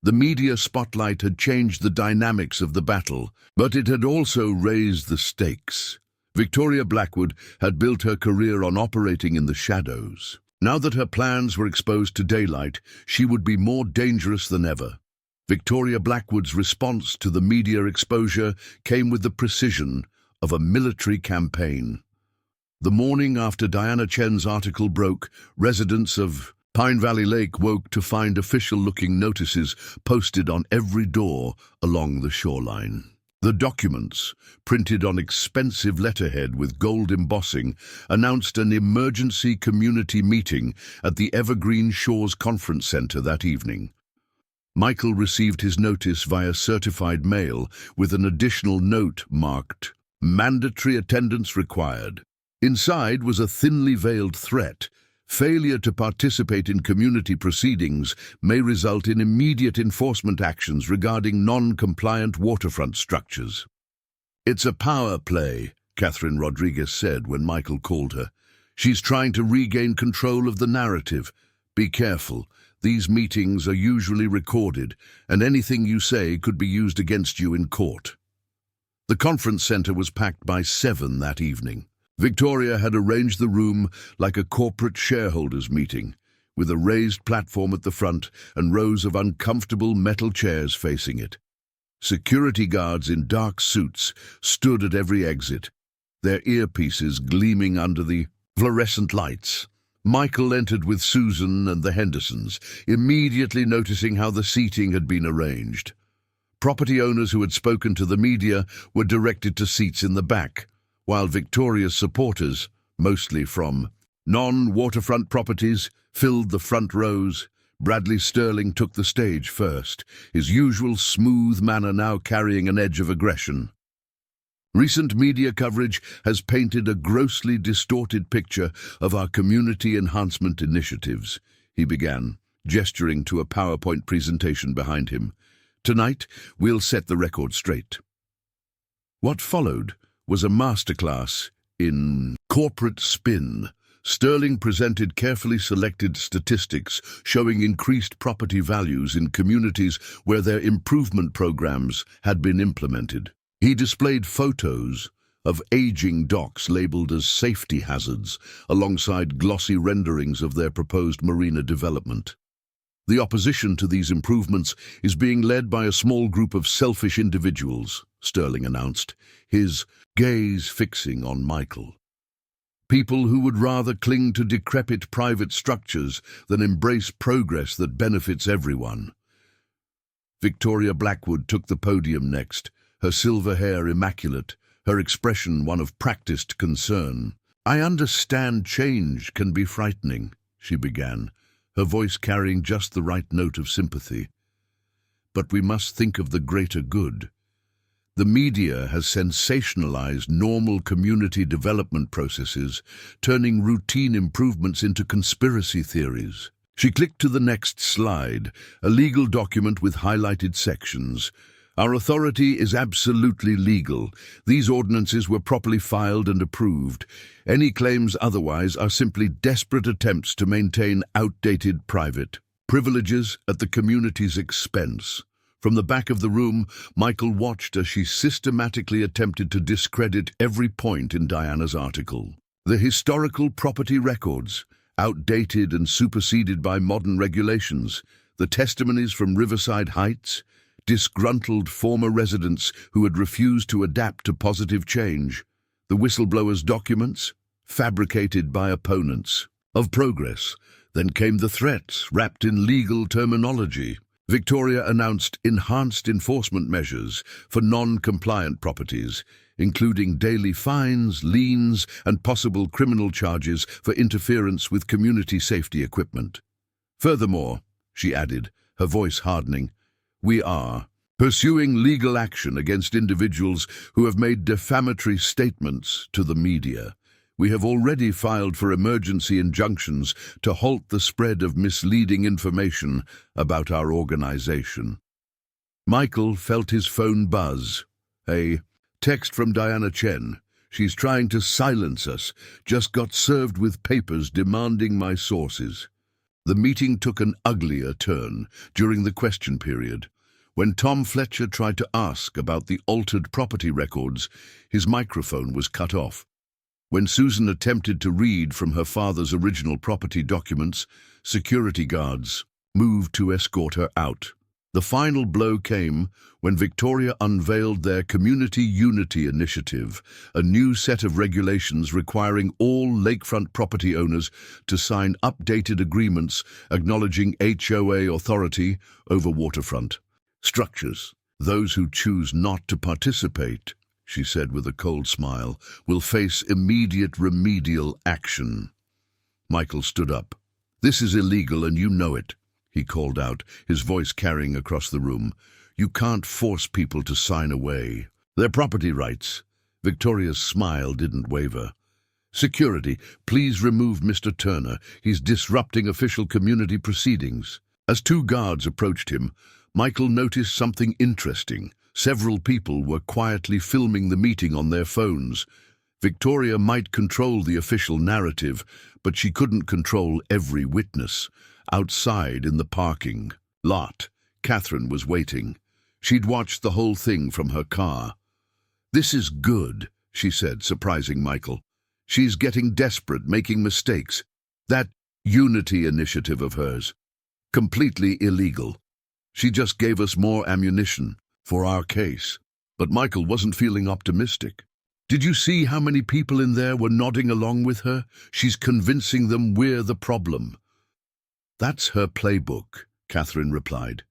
The media spotlight had changed the dynamics of the battle, but it had also raised the stakes. Victoria Blackwood had built her career on operating in the shadows. Now that her plans were exposed to daylight, she would be more dangerous than ever. Victoria Blackwood's response to the media exposure came with the precision of a military campaign. The morning after Diana Chen's article broke, residents of Pine Valley Lake woke to find official-looking notices posted on every door along the shoreline. The documents, printed on expensive letterhead with gold embossing, announced an emergency community meeting at the Evergreen Shores Conference Center that evening. Michael received his notice via certified mail with an additional note marked, "Mandatory attendance required." Inside was a thinly veiled threat. Failure to participate in community proceedings may result in immediate enforcement actions regarding non-compliant waterfront structures. "It's a power play," Catherine Rodriguez said when Michael called her. "She's trying to regain control of the narrative. Be careful. These meetings are usually recorded, and anything you say could be used against you in court." The conference center was packed by 7 that evening. Victoria had arranged the room like a corporate shareholders' meeting, with a raised platform at the front and rows of uncomfortable metal chairs facing it. Security guards in dark suits stood at every exit, their earpieces gleaming under the fluorescent lights. Michael entered with Susan and the Hendersons, immediately noticing how the seating had been arranged. Property owners who had spoken to the media were directed to seats in the back, while Victoria's supporters, mostly from non-waterfront properties, filled the front rows. Bradley Sterling took the stage first, his usual smooth manner now carrying an edge of aggression. "Recent media coverage has painted a grossly distorted picture of our community enhancement initiatives," he began, gesturing to a PowerPoint presentation behind him. "Tonight, we'll set the record straight." What followed was a masterclass in corporate spin. Sterling presented carefully selected statistics showing increased property values in communities where their improvement programs had been implemented. He displayed photos of aging docks labeled as safety hazards, alongside glossy renderings of their proposed marina development. The opposition to these improvements is being led by a small group of selfish individuals, Sterling announced, his gaze fixing on Michael. People who would rather cling to decrepit private structures than embrace progress that benefits everyone. Victoria Blackwood took the podium next, her silver hair immaculate, her expression one of practiced concern. "I understand change can be frightening," she began, her voice carrying just the right note of sympathy. "But we must think of the greater good. The media has sensationalized normal community development processes, turning routine improvements into conspiracy theories." She clicked to the next slide, a legal document with highlighted sections. "Our authority is absolutely legal. These ordinances were properly filed and approved. Any claims otherwise are simply desperate attempts to maintain outdated private privileges at the community's expense." From the back of the room, Michael watched as she systematically attempted to discredit every point in Diana's article. The historical property records, outdated and superseded by modern regulations, the testimonies from Riverside Heights, disgruntled former residents who had refused to adapt to positive change, the whistleblowers' documents, fabricated by opponents of progress. Then came the threats, wrapped in legal terminology. Victoria announced enhanced enforcement measures for non-compliant properties, including daily fines, liens, and possible criminal charges for interference with community safety equipment. "Furthermore," she added, her voice hardening, "we are pursuing legal action against individuals who have made defamatory statements to the media. We have already filed for emergency injunctions to halt the spread of misleading information about our organization." Michael felt his phone buzz. A text from Diana Chen. "She's trying to silence us. Just got served with papers demanding my sources." The meeting took an uglier turn during the question period. When Tom Fletcher tried to ask about the altered property records, his microphone was cut off. When Susan attempted to read from her father's original property documents, security guards moved to escort her out. The final blow came when Victoria unveiled their Community Unity Initiative, a new set of regulations requiring all lakefront property owners to sign updated agreements acknowledging HOA authority over waterfront structures. "Those who choose not to participate," she said with a cold smile, "will face immediate remedial action." Michael stood up. "This is illegal and you know it," he called out, his voice carrying across the room. "You can't force people to sign away their property rights." Victoria's smile didn't waver. "Security, please remove Mr. Turner. He's disrupting official community proceedings." As two guards approached him, Michael noticed something interesting. Several people were quietly filming the meeting on their phones. Victoria might control the official narrative, but she couldn't control every witness. Outside in the parking lot, Catherine was waiting. She'd watched the whole thing from her car. "This is good," she said, surprising Michael. "She's getting desperate, making mistakes. That Unity initiative of hers, completely illegal. She just gave us more ammunition for our case." But Michael wasn't feeling optimistic. "Did you see how many people in there were nodding along with her? She's convincing them we're the problem." "That's her playbook," Catherine replied.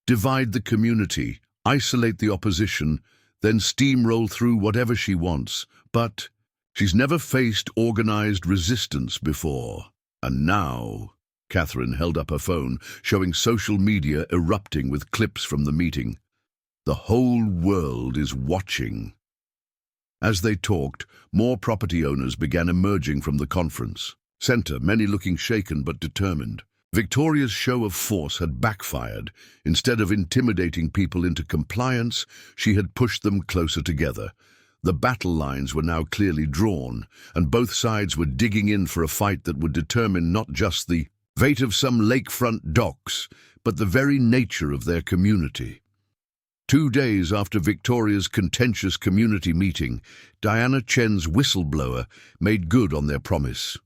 "Divide the community, isolate the opposition, then steamroll through whatever she wants. But she's never faced organized resistance before. And now..." Catherine held up her phone, showing social media erupting with clips from the meeting. "The whole world is watching." As they talked, more property owners began emerging from the conference center, many looking shaken but determined. Victoria's show of force had backfired. Instead of intimidating people into compliance, she had pushed them closer together. The battle lines were now clearly drawn, and both sides were digging in for a fight that would determine not just the fate of some lakefront docks, but the very nature of their community. 2 days after Victoria's contentious community meeting, Diana Chen's whistleblower made good on their promise.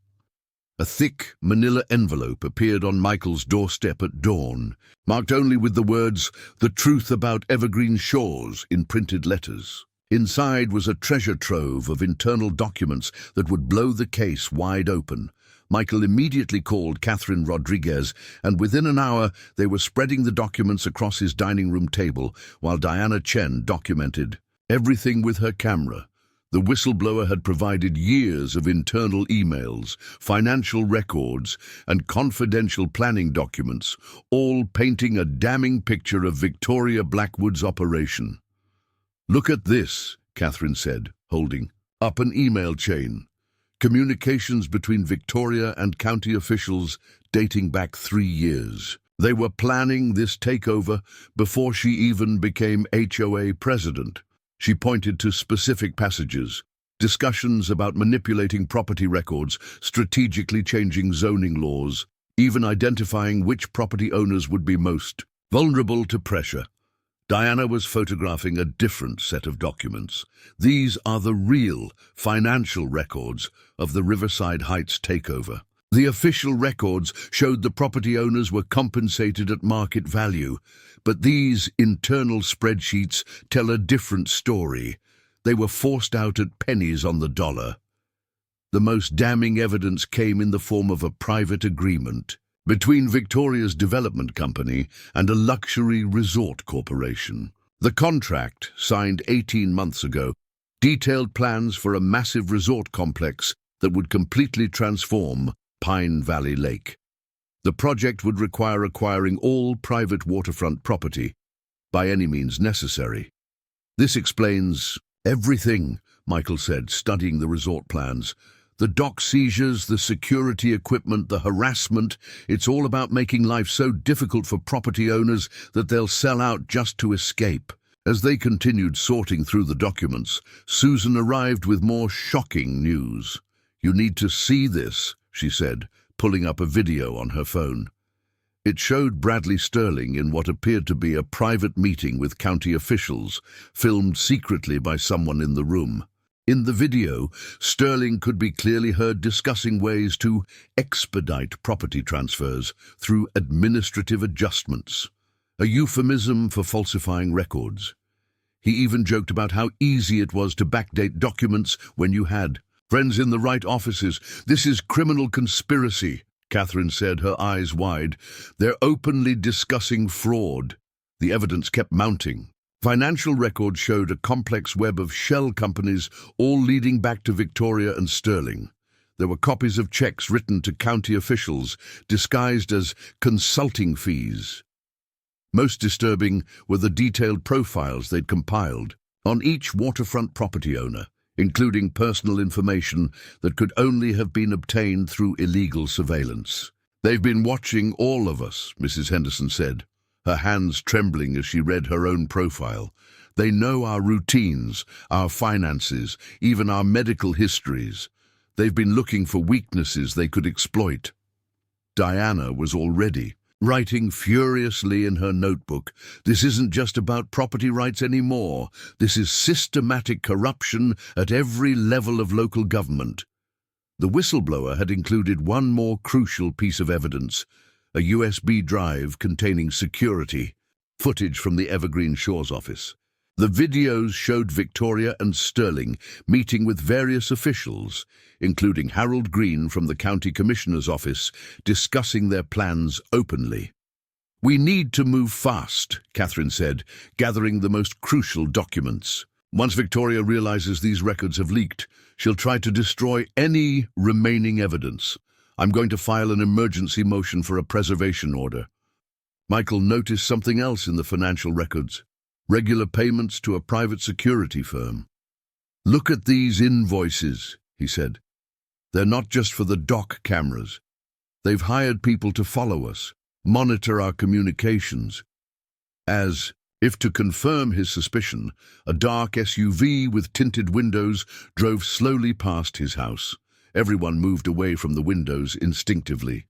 A thick manila envelope appeared on Michael's doorstep at dawn, marked only with the words, "The Truth About Evergreen Shores," in printed letters. Inside was a treasure trove of internal documents that would blow the case wide open. Michael immediately called Catherine Rodriguez, and within an hour they were spreading the documents across his dining room table, while Diana Chen documented everything with her camera. The whistleblower had provided years of internal emails, financial records, and confidential planning documents, all painting a damning picture of Victoria Blackwood's operation. "Look at this," Catherine said, holding up an email chain. Communications between Victoria and county officials dating back 3 years. They were planning this takeover before she even became HOA president. She pointed to specific passages, discussions about manipulating property records, strategically changing zoning laws, even identifying which property owners would be most vulnerable to pressure. Diana was photographing a different set of documents. These are the real financial records of the Riverside Heights takeover. The official records showed the property owners were compensated at market value, but these internal spreadsheets tell a different story. They were forced out at pennies on the dollar. The most damning evidence came in the form of a private agreement between Victoria's development company and a luxury resort corporation. The contract, signed 18 months ago, detailed plans for a massive resort complex that would completely transform Pine Valley Lake. The project would require acquiring all private waterfront property by any means necessary. "This explains everything," Michael said, studying the resort plans. "The dock seizures, the security equipment, the harassment. It's all about making life so difficult for property owners that they'll sell out just to escape." As they continued sorting through the documents, Susan arrived with more shocking news. "You need to see this," she said, pulling up a video on her phone. It showed Bradley Sterling in what appeared to be a private meeting with county officials, filmed secretly by someone in the room. In the video, Sterling could be clearly heard discussing ways to expedite property transfers through administrative adjustments, a euphemism for falsifying records. He even joked about how easy it was to backdate documents when you had friends in the right offices. "This is criminal conspiracy," Catherine said, her eyes wide. "They're openly discussing fraud." The evidence kept mounting. Financial records showed a complex web of shell companies, all leading back to Victoria and Sterling. There were copies of checks written to county officials, disguised as consulting fees. Most disturbing were the detailed profiles they'd compiled on each waterfront property owner, including personal information that could only have been obtained through illegal surveillance. "They've been watching all of us," Mrs. Henderson said, her hands trembling as she read her own profile. "They know our routines, our finances, even our medical histories. They've been looking for weaknesses they could exploit." Diana was already writing furiously in her notebook. "This isn't just about property rights anymore. This is systematic corruption at every level of local government." The whistleblower had included one more crucial piece of evidence, a USB drive containing security footage from the Evergreen Shores office. The videos showed Victoria and Sterling meeting with various officials, including Harold Green from the County Commissioner's office, discussing their plans openly. "We need to move fast," Catherine said, gathering the most crucial documents. "Once Victoria realizes these records have leaked, she'll try to destroy any remaining evidence. I'm going to file an emergency motion for a preservation order." Michael noticed something else in the financial records: regular payments to a private security firm. "Look at these invoices," he said. "They're not just for the dock cameras. They've hired people to follow us, monitor our communications." As if to confirm his suspicion, a dark SUV with tinted windows drove slowly past his house. Everyone moved away from the windows instinctively.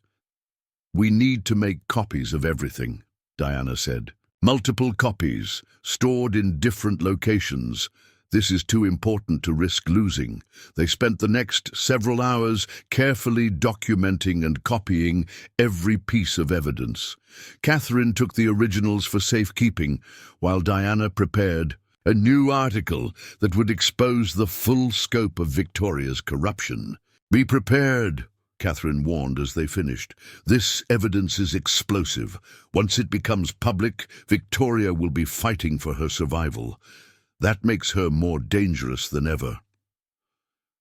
"We need to make copies of everything," Diana said. "Multiple copies, stored in different locations. This is too important to risk losing. They spent the next several hours carefully documenting and copying every piece of evidence. Catherine took the originals for safekeeping, while Diana prepared a new article that would expose the full scope of Victoria's corruption. "Be prepared," Catherine warned as they finished. "This evidence is explosive. Once it becomes public, Victoria will be fighting for her survival. That makes her more dangerous than ever."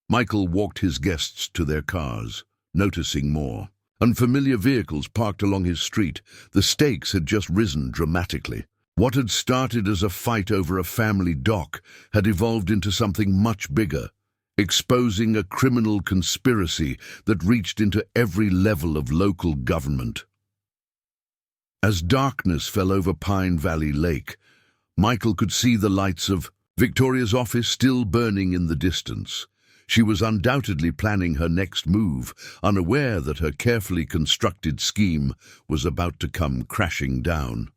Michael walked his guests to their cars, noticing more. Unfamiliar vehicles parked along his street. The stakes had just risen dramatically. What had started as a fight over a family dock had evolved into something much bigger, exposing a criminal conspiracy that reached into every level of local government. As darkness fell over Pine Valley Lake, Michael could see the lights of Victoria's office still burning in the distance. She was undoubtedly planning her next move, unaware that her carefully constructed scheme was about to come crashing down.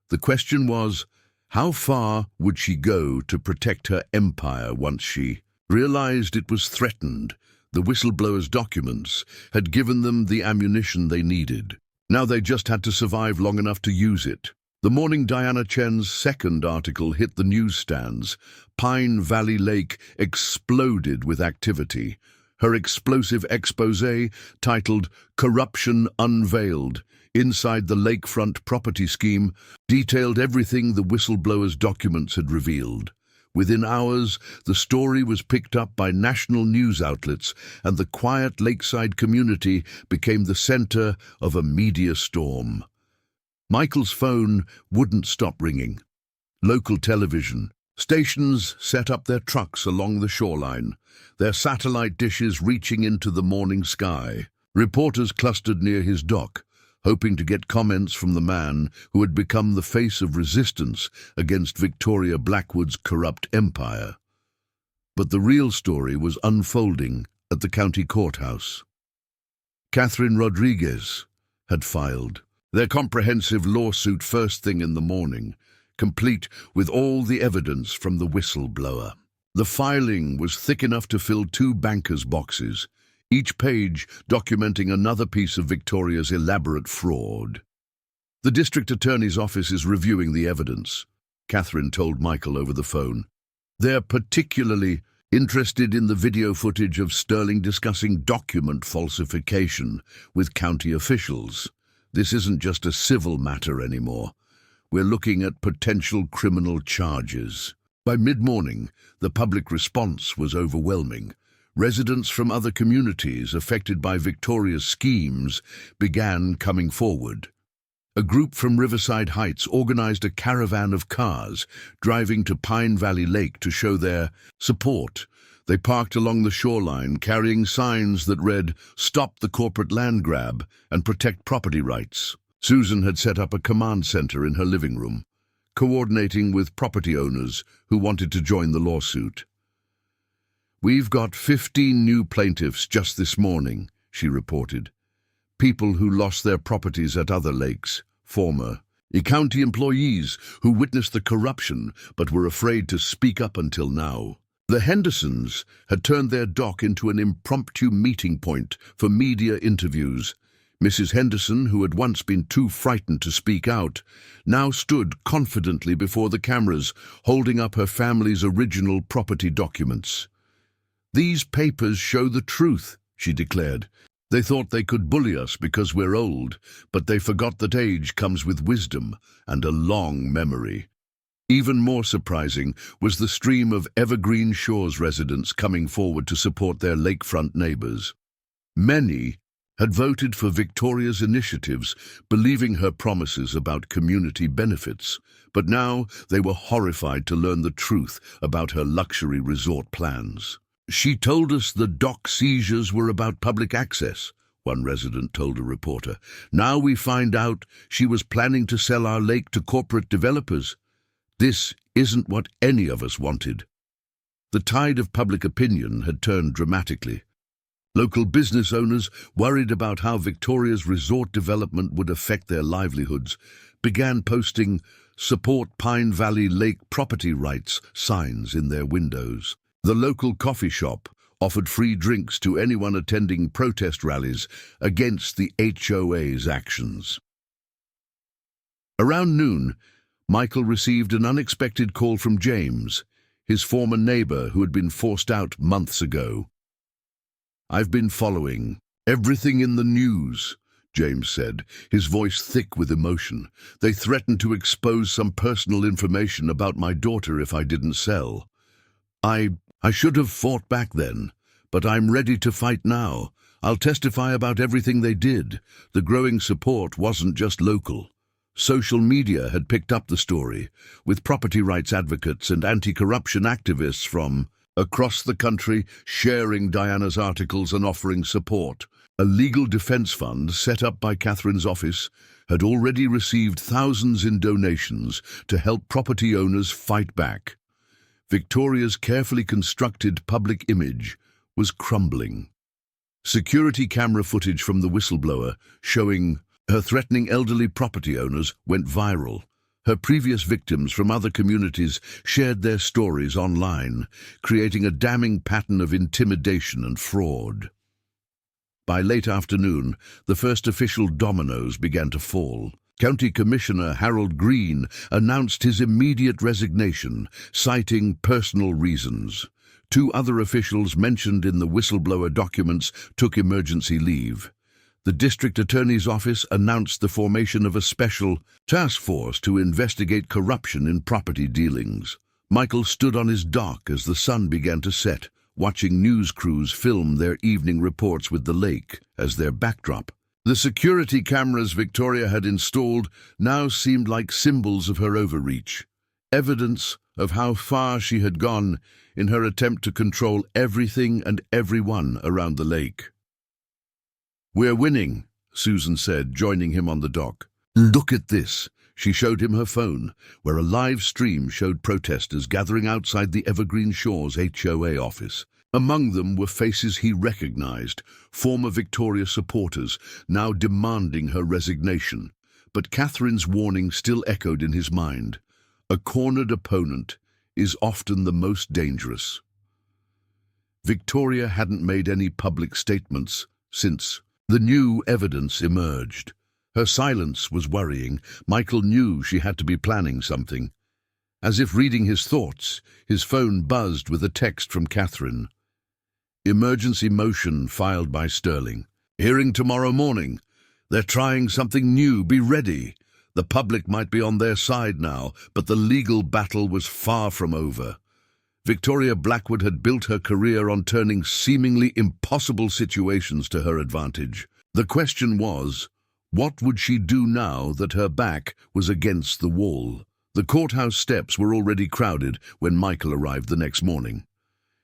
The question was, how far would she go to protect her empire once she realized it was threatened? The whistleblower's documents had given them the ammunition they needed. Now they just had to survive long enough to use it. The morning Diana Chen's second article hit the newsstands. Pine Valley Lake exploded with activity. Her explosive exposé, titled "Corruption Unveiled," inside the lakefront property scheme, detailed everything the whistleblower's documents had revealed. Within hours, the story was picked up by national news outlets, and the quiet lakeside community became the center of a media storm. Michael's phone wouldn't stop ringing. Local television stations set up their trucks along the shoreline, their satellite dishes reaching into the morning sky. Reporters clustered near his dock, hoping to get comments from the man who had become the face of resistance against Victoria Blackwood's corrupt empire. But the real story was unfolding at the county courthouse. Catherine Rodriguez had filed their comprehensive lawsuit first thing in the morning, complete with all the evidence from the whistleblower. The filing was thick enough to fill 2 bankers' boxes, each page documenting another piece of Victoria's elaborate fraud. "The district attorney's office is reviewing the evidence," Catherine told Michael over the phone. "They're particularly interested in the video footage of Sterling discussing document falsification with county officials. This isn't just a civil matter anymore. We're looking at potential criminal charges." By mid-morning, the public response was overwhelming. Residents from other communities affected by Victoria's schemes began coming forward. A group from Riverside Heights organized a caravan of cars, driving to Pine Valley Lake to show their support. They parked along the shoreline, carrying signs that read, "Stop the corporate land grab and protect property rights." Susan had set up a command center in her living room, coordinating with property owners who wanted to join the lawsuit. "We've got 15 new plaintiffs just this morning," she reported. "People who lost their properties at other lakes, former county employees who witnessed the corruption but were afraid to speak up until now." The Hendersons had turned their dock into an impromptu meeting point for media interviews. Mrs. Henderson, who had once been too frightened to speak out, now stood confidently before the cameras, holding up her family's original property documents. "These papers show the truth," she declared. "They thought they could bully us because we're old, but they forgot that age comes with wisdom and a long memory." Even more surprising was the stream of Evergreen Shores residents coming forward to support their lakefront neighbors. Many had voted for Victoria's initiatives, believing her promises about community benefits, but now they were horrified to learn the truth about her luxury resort plans. "She told us the dock seizures were about public access," one resident told a reporter. "Now we find out she was planning to sell our lake to corporate developers. This isn't what any of us wanted." The tide of public opinion had turned dramatically. Local business owners, worried about how Victoria's resort development would affect their livelihoods, began posting "Support Pine Valley Lake Property Rights" signs in their windows. The local coffee shop offered free drinks to anyone attending protest rallies against the HOA's actions. Around noon, Michael received an unexpected call from James, his former neighbor who had been forced out months ago. "I've been following everything in the news," James said, his voice thick with emotion. "They threatened to expose some personal information about my daughter if I didn't sell. I should have fought back then, but I'm ready to fight now. I'll testify about everything they did." The growing support wasn't just local. Social media had picked up the story, with property rights advocates and anti-corruption activists from across the country sharing Diana's articles and offering support. A legal defense fund set up by Catherine's office had already received thousands in donations to help property owners fight back. Victoria's carefully constructed public image was crumbling. Security camera footage from the whistleblower showing her threatening elderly property owners went viral. Her previous victims from other communities shared their stories online, creating a damning pattern of intimidation and fraud. By late afternoon, the first official dominoes began to fall. County Commissioner Harold Green announced his immediate resignation, citing personal reasons. 2 other officials mentioned in the whistleblower documents took emergency leave. The district attorney's office announced the formation of a special task force to investigate corruption in property dealings. Michael stood on his dock as the sun began to set, watching news crews film their evening reports with the lake as their backdrop. The security cameras Victoria had installed now seemed like symbols of her overreach, evidence of how far she had gone in her attempt to control everything and everyone around the lake. "We're winning," Susan said, joining him on the dock. "Look at this." She showed him her phone, where a live stream showed protesters gathering outside the Evergreen Shores HOA office. Among them were faces he recognized, former Victoria supporters, now demanding her resignation. But Catherine's warning still echoed in his mind. A cornered opponent is often the most dangerous. Victoria hadn't made any public statements since the new evidence emerged. Her silence was worrying. Michael knew she had to be planning something. As if reading his thoughts, his phone buzzed with a text from Catherine. "Emergency motion filed by Sterling. Hearing tomorrow morning. They're trying something new. Be ready." The public might be on their side now, but the legal battle was far from over. Victoria Blackwood had built her career on turning seemingly impossible situations to her advantage. The question was, what would she do now that her back was against the wall? The courthouse steps were already crowded when Michael arrived the next morning.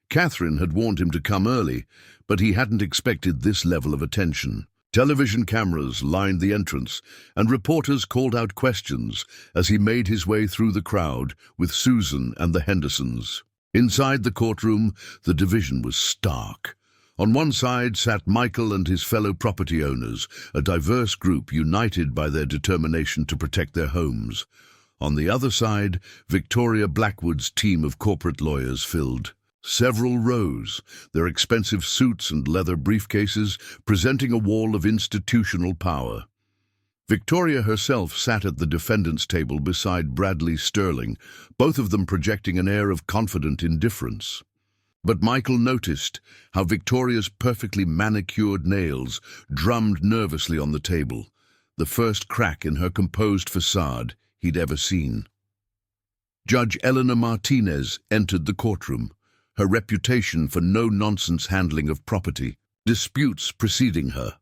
Catherine had warned him to come early, but he hadn't expected this level of attention. Television cameras lined the entrance, and reporters called out questions as he made his way through the crowd with Susan and the Hendersons. Inside the courtroom, the division was stark. On one side sat Michael and his fellow property owners, a diverse group united by their determination to protect their homes. On the other side, Victoria Blackwood's team of corporate lawyers filled several rows, their expensive suits and leather briefcases presenting a wall of institutional power. Victoria herself sat at the defendant's table beside Bradley Sterling, both of them projecting an air of confident indifference. But Michael noticed how Victoria's perfectly manicured nails drummed nervously on the table, the first crack in her composed facade he'd ever seen. Judge Eleanor Martinez entered the courtroom, her reputation for no-nonsense handling of property disputes preceding her.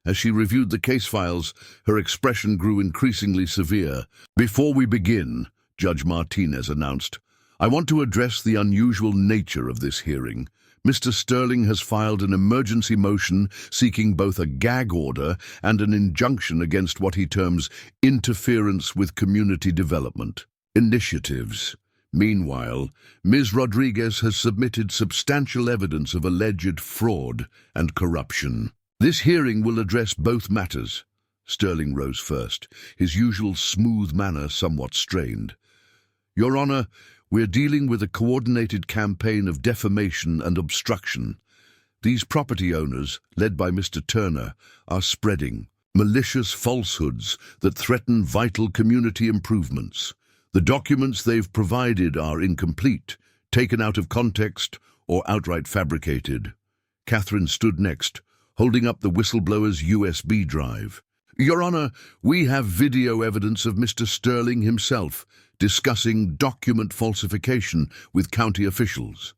As she reviewed the case files, her expression grew increasingly severe. "Before we begin," Judge Martinez announced, "I want to address the unusual nature of this hearing. Mr. Sterling has filed an emergency motion seeking both a gag order and an injunction against what he terms interference with community development initiatives." Meanwhile, Ms. Rodriguez has submitted substantial evidence of alleged fraud and corruption. This hearing will address both matters. Sterling rose first, his usual smooth manner somewhat strained. Your Honor, we're dealing with a coordinated campaign of defamation and obstruction. These property owners, led by Mr. Turner, are spreading malicious falsehoods that threaten vital community improvements. The documents they've provided are incomplete, taken out of context, or outright fabricated. Catherine stood next, holding up the whistleblower's USB drive. Your Honor, we have video evidence of Mr. Sterling himself discussing document falsification with county officials.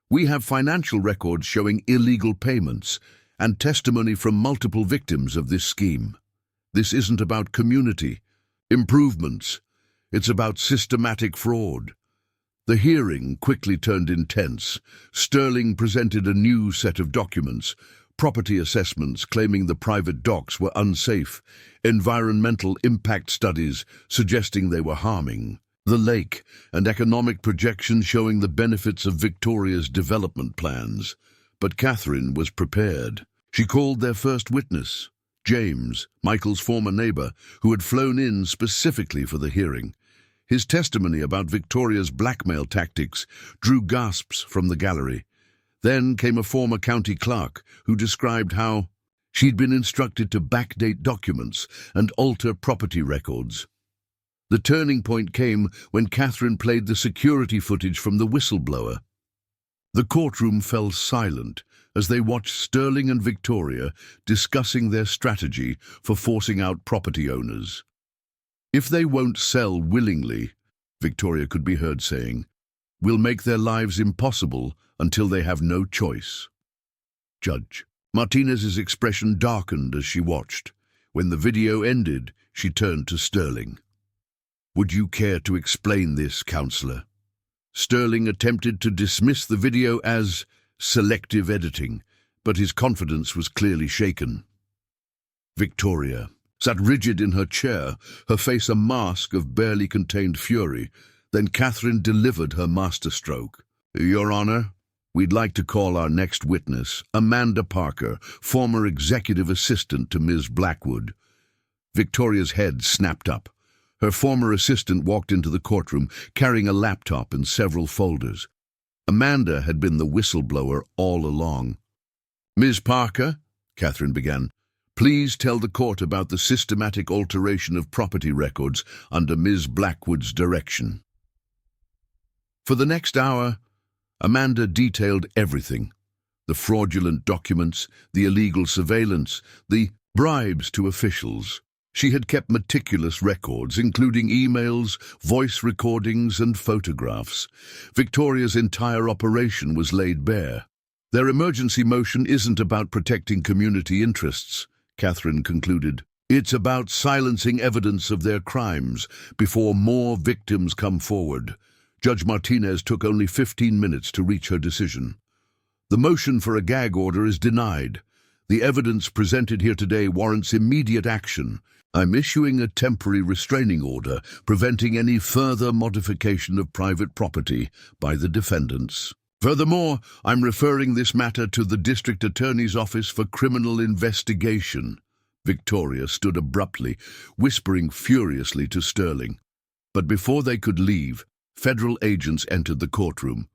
We have financial records showing illegal payments and testimony from multiple victims of this scheme. This isn't about community improvements. It's about systematic fraud. The hearing quickly turned intense. Sterling presented a new set of documents, property assessments claiming the private docks were unsafe, environmental impact studies suggesting they were harming the lake, and economic projections showing the benefits of Victoria's development plans. But Catherine was prepared. She called their first witness, James, Michael's former neighbor, who had flown in specifically for the hearing. His testimony about Victoria's blackmail tactics drew gasps from the gallery. Then came a former county clerk who described how she'd been instructed to backdate documents and alter property records. The turning point came when Catherine played the security footage from the whistleblower. The courtroom fell silent as they watched Sterling and Victoria discussing their strategy for forcing out property owners. If they won't sell willingly, Victoria could be heard saying, we'll make their lives impossible until they have no choice. Judge Martinez's expression darkened as she watched. When the video ended, she turned to Sterling. Would you care to explain this, Counselor? Sterling attempted to dismiss the video as selective editing, but his confidence was clearly shaken. Victoria sat rigid in her chair, her face a mask of barely contained fury. Then Catherine delivered her masterstroke. Your Honor, we'd like to call our next witness, Amanda Parker, former executive assistant to Ms. Blackwood. Victoria's head snapped up. Her former assistant walked into the courtroom, carrying a laptop and several folders. Amanda had been the whistleblower all along. Ms. Parker, Catherine began, please tell the court about the systematic alteration of property records under Ms. Blackwood's direction. For the next hour, Amanda detailed everything. The fraudulent documents, the illegal surveillance, the bribes to officials. She had kept meticulous records, including emails, voice recordings, and photographs. Victoria's entire operation was laid bare. Their emergency motion isn't about protecting community interests, Catherine concluded. It's about silencing evidence of their crimes before more victims come forward. Judge Martinez took only 15 minutes to reach her decision. The motion for a gag order is denied. The evidence presented here today warrants immediate action. I'm issuing a temporary restraining order preventing any further modification of private property by the defendants. Furthermore, I'm referring this matter to the District Attorney's Office for criminal investigation. Victoria stood abruptly, whispering furiously to Sterling. But before they could leave, federal agents entered the courtroom.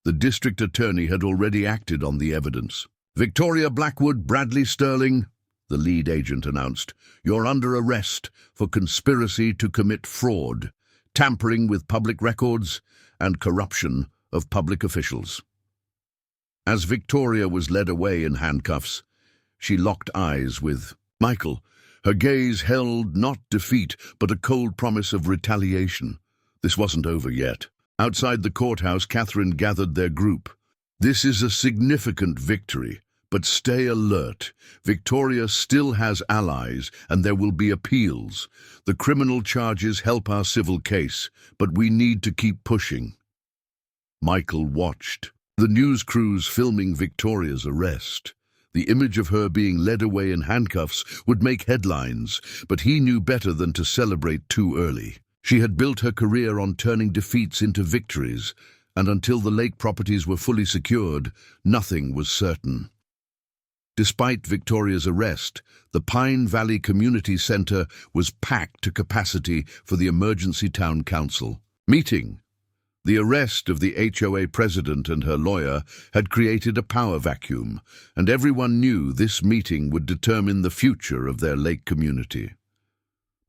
The district attorney had already acted on the evidence. Victoria Blackwood, Bradley Sterling, the lead agent announced, you're under arrest for conspiracy to commit fraud, tampering with public records, and corruption of public officials. As Victoria was led away in handcuffs, she locked eyes with Michael. Her gaze held not defeat, but a cold promise of retaliation. This wasn't over yet. Outside the courthouse, Catherine gathered their group. This is a significant victory, but stay alert. Victoria still has allies, and there will be appeals. The criminal charges help our civil case, but we need to keep pushing. Michael watched. The news crews filming Victoria's arrest. The image of her being led away in handcuffs would make headlines, but he knew better than to celebrate too early. She had built her career on turning defeats into victories, and until the lake properties were fully secured, nothing was certain. Despite Victoria's arrest, the Pine Valley Community Center was packed to capacity for the emergency town council meeting. The arrest of the HOA president and her lawyer had created a power vacuum, and everyone knew this meeting would determine the future of their lake community.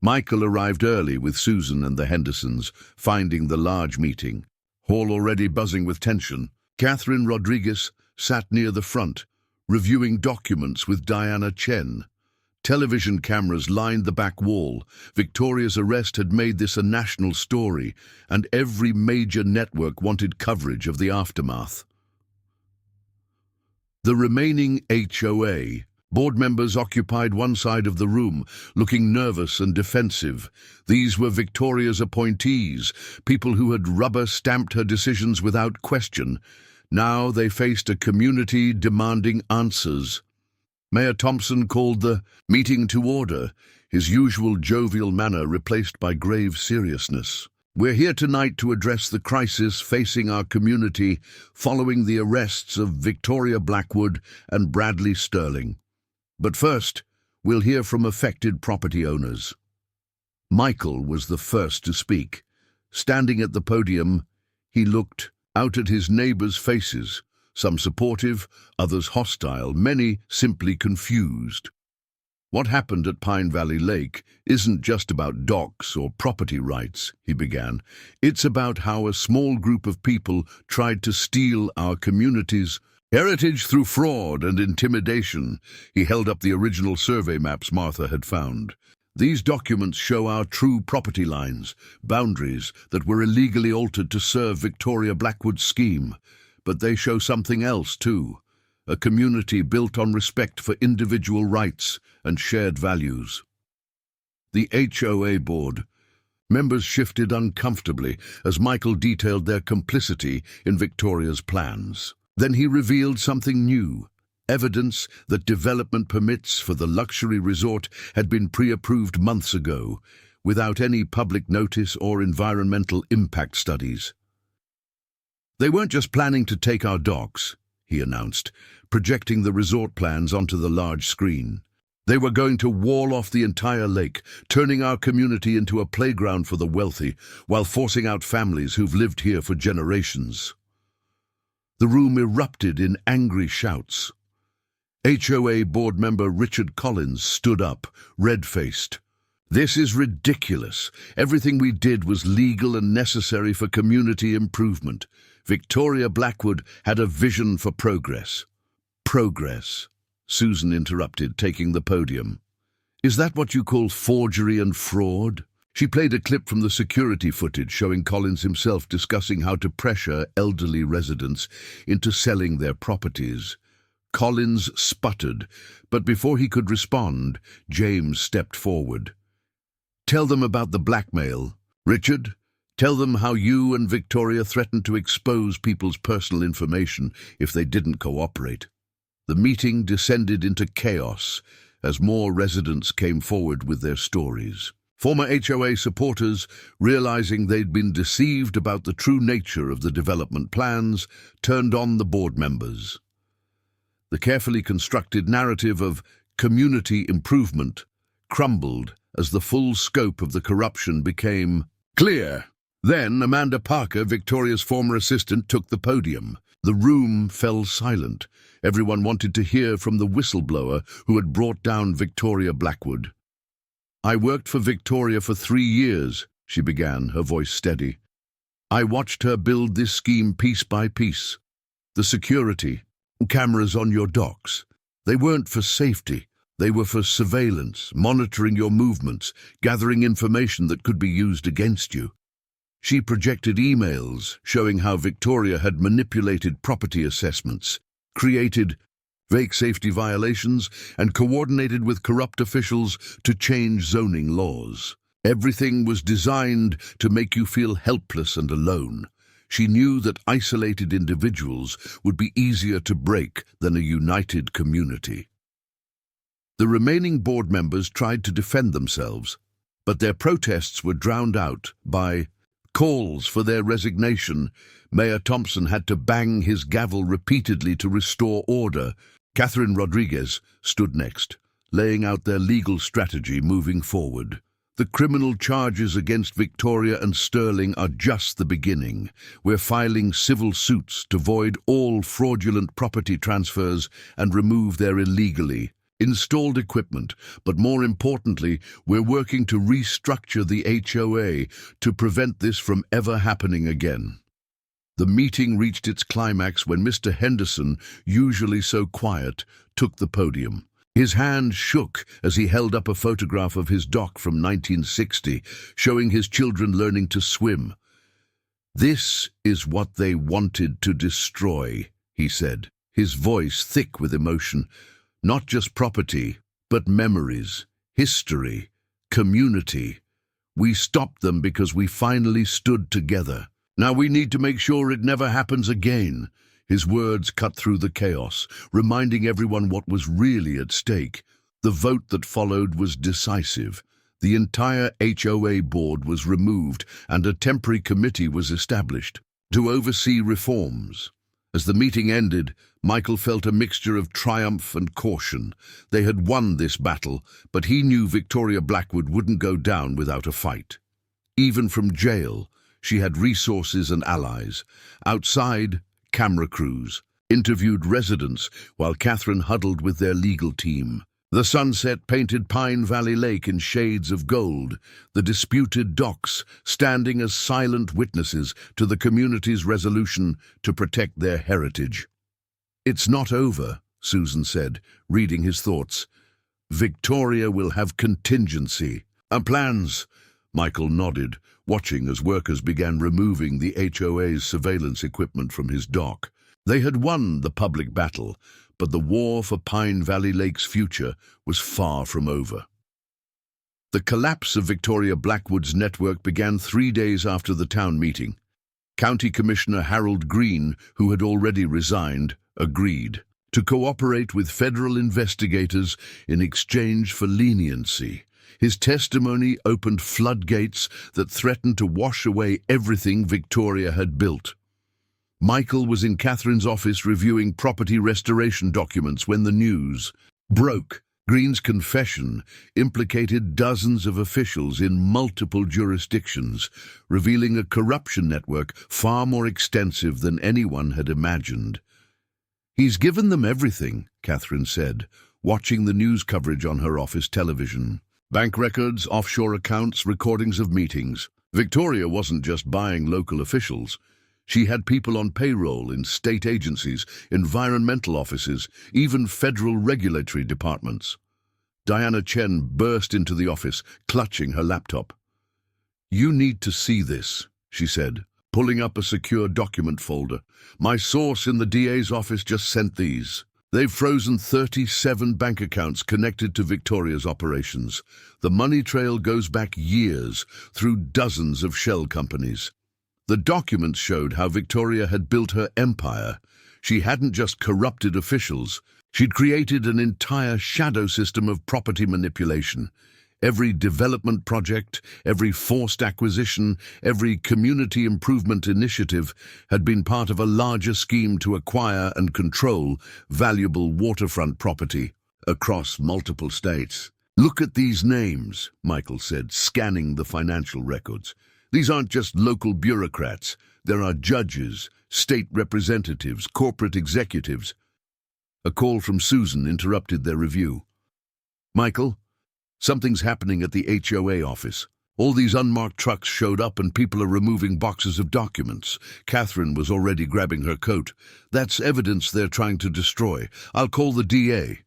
Michael arrived early with Susan and the Hendersons, finding the large meeting hall already buzzing with tension. Catherine Rodriguez sat near the front, reviewing documents with Diana Chen. Television cameras lined the back wall. Victoria's arrest had made this a national story, and every major network wanted coverage of the aftermath. The remaining HOA board members occupied one side of the room, looking nervous and defensive. These were Victoria's appointees, people who had rubber-stamped her decisions without question. Now they faced a community demanding answers. Mayor Thompson called the meeting to order, his usual jovial manner replaced by grave seriousness. "We're here tonight to address the crisis facing our community following the arrests of Victoria Blackwood and Bradley Sterling. But first, we'll hear from affected property owners." Michael was the first to speak. Standing at the podium, he looked out at his neighbors' faces, some supportive, others hostile, many simply confused. "What happened at Pine Valley Lake isn't just about docks or property rights," he began. "It's about how a small group of people tried to steal our community's heritage through fraud and intimidation." He held up the original survey maps Martha had found. "These documents show our true property lines, boundaries that were illegally altered to serve Victoria Blackwood's scheme. But they show something else too, a community built on respect for individual rights and shared values." The HOA board members shifted uncomfortably as Michael detailed their complicity in Victoria's plans. Then he revealed something new, evidence that development permits for the luxury resort had been pre-approved months ago, without any public notice or environmental impact studies. "They weren't just planning to take our docks," he announced, projecting the resort plans onto the large screen. "They were going to wall off the entire lake, turning our community into a playground for the wealthy, while forcing out families who've lived here for generations." The room erupted in angry shouts. HOA board member Richard Collins stood up, red-faced. "This is ridiculous. Everything we did was legal and necessary for community improvement. Victoria Blackwood had a vision for progress." "Progress," Susan interrupted, taking the podium. "Is that what you call forgery and fraud?" She played a clip from the security footage showing Collins himself discussing how to pressure elderly residents into selling their properties. Collins sputtered, but before he could respond, James stepped forward. "Tell them about the blackmail. Richard, tell them how you and Victoria threatened to expose people's personal information if they didn't cooperate." The meeting descended into chaos as more residents came forward with their stories. Former HOA supporters, realizing they'd been deceived about the true nature of the development plans, turned on the board members. The carefully constructed narrative of community improvement crumbled as the full scope of the corruption became clear. Then Amanda Parker, Victoria's former assistant, took the podium. The room fell silent. Everyone wanted to hear from the whistleblower who had brought down Victoria Blackwood. "I worked for Victoria for 3 years," she began, her voice steady. "I watched her build this scheme piece by piece. The security, cameras on your docks, they weren't for safety. They were for surveillance, monitoring your movements, gathering information that could be used against you." She projected emails showing how Victoria had manipulated property assessments, created fake safety violations, and coordinated with corrupt officials to change zoning laws. Everything was designed to make you feel helpless and alone. She knew that isolated individuals would be easier to break than a united community. The remaining board members tried to defend themselves, But their protests were drowned out by calls for their resignation. Mayor Thompson had to bang his gavel repeatedly to restore order. Catherine Rodriguez stood next, laying out their legal strategy moving forward. The criminal charges against Victoria and Sterling are just the beginning. We're filing civil suits to void all fraudulent property transfers and remove their illegally installed equipment, but more importantly, we're working to restructure the HOA to prevent this from ever happening again. The meeting reached its climax when Mr. Henderson, usually so quiet, took the podium. His hand shook as he held up a photograph of his dock from 1960, showing his children learning to swim. "This is what they wanted to destroy," he said, his voice thick with emotion. "Not just property, but memories, history, community. We stopped them because we finally stood together. Now we need to make sure it never happens again." His words cut through the chaos, reminding everyone what was really at stake. The vote that followed was decisive. The entire HOA board was removed and a temporary committee was established to oversee reforms. As the meeting ended, Michael felt a mixture of triumph and caution. They had won this battle, but he knew Victoria Blackwood wouldn't go down without a fight. Even from jail, she had resources and allies. Outside, camera crews interviewed residents while Catherine huddled with their legal team. The sunset painted Pine Valley Lake in shades of gold, the disputed docks standing as silent witnesses to the community's resolution to protect their heritage. "It's not over," Susan said, reading his thoughts. "Victoria will have contingency. Plans." Michael nodded, watching as workers began removing the HOA's surveillance equipment from his dock. They had won the public battle, but the war for Pine Valley Lake's future was far from over. The collapse of Victoria Blackwood's network began 3 days after the town meeting. County Commissioner Harold Green, who had already resigned, agreed to cooperate with federal investigators in exchange for leniency. His testimony opened floodgates that threatened to wash away everything Victoria had built. Michael was in Catherine's office reviewing property restoration documents when the news broke. Green's confession implicated dozens of officials in multiple jurisdictions, revealing a corruption network far more extensive than anyone had imagined. "He's given them everything," Catherine said, watching the news coverage on her office television. Bank records, offshore accounts, recordings of meetings. Victoria wasn't just buying local officials. She had people on payroll in state agencies, environmental offices, even federal regulatory departments. Diana Chen burst into the office, clutching her laptop. "You need to see this," she said, pulling up a secure document folder. "My source in the DA's office just sent these. They've frozen 37 bank accounts connected to Victoria's operations. The money trail goes back years, through dozens of shell companies. The documents showed how Victoria had built her empire. She hadn't just corrupted officials. She'd created an entire shadow system of property manipulation. Every development project, every forced acquisition, every community improvement initiative had been part of a larger scheme to acquire and control valuable waterfront property across multiple states. "Look at these names," Michael said, scanning the financial records. "These aren't just local bureaucrats. There are judges, state representatives, corporate executives." A call from Susan interrupted their review. "Michael, something's happening at the HOA office. All these unmarked trucks showed up and people are removing boxes of documents." Catherine was already grabbing her coat. "That's evidence they're trying to destroy. I'll call the DA."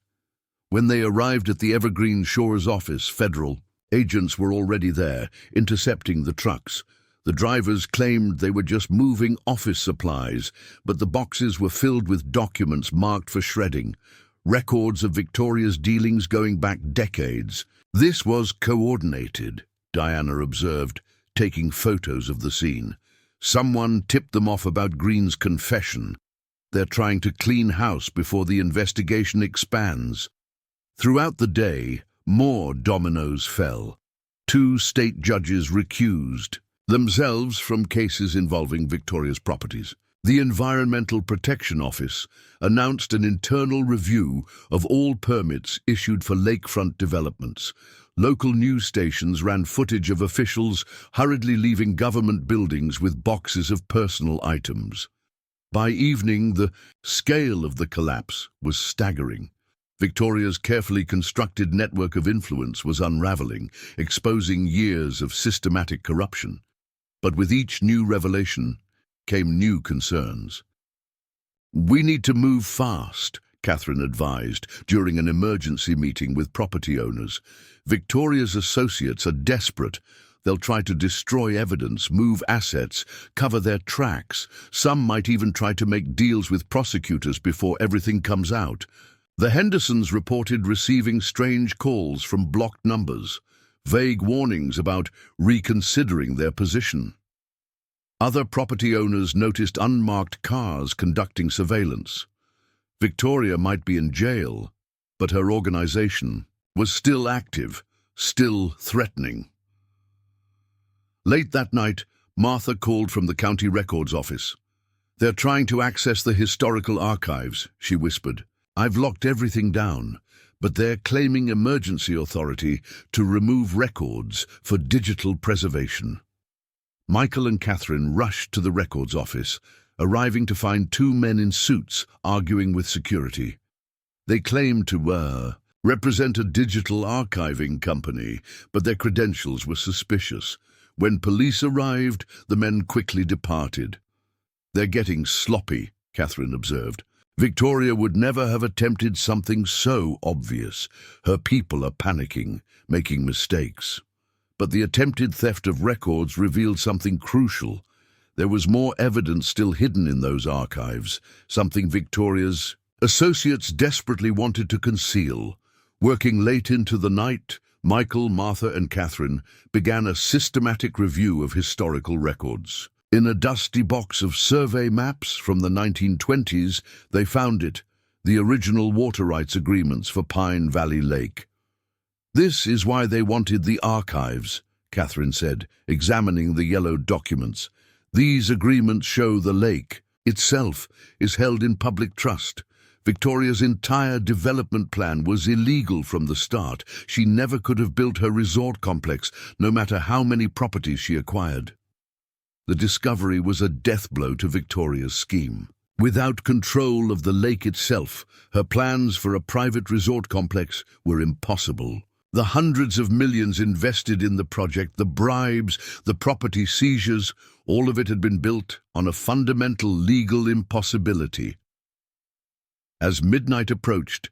When they arrived at the Evergreen Shores office, federal agents were already there, intercepting the trucks. The drivers claimed they were just moving office supplies, but the boxes were filled with documents marked for shredding, records of Victoria's dealings going back decades. "This was coordinated," Diana observed, taking photos of the scene. "Someone tipped them off about Green's confession. They're trying to clean house before the investigation expands." Throughout the day, more dominoes fell. 2 state judges recused themselves from cases involving Victoria's properties. The Environmental Protection Office announced an internal review of all permits issued for lakefront developments. Local news stations ran footage of officials hurriedly leaving government buildings with boxes of personal items. By evening, the scale of the collapse was staggering. Victoria's carefully constructed network of influence was unraveling, exposing years of systematic corruption. But with each new revelation came new concerns. "We need to move fast," Catherine advised during an emergency meeting with property owners. "Victoria's associates are desperate. They'll try to destroy evidence, move assets, cover their tracks. Some might even try to make deals with prosecutors before everything comes out." The Hendersons reported receiving strange calls from blocked numbers, vague warnings about reconsidering their position. Other property owners noticed unmarked cars conducting surveillance. Victoria might be in jail, but her organization was still active, still threatening. Late that night, Martha called from the county records office. "They're trying to access the historical archives," she whispered. "I've locked everything down, but they're claiming emergency authority to remove records for digital preservation." Michael and Catherine rushed to the records office, arriving to find 2 men in suits arguing with security. They claimed to represent a digital archiving company, but their credentials were suspicious. When police arrived, the men quickly departed. "They're getting sloppy," Catherine observed. "Victoria would never have attempted something so obvious. Her people are panicking, making mistakes." But the attempted theft of records revealed something crucial. There was more evidence still hidden in those archives, something Victoria's associates desperately wanted to conceal. Working late into the night, Michael, Martha, and Catherine began a systematic review of historical records. In a dusty box of survey maps from the 1920s, they found it, the original water rights agreements for Pine Valley Lake. "This is why they wanted the archives," Catherine said, examining the yellowed documents. "These agreements show the lake itself is held in public trust. Victoria's entire development plan was illegal from the start. She never could have built her resort complex, no matter how many properties she acquired." The discovery was a death blow to Victoria's scheme. Without control of the lake itself, her plans for a private resort complex were impossible. The hundreds of millions invested in the project, the bribes, the property seizures, all of it had been built on a fundamental legal impossibility. As midnight approached,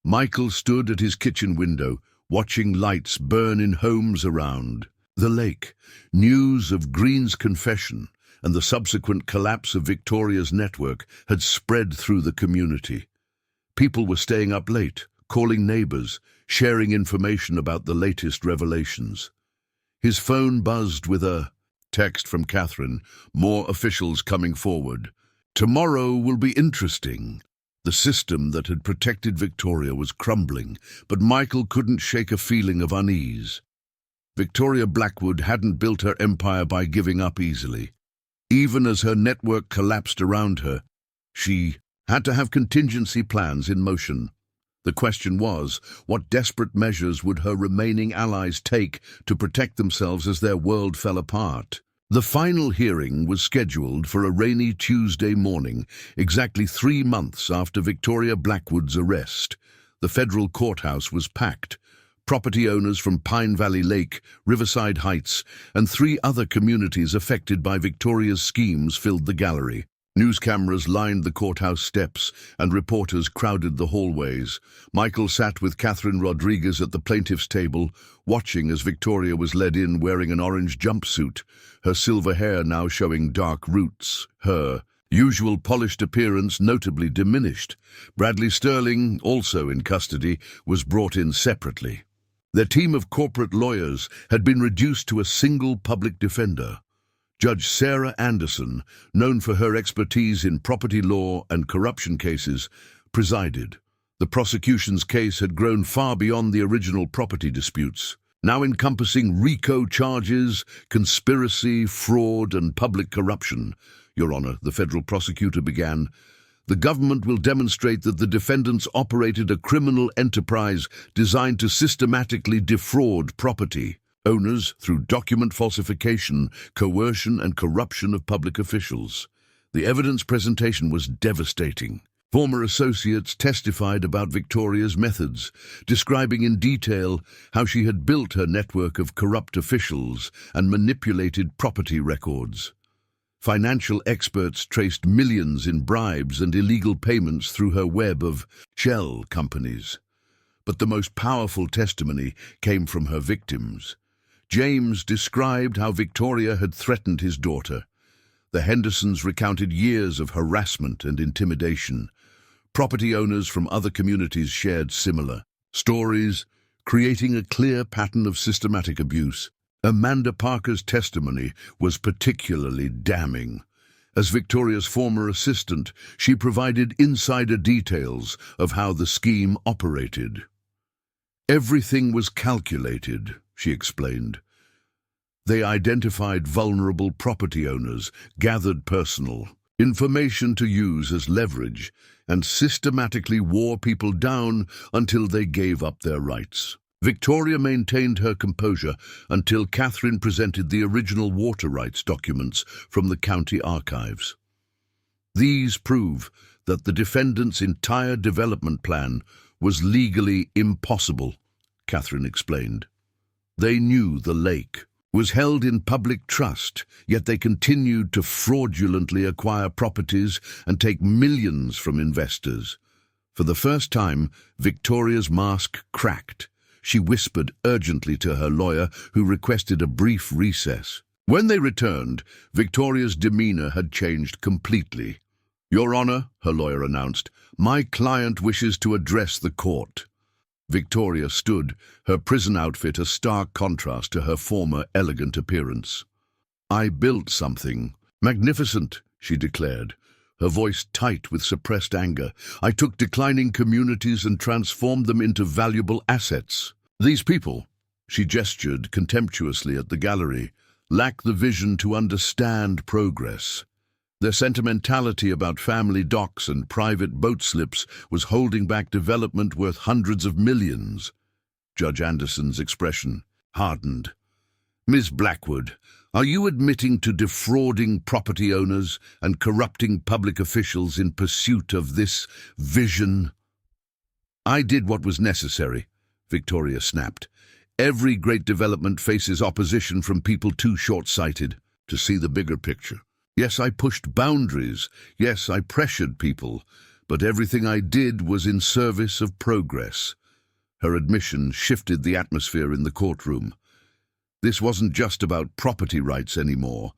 Michael stood at his kitchen window, watching lights burn in homes around the lake. News of Green's confession and the subsequent collapse of Victoria's network had spread through the community. People were staying up late, calling neighbors, sharing information about the latest revelations. His phone buzzed with a text from Catherine, more officials coming forward. "Tomorrow will be interesting." The system that had protected Victoria was crumbling, but Michael couldn't shake a feeling of unease. Victoria Blackwood hadn't built her empire by giving up easily. Even as her network collapsed around her, she had to have contingency plans in motion. The question was, what desperate measures would her remaining allies take to protect themselves as their world fell apart? The final hearing was scheduled for a rainy Tuesday morning, exactly 3 months after Victoria Blackwood's arrest. The federal courthouse was packed. Property owners from Pine Valley Lake, Riverside Heights, and 3 other communities affected by Victoria's schemes filled the gallery. News cameras lined the courthouse steps, and reporters crowded the hallways. Michael sat with Catherine Rodriguez at the plaintiff's table, watching as Victoria was led in wearing an orange jumpsuit, her silver hair now showing dark roots, her usual polished appearance notably diminished. Bradley Sterling, also in custody, was brought in separately. Their team of corporate lawyers had been reduced to a single public defender. Judge Sarah Anderson, known for her expertise in property law and corruption cases, presided. The prosecution's case had grown far beyond the original property disputes. now encompassing RICO charges, conspiracy, fraud, and public corruption. Your Honor, the federal prosecutor began, the government will demonstrate that the defendants operated a criminal enterprise designed to systematically defraud property owners through document falsification, coercion, and corruption of public officials. The evidence presentation was devastating. Former associates testified about Victoria's methods, describing in detail how she had built her network of corrupt officials and manipulated property records. Financial experts traced millions in bribes and illegal payments through her web of shell companies. But the most powerful testimony came from her victims. James described how Victoria had threatened his daughter. The Hendersons recounted years of harassment and intimidation. Property owners from other communities shared similar stories, creating a clear pattern of systematic abuse. Amanda Parker's testimony was particularly damning. As Victoria's former assistant, she provided insider details of how the scheme operated. Everything was calculated, she explained. They identified vulnerable property owners, gathered personal information to use as leverage, and systematically wore people down until they gave up their rights. Victoria maintained her composure until Catherine presented the original water rights documents from the county archives. These prove that the defendant's entire development plan was legally impossible, Catherine explained. They knew the lake was held in public trust, yet they continued to fraudulently acquire properties and take millions from investors. For the first time, Victoria's mask cracked. She whispered urgently to her lawyer, who requested a brief recess. When they returned, Victoria's demeanor had changed completely. "Your Honor," her lawyer announced, "my client wishes to address the court." Victoria stood, her prison outfit a stark contrast to her former elegant appearance. "I built something magnificent," she declared, her voice tight with suppressed anger. "I took declining communities and transformed them into valuable assets. These people," she gestured contemptuously at the gallery, "lack the vision to understand progress. Their sentimentality about family docks and private boat slips was holding back development worth hundreds of millions." Judge Anderson's expression hardened. "Ms. Blackwood, are you admitting to defrauding property owners and corrupting public officials in pursuit of this vision?" "I did what was necessary," Victoria snapped. "Every great development faces opposition from people too short-sighted to see the bigger picture. Yes, I pushed boundaries. Yes, I pressured people. But everything I did was in service of progress." Her admission shifted the atmosphere in the courtroom. This wasn't just about property rights anymore.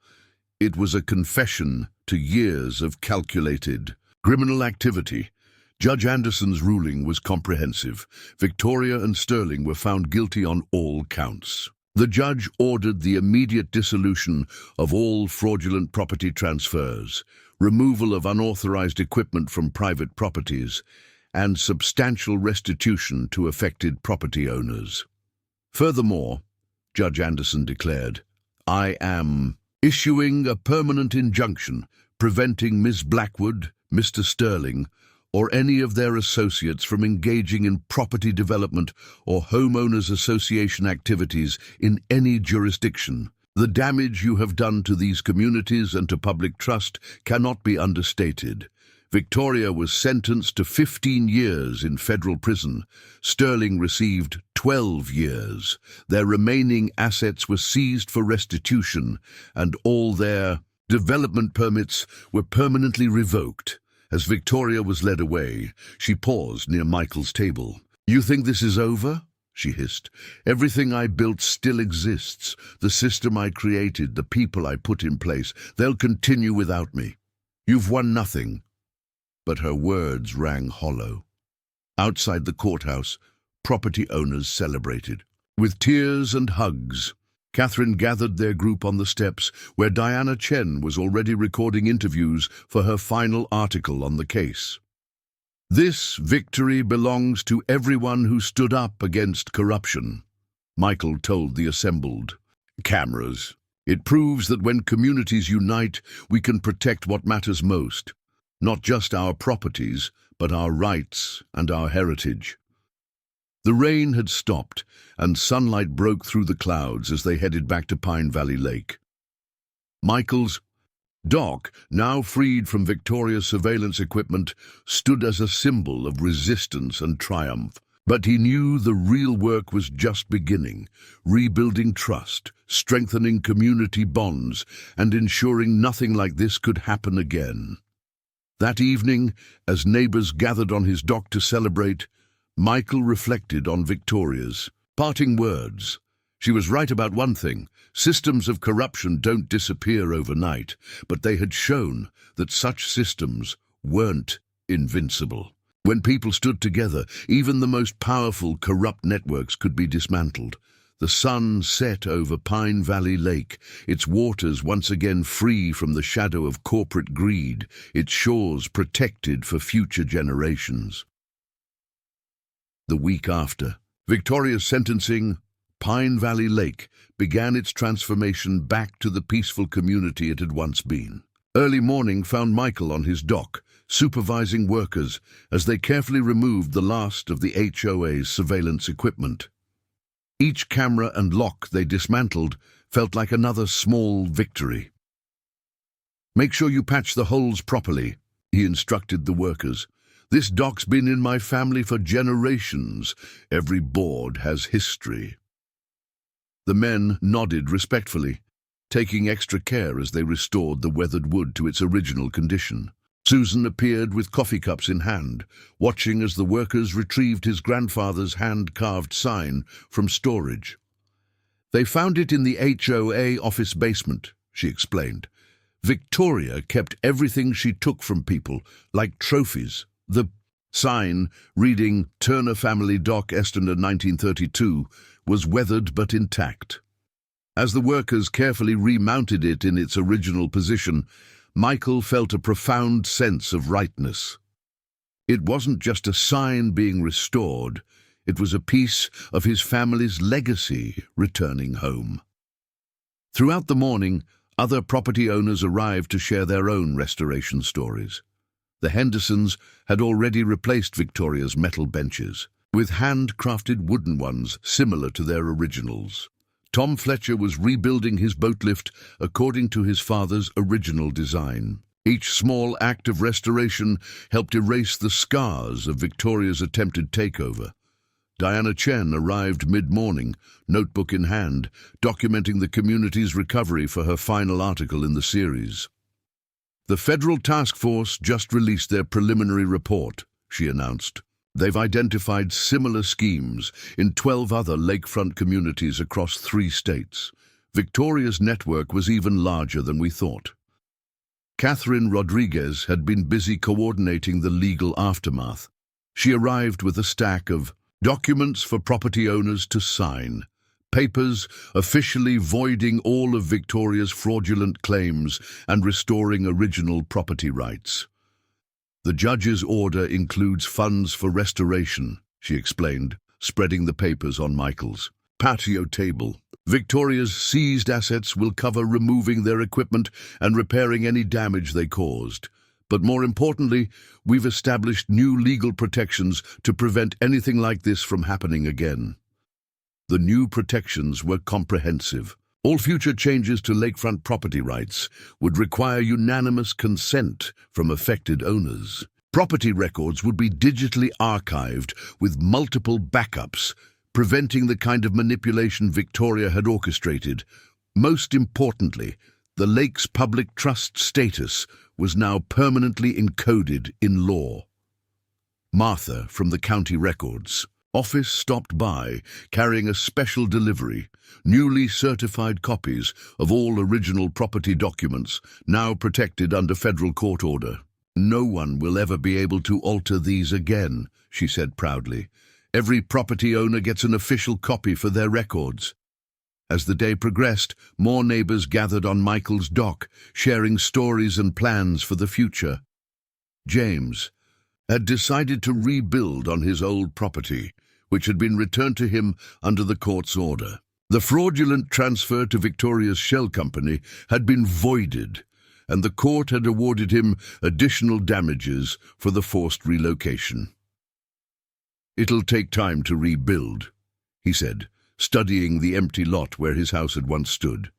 It was a confession to years of calculated criminal activity. Judge Anderson's ruling was comprehensive. Victoria and Sterling were found guilty on all counts. The judge ordered the immediate dissolution of all fraudulent property transfers, removal of unauthorized equipment from private properties, and substantial restitution to affected property owners. Furthermore, Judge Anderson declared, "I am issuing a permanent injunction preventing Ms. Blackwood, Mr. Sterling, or any of their associates from engaging in property development or homeowners association activities in any jurisdiction. The damage you have done to these communities and to public trust cannot be understated." Victoria was sentenced to 15 years in federal prison. Sterling received 12 years. Their remaining assets were seized for restitution, and all their development permits were permanently revoked. As Victoria was led away, she paused near Michael's table. "You think this is over?" she hissed. "Everything I built still exists. The system I created, the people I put in place. They'll continue without me. You've won nothing." But her words rang hollow. Outside the courthouse, property owners celebrated. With tears and hugs, Catherine gathered their group on the steps where Diana Chen was already recording interviews for her final article on the case. "This victory belongs to everyone who stood up against corruption." Michael told the assembled. Cameras. It proves that when communities unite, we can protect what matters most. Not just our properties, but our rights and our heritage. The rain had stopped, and sunlight broke through the clouds as they headed back to Pine Valley Lake. Michael's dock, now freed from Victoria's surveillance equipment, stood as a symbol of resistance and triumph. But he knew the real work was just beginning, rebuilding trust, strengthening community bonds, and ensuring nothing like this could happen again. That evening, as neighbors gathered on his dock to celebrate, Michael reflected on Victoria's parting words. She was right about one thing: systems of corruption don't disappear overnight, but they had shown that such systems weren't invincible. When people stood together, even the most powerful corrupt networks could be dismantled. The sun set over Pine Valley Lake, its waters once again free from the shadow of corporate greed, its shores protected for future generations. The week after Victoria's sentencing, Pine Valley Lake began its transformation back to the peaceful community it had once been. Early morning found Michael on his dock, supervising workers as they carefully removed the last of the HOA's surveillance equipment. Each camera and lock they dismantled felt like another small victory. "Make sure you patch the holes properly," he instructed the workers. "This dock's been in my family for generations. Every board has history." The men nodded respectfully, taking extra care as they restored the weathered wood to its original condition. Susan appeared with coffee cups in hand, watching as the workers retrieved his grandfather's hand-carved sign from storage. "They found it in the HOA office basement," she explained. "Victoria kept everything she took from people, like trophies." The sign, reading Turner Family Dock, Estonda 1932, was weathered but intact. As the workers carefully remounted it in its original position, Michael felt a profound sense of rightness. It wasn't just a sign being restored, it was a piece of his family's legacy returning home. Throughout the morning, other property owners arrived to share their own restoration stories. The Hendersons had already replaced Victoria's metal benches with hand-crafted wooden ones similar to their originals. Tom Fletcher was rebuilding his boat lift according to his father's original design. Each small act of restoration helped erase the scars of Victoria's attempted takeover. Diana Chen arrived mid-morning, notebook in hand, documenting the community's recovery for her final article in the series. "The federal task force just released their preliminary report," she announced. "They've identified similar schemes in 12 other lakefront communities across 3 states. Victoria's network was even larger than we thought." Catherine Rodriguez had been busy coordinating the legal aftermath. She arrived with a stack of documents for property owners to sign, papers officially voiding all of Victoria's fraudulent claims and restoring original property rights. "The judge's order includes funds for restoration," she explained, spreading the papers on Michael's patio table. "Victoria's seized assets will cover removing their equipment and repairing any damage they caused. But more importantly, we've established new legal protections to prevent anything like this from happening again." The new protections were comprehensive. All future changes to lakefront property rights would require unanimous consent from affected owners. Property records would be digitally archived with multiple backups, preventing the kind of manipulation Victoria had orchestrated. Most importantly, the lake's public trust status was now permanently encoded in law. Martha, from the county records office, stopped by, carrying a special delivery, newly certified copies of all original property documents, now protected under federal court order. "No one will ever be able to alter these again," she said proudly. "Every property owner gets an official copy for their records." As the day progressed, more neighbors gathered on Michael's dock, sharing stories and plans for the future. James had decided to rebuild on his old property, which had been returned to him under the court's order. The fraudulent transfer to Victoria's shell company had been voided, and the court had awarded him additional damages for the forced relocation. "It'll take time to rebuild," he said, studying the empty lot where his house had once stood.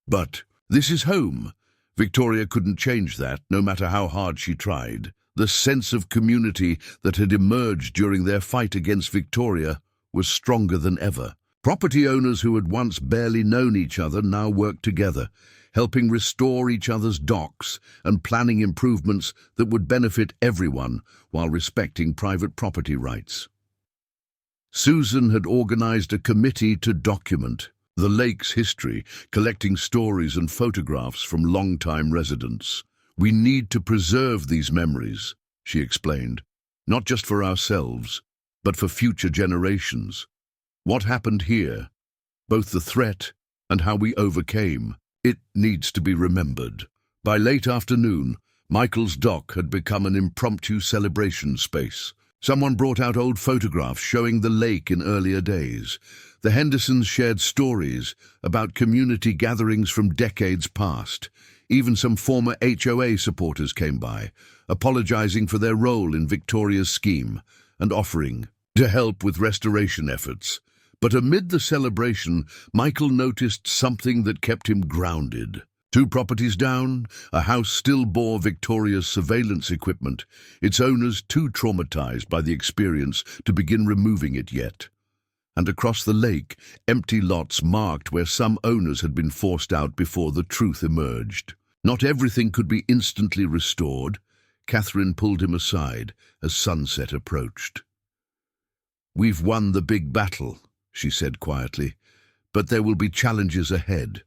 "But this is home." Victoria couldn't change that, no matter how hard she tried. The sense of community that had emerged during their fight against Victoria was stronger than ever. Property owners who had once barely known each other now worked together, helping restore each other's docks and planning improvements that would benefit everyone while respecting private property rights. Susan had organized a committee to document the lake's history, collecting stories and photographs from long-time residents. "We need to preserve these memories," she explained, "not just for ourselves, but for future generations. What happened here, both the threat and how we overcame, it needs to be remembered." By late afternoon, Michael's dock had become an impromptu celebration space. Someone brought out old photographs showing the lake in earlier days. The Hendersons shared stories about community gatherings from decades past. Even some former HOA supporters came by, apologizing for their role in Victoria's scheme and offering to help with restoration efforts. But amid the celebration, Michael noticed something that kept him grounded. 2 properties down, a house still bore Victoria's surveillance equipment, its owners too traumatized by the experience to begin removing it yet. And across the lake, empty lots marked where some owners had been forced out before the truth emerged. Not everything could be instantly restored. Catherine pulled him aside as sunset approached. "We've won the big battle," she said quietly, "but there will be challenges ahead.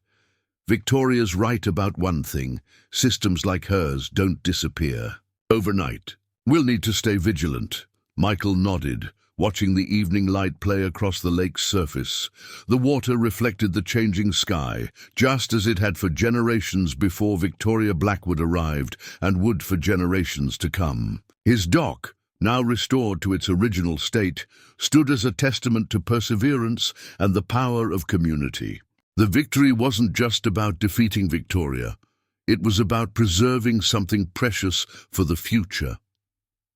Victoria's right about one thing: systems like hers don't disappear overnight. We'll need to stay vigilant." Michael nodded, watching the evening light play across the lake's surface. The water reflected the changing sky, just as it had for generations before Victoria Blackwood arrived and would for generations to come. His dock, now restored to its original state, stood as a testament to perseverance and the power of community. The victory wasn't just about defeating Victoria. It was about preserving something precious for the future.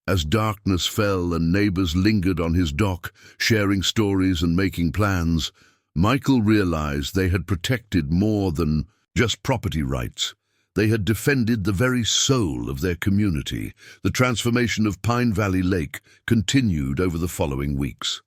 As darkness fell and neighbors lingered on his dock, sharing stories and making plans, Michael realized they had protected more than just property rights. They had defended the very soul of their community. The transformation of Pine Valley Lake continued over the following weeks.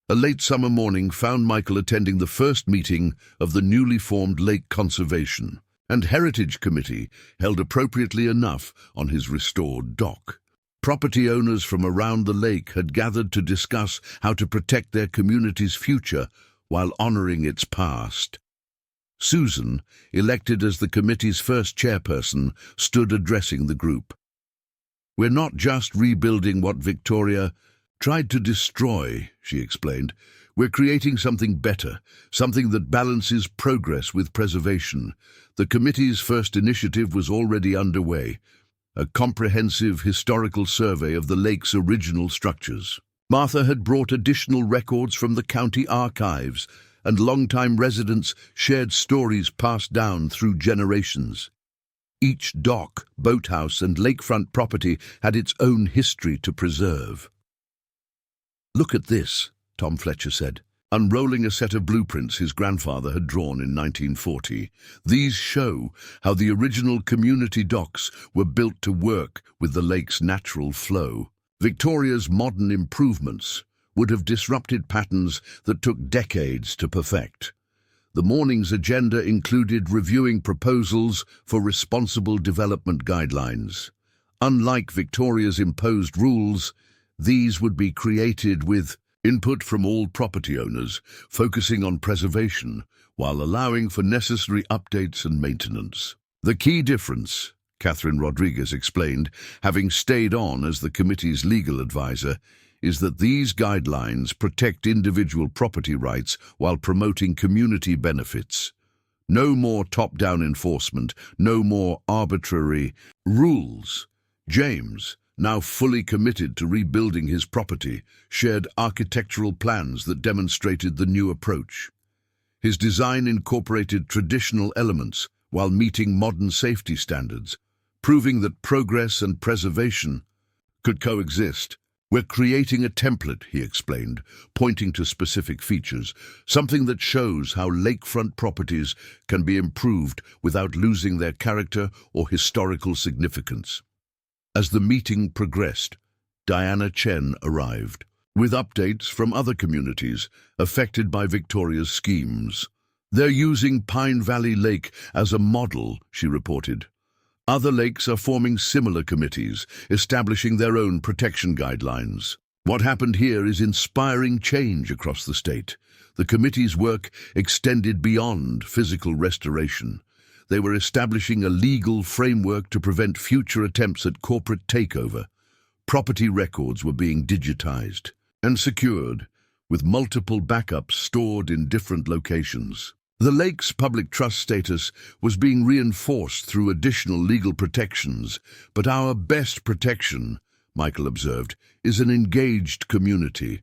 A late summer morning found Michael attending the first meeting of the newly formed Lake Conservation and Heritage Committee, held appropriately enough on his restored dock. Property owners from around the lake had gathered to discuss how to protect their community's future while honoring its past. Susan, elected as the committee's first chairperson, stood addressing the group. "We're not just rebuilding what Victoria tried to destroy," she explained. "We're creating something better, something that balances progress with preservation." The committee's first initiative was already underway, a comprehensive historical survey of the lake's original structures. Martha had brought additional records from the county archives, and longtime residents shared stories passed down through generations. Each dock, boathouse, and lakefront property had its own history to preserve. "Look at this," Tom Fletcher said, unrolling a set of blueprints his grandfather had drawn in 1940. "These show how the original community docks were built to work with the lake's natural flow. Victoria's modern improvements would have disrupted patterns that took decades to perfect." The morning's agenda included reviewing proposals for responsible development guidelines. Unlike Victoria's imposed rules, these would be created with input from all property owners, focusing on preservation while allowing for necessary updates and maintenance. "The key difference," Catherine Rodriguez explained, having stayed on as the committee's legal advisor, "is that these guidelines protect individual property rights while promoting community benefits. No more top-down enforcement, no more arbitrary rules." James, now fully committed to rebuilding his property, shared architectural plans that demonstrated the new approach. His design incorporated traditional elements while meeting modern safety standards, proving that progress and preservation could coexist. "We're creating a template," he explained, pointing to specific features, something that shows how lakefront properties can be improved without losing their character or historical significance. As the meeting progressed, Diana Chen arrived, with updates from other communities affected by Victoria's schemes. "They're using Pine Valley Lake as a model," she reported. "Other lakes are forming similar committees, establishing their own protection guidelines. What happened here is inspiring change across the state. The committee's work extended beyond physical restoration. They were establishing a legal framework to prevent future attempts at corporate takeover. Property records were being digitized and secured, with multiple backups stored in different locations. The lake's public trust status was being reinforced through additional legal protections, but our best protection," Michael observed, "is an engaged community.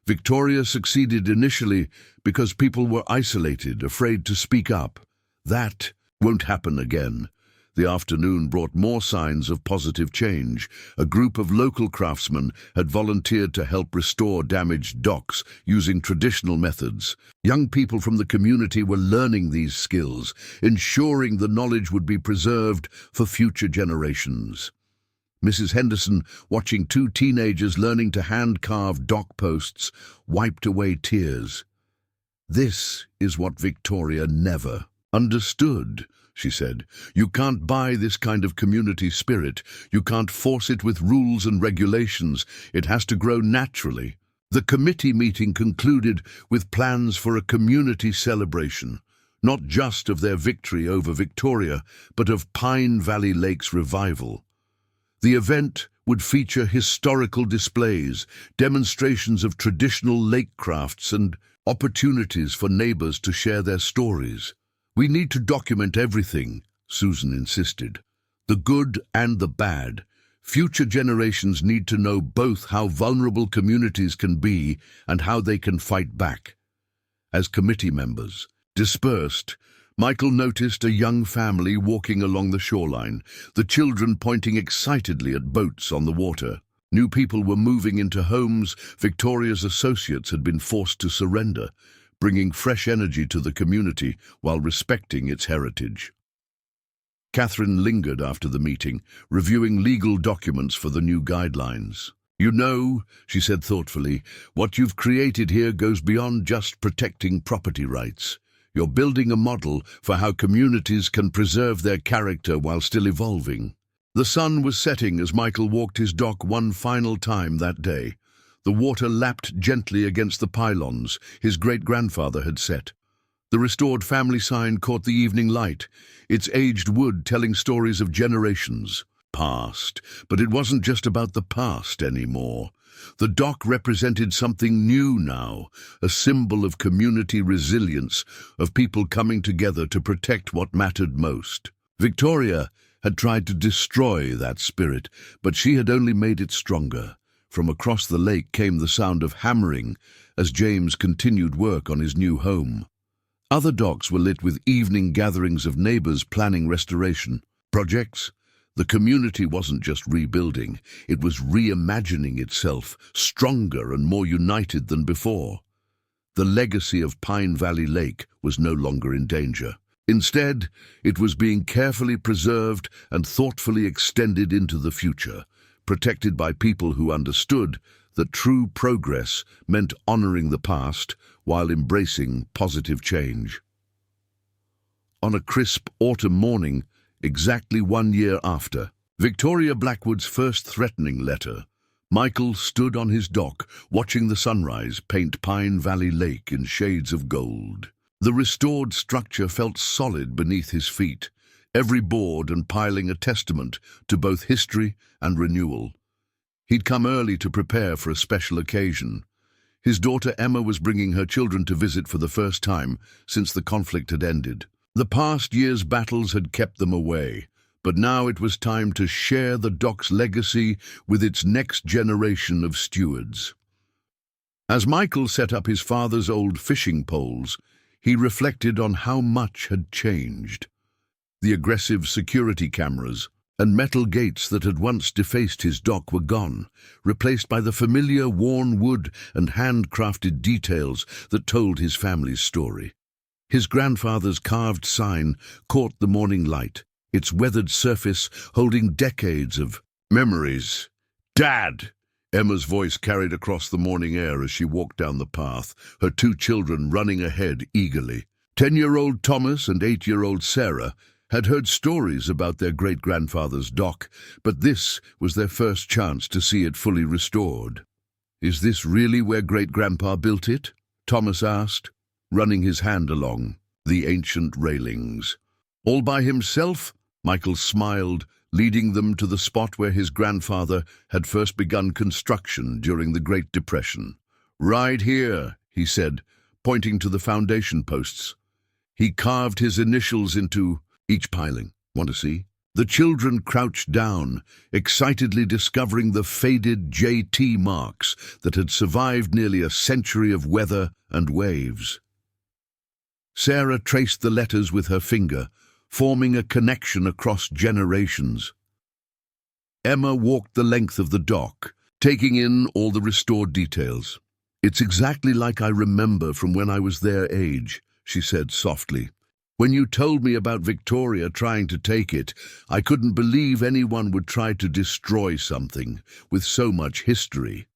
Victoria succeeded initially because people were isolated, afraid to speak up. That won't happen again." The afternoon brought more signs of positive change. A group of local craftsmen had volunteered to help restore damaged docks using traditional methods. Young people from the community were learning these skills, ensuring the knowledge would be preserved for future generations. Mrs. Henderson, watching two teenagers learning to hand-carve dock posts, wiped away tears. "This is what Victoria never understood," she said. "You can't buy this kind of community spirit. You can't force it with rules and regulations. It has to grow naturally." The committee meeting concluded with plans for a community celebration, not just of their victory over Victoria, but of Pine Valley Lake's revival. The event would feature historical displays, demonstrations of traditional lake crafts, and opportunities for neighbors to share their stories. "We need to document everything," Susan insisted. "The good and the bad. Future generations need to know both how vulnerable communities can be and how they can fight back." As committee members dispersed, Michael noticed a young family walking along the shoreline, the children pointing excitedly at boats on the water. New people were moving into homes Victoria's associates had been forced to surrender, bringing fresh energy to the community while respecting its heritage. Catherine lingered after the meeting, reviewing legal documents for the new guidelines. "You know," she said thoughtfully, "what you've created here goes beyond just protecting property rights. You're building a model for how communities can preserve their character while still evolving." The sun was setting as Michael walked his dock one final time that day. The water lapped gently against the pylons his great-grandfather had set. The restored family sign caught the evening light, its aged wood telling stories of generations past. But it wasn't just about the past anymore. The dock represented something new now, a symbol of community resilience, of people coming together to protect what mattered most. Victoria had tried to destroy that spirit, but she had only made it stronger. From across the lake came the sound of hammering as James continued work on his new home. Other docks were lit with evening gatherings of neighbors planning restoration projects. The community wasn't just rebuilding, it was reimagining itself, stronger and more united than before. The legacy of Pine Valley Lake was no longer in danger. Instead, it was being carefully preserved and thoughtfully extended into the future, protected by people who understood that true progress meant honoring the past while embracing positive change. On a crisp autumn morning, exactly 1 year after Victoria Blackwood's first threatening letter, Michael stood on his dock, watching the sunrise paint Pine Valley Lake in shades of gold. The restored structure felt solid beneath his feet, every board and piling a testament to both history and renewal. He'd come early to prepare for a special occasion. His daughter Emma was bringing her children to visit for the first time since the conflict had ended. The past year's battles had kept them away, But now it was time to share the dock's legacy with its next generation of stewards. As Michael set up his father's old fishing poles, he reflected on how much had changed. The aggressive security cameras and metal gates that had once defaced his dock were gone, replaced by the familiar worn wood and handcrafted details that told his family's story. His grandfather's carved sign caught the morning light, its weathered surface holding decades of memories. "Dad!" Emma's voice carried across the morning air as she walked down the path, her two children running ahead eagerly. 10-year-old Thomas and 8-year-old Sarah had heard stories about their great-grandfather's dock, but this was their first chance to see it fully restored. "Is this really where great-grandpa built it?" Thomas asked, running his hand along the ancient railings. "All by himself?" Michael smiled, leading them to the spot where his grandfather had first begun construction during the Great Depression. "Right here," he said, pointing to the foundation posts. He carved his initials into each piling. "Want to see?" The children crouched down, excitedly discovering the faded JT marks that had survived nearly a century of weather and waves. Sarah traced the letters with her finger, forming a connection across generations. Emma walked the length of the dock, taking in all the restored details. "It's exactly like I remember from when I was their age," she said softly. "When you told me about Victoria trying to take it, I couldn't believe anyone would try to destroy something with so much history."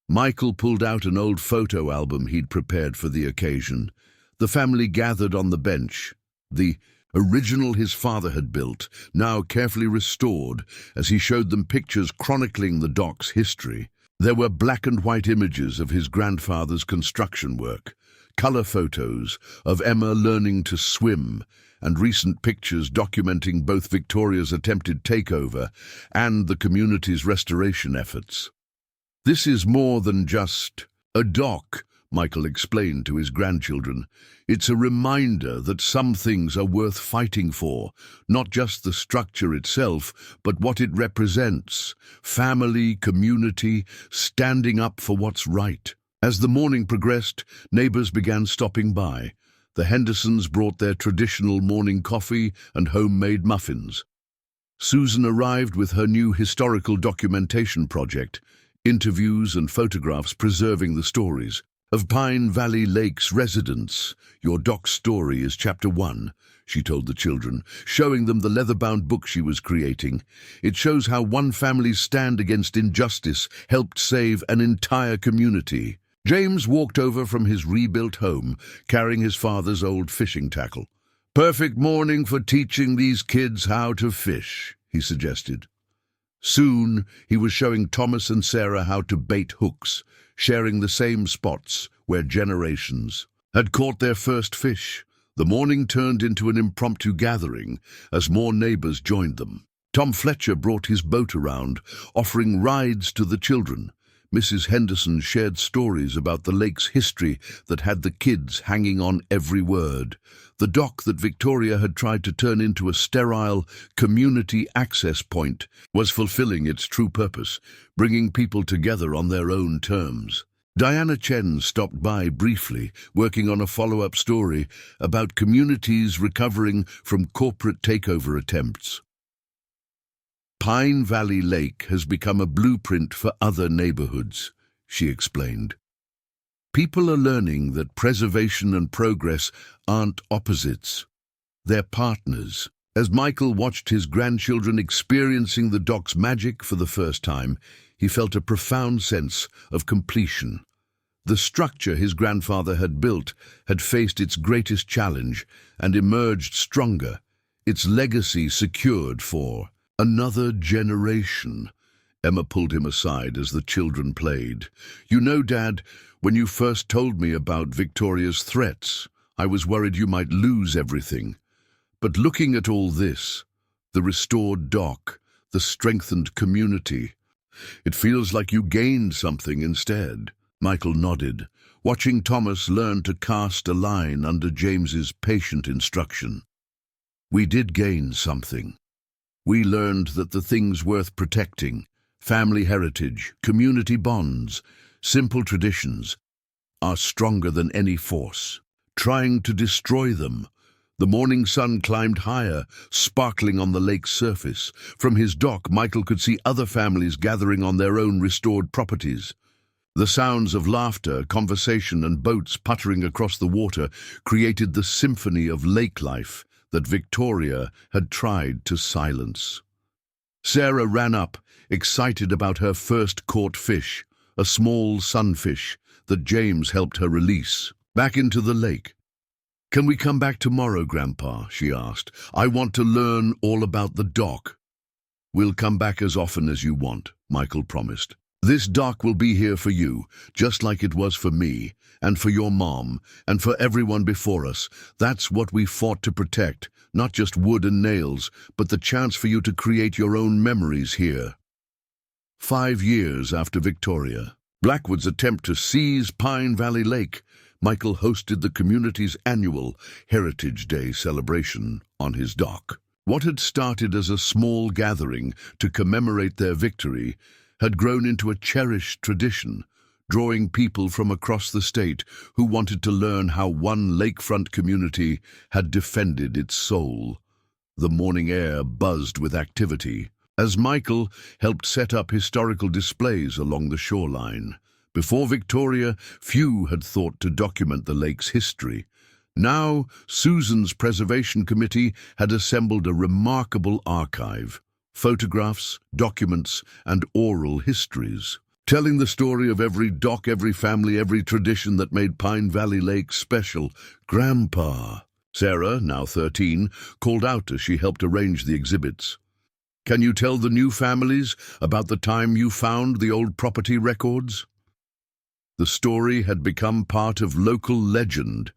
Michael pulled out an old photo album he'd prepared for the occasion. The family gathered on the bench, the original his father had built, now carefully restored, as he showed them pictures chronicling the dock's history. There were black and white images of his grandfather's construction work, color photos of Emma learning to swim, and recent pictures documenting both Victoria's attempted takeover and the community's restoration efforts. "This is more than just a dock," Michael explained to his grandchildren. "It's a reminder that some things are worth fighting for, not just the structure itself, but what it represents. Family, community, standing up for what's right." As the morning progressed, neighbors began stopping by. The Hendersons brought their traditional morning coffee and homemade muffins. Susan arrived with her new historical documentation project, interviews and photographs preserving the stories. "Of Pine Valley Lake's residents, your dock story is chapter 1, she told the children, showing them the leather-bound book she was creating. "It shows how one family's stand against injustice helped save an entire community." James walked over from his rebuilt home, carrying his father's old fishing tackle. "Perfect morning for teaching these kids how to fish," he suggested. Soon, he was showing Thomas and Sarah how to bait hooks, sharing the same spots where generations had caught their first fish. The morning turned into an impromptu gathering as more neighbors joined them. Tom Fletcher brought his boat around, offering rides to the children. Mrs. Henderson shared stories about the lake's history that had the kids hanging on every word. The dock that Victoria had tried to turn into a sterile community access point was fulfilling its true purpose, bringing people together on their own terms. Diana Chen stopped by briefly, working on a follow-up story about communities recovering from corporate takeover attempts. "Pine Valley Lake has become a blueprint for other neighborhoods," she explained. "People are learning that preservation and progress aren't opposites. They're partners." As Michael watched his grandchildren experiencing the dock's magic for the first time, he felt a profound sense of completion. The structure his grandfather had built had faced its greatest challenge and emerged stronger, its legacy secured for another generation. Emma pulled him aside as the children played. "You know, Dad, when you first told me about Victoria's threats, I was worried you might lose everything. But looking at all this, the restored dock, the strengthened community, it feels like you gained something instead." Michael nodded, watching Thomas learn to cast a line under James's patient instruction. We did gain something. We learned that the things worth protecting, family heritage, community bonds, simple traditions, are stronger than any force. Trying to destroy them, the morning sun climbed higher, sparkling on the lake's surface. From his dock, Michael could see other families gathering on their own restored properties. The sounds of laughter, conversation, and boats puttering across the water created the symphony of lake life that Victoria had tried to silence. Sarah ran up, excited about her first caught fish, a small sunfish that James helped her release back into the lake. "Can we come back tomorrow, Grandpa?" she asked. "I want to learn all about the dock." "We'll come back as often as you want," Michael promised. "This dock will be here for you, just like it was for me, and for your mom, and for everyone before us. That's what we fought to protect, not just wood and nails, but the chance for you to create your own memories here." 5 years after Victoria, Blackwood's attempt to seize Pine Valley Lake, Michael hosted the community's annual Heritage Day celebration on his dock. What had started as a small gathering to commemorate their victory had grown into a cherished tradition, drawing people from across the state who wanted to learn how one lakefront community had defended its soul. The morning air buzzed with activity as Michael helped set up historical displays along the shoreline. Before Victoria, few had thought to document the lake's history. Now, Susan's preservation committee had assembled a remarkable archive: photographs, documents, and oral histories, telling the story of every dock, every family, every tradition that made Pine Valley Lake special. "Grandpa," Sarah, now 13, called out as she helped arrange the exhibits. "Can you tell the new families about the time you found the old property records?" The story had become part of local legend,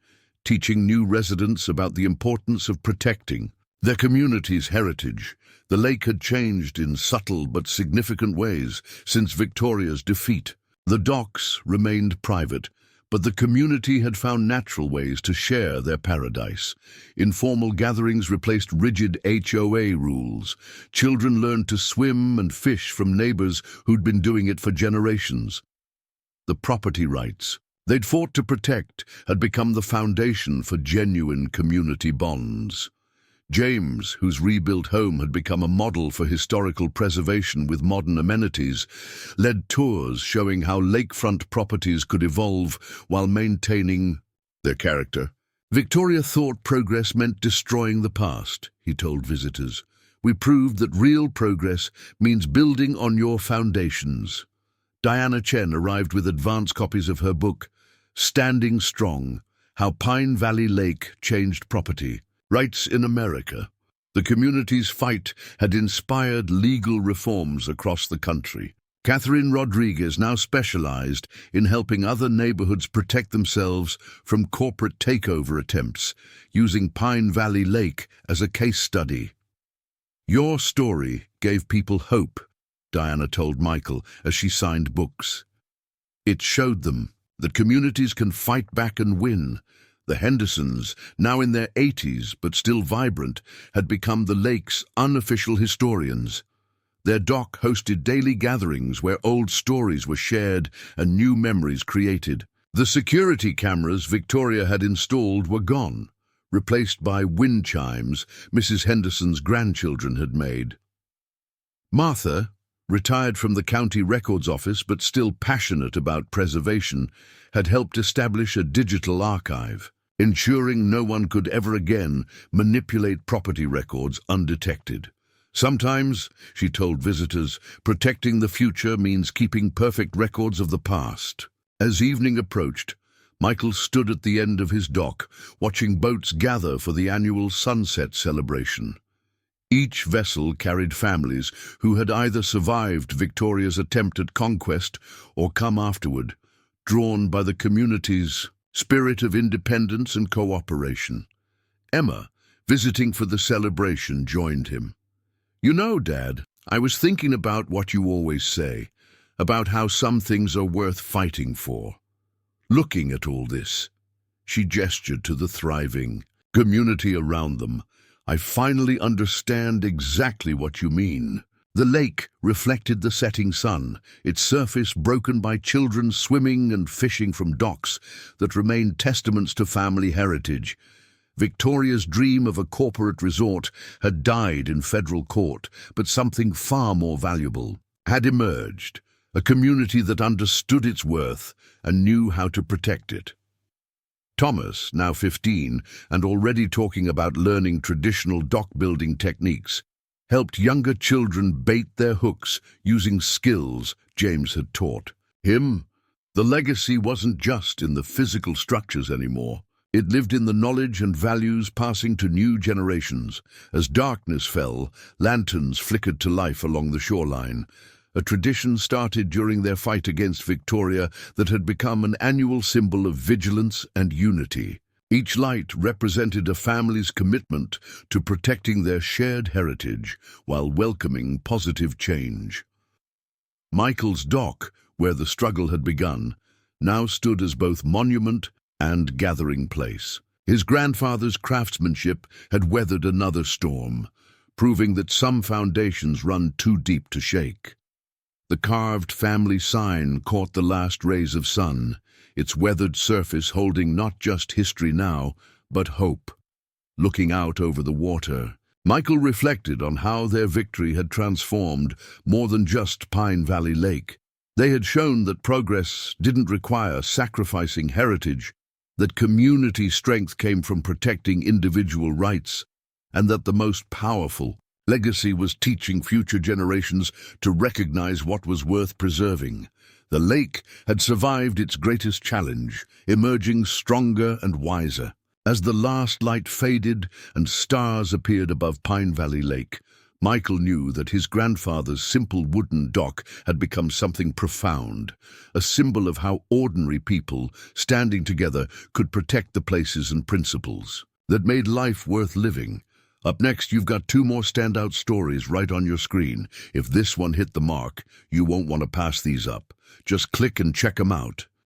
teaching new residents about the importance of protecting their community's heritage. The lake had changed in subtle but significant ways since Victoria's defeat. The docks remained private, but the community had found natural ways to share their paradise. Informal gatherings replaced rigid HOA rules. Children learned to swim and fish from neighbors who'd been doing it for generations. The property rights they'd fought to protect had become the foundation for genuine community bonds. James, whose rebuilt home had become a model for historical preservation with modern amenities, led tours showing how lakefront properties could evolve while maintaining their character. "Victoria thought progress meant destroying the past," he told visitors. "We proved that real progress means building on your foundations." Diana Chen arrived with advance copies of her book, Standing Strong: How Pine Valley Lake Changed Property Rights in America. The community's fight had inspired legal reforms across the country. Catherine Rodriguez now specialized in helping other neighborhoods protect themselves from corporate takeover attempts, using Pine Valley Lake as a case study. "Your story gave people hope," Diana told Michael as she signed books. "It showed them that communities can fight back and win." The Hendersons, now in their 80s but still vibrant, had become the lake's unofficial historians. Their dock hosted daily gatherings where old stories were shared and new memories created. The security cameras Victoria had installed were gone, replaced by wind chimes Mrs. Henderson's grandchildren had made. Martha, retired from the county records office but still passionate about preservation, had helped establish a digital archive, ensuring no one could ever again manipulate property records undetected. "Sometimes," she told visitors, "protecting the future means keeping perfect records of the past." As evening approached, Michael stood at the end of his dock, watching boats gather for the annual sunset celebration. Each vessel carried families who had either survived Victoria's attempt at conquest or come afterward, drawn by the community's spirit of independence and cooperation. Emma, visiting for the celebration, joined him. "You know, Dad, I was thinking about what you always say, about how some things are worth fighting for. Looking at all this," she gestured to the thriving community around them, I finally understand exactly what you mean. The lake reflected the setting sun, its surface broken by children swimming and fishing from docks that remained testaments to family heritage. Victoria's dream of a corporate resort had died in federal court, but something far more valuable had emerged, a community that understood its worth and knew how to protect it. Thomas, now 15 and already talking about learning traditional dock-building techniques, helped younger children bait their hooks using skills James had taught him. The legacy wasn't just in the physical structures anymore. It lived in the knowledge and values passing to new generations. As darkness fell, lanterns flickered to life along the shoreline. A tradition started during their fight against Victoria that had become an annual symbol of vigilance and unity. Each light represented a family's commitment to protecting their shared heritage while welcoming positive change. Michael's dock, where the struggle had begun, now stood as both monument and gathering place. His grandfather's craftsmanship had weathered another storm, proving that some foundations run too deep to shake. The carved family sign caught the last rays of sun, its weathered surface holding not just history now, but hope. Looking out over the water, Michael reflected on how their victory had transformed more than just Pine Valley Lake. They had shown that progress didn't require sacrificing heritage, that community strength came from protecting individual rights, and that the most powerful legacy was teaching future generations to recognize what was worth preserving. The lake had survived its greatest challenge, emerging stronger and wiser. As the last light faded and stars appeared above Pine Valley Lake, Michael knew that his grandfather's simple wooden dock had become something profound, a symbol of how ordinary people, standing together, could protect the places and principles that made life worth living. Up next, you've got two more standout stories right on your screen. If this one hit the mark, you won't want to pass these up. Just click and check them out.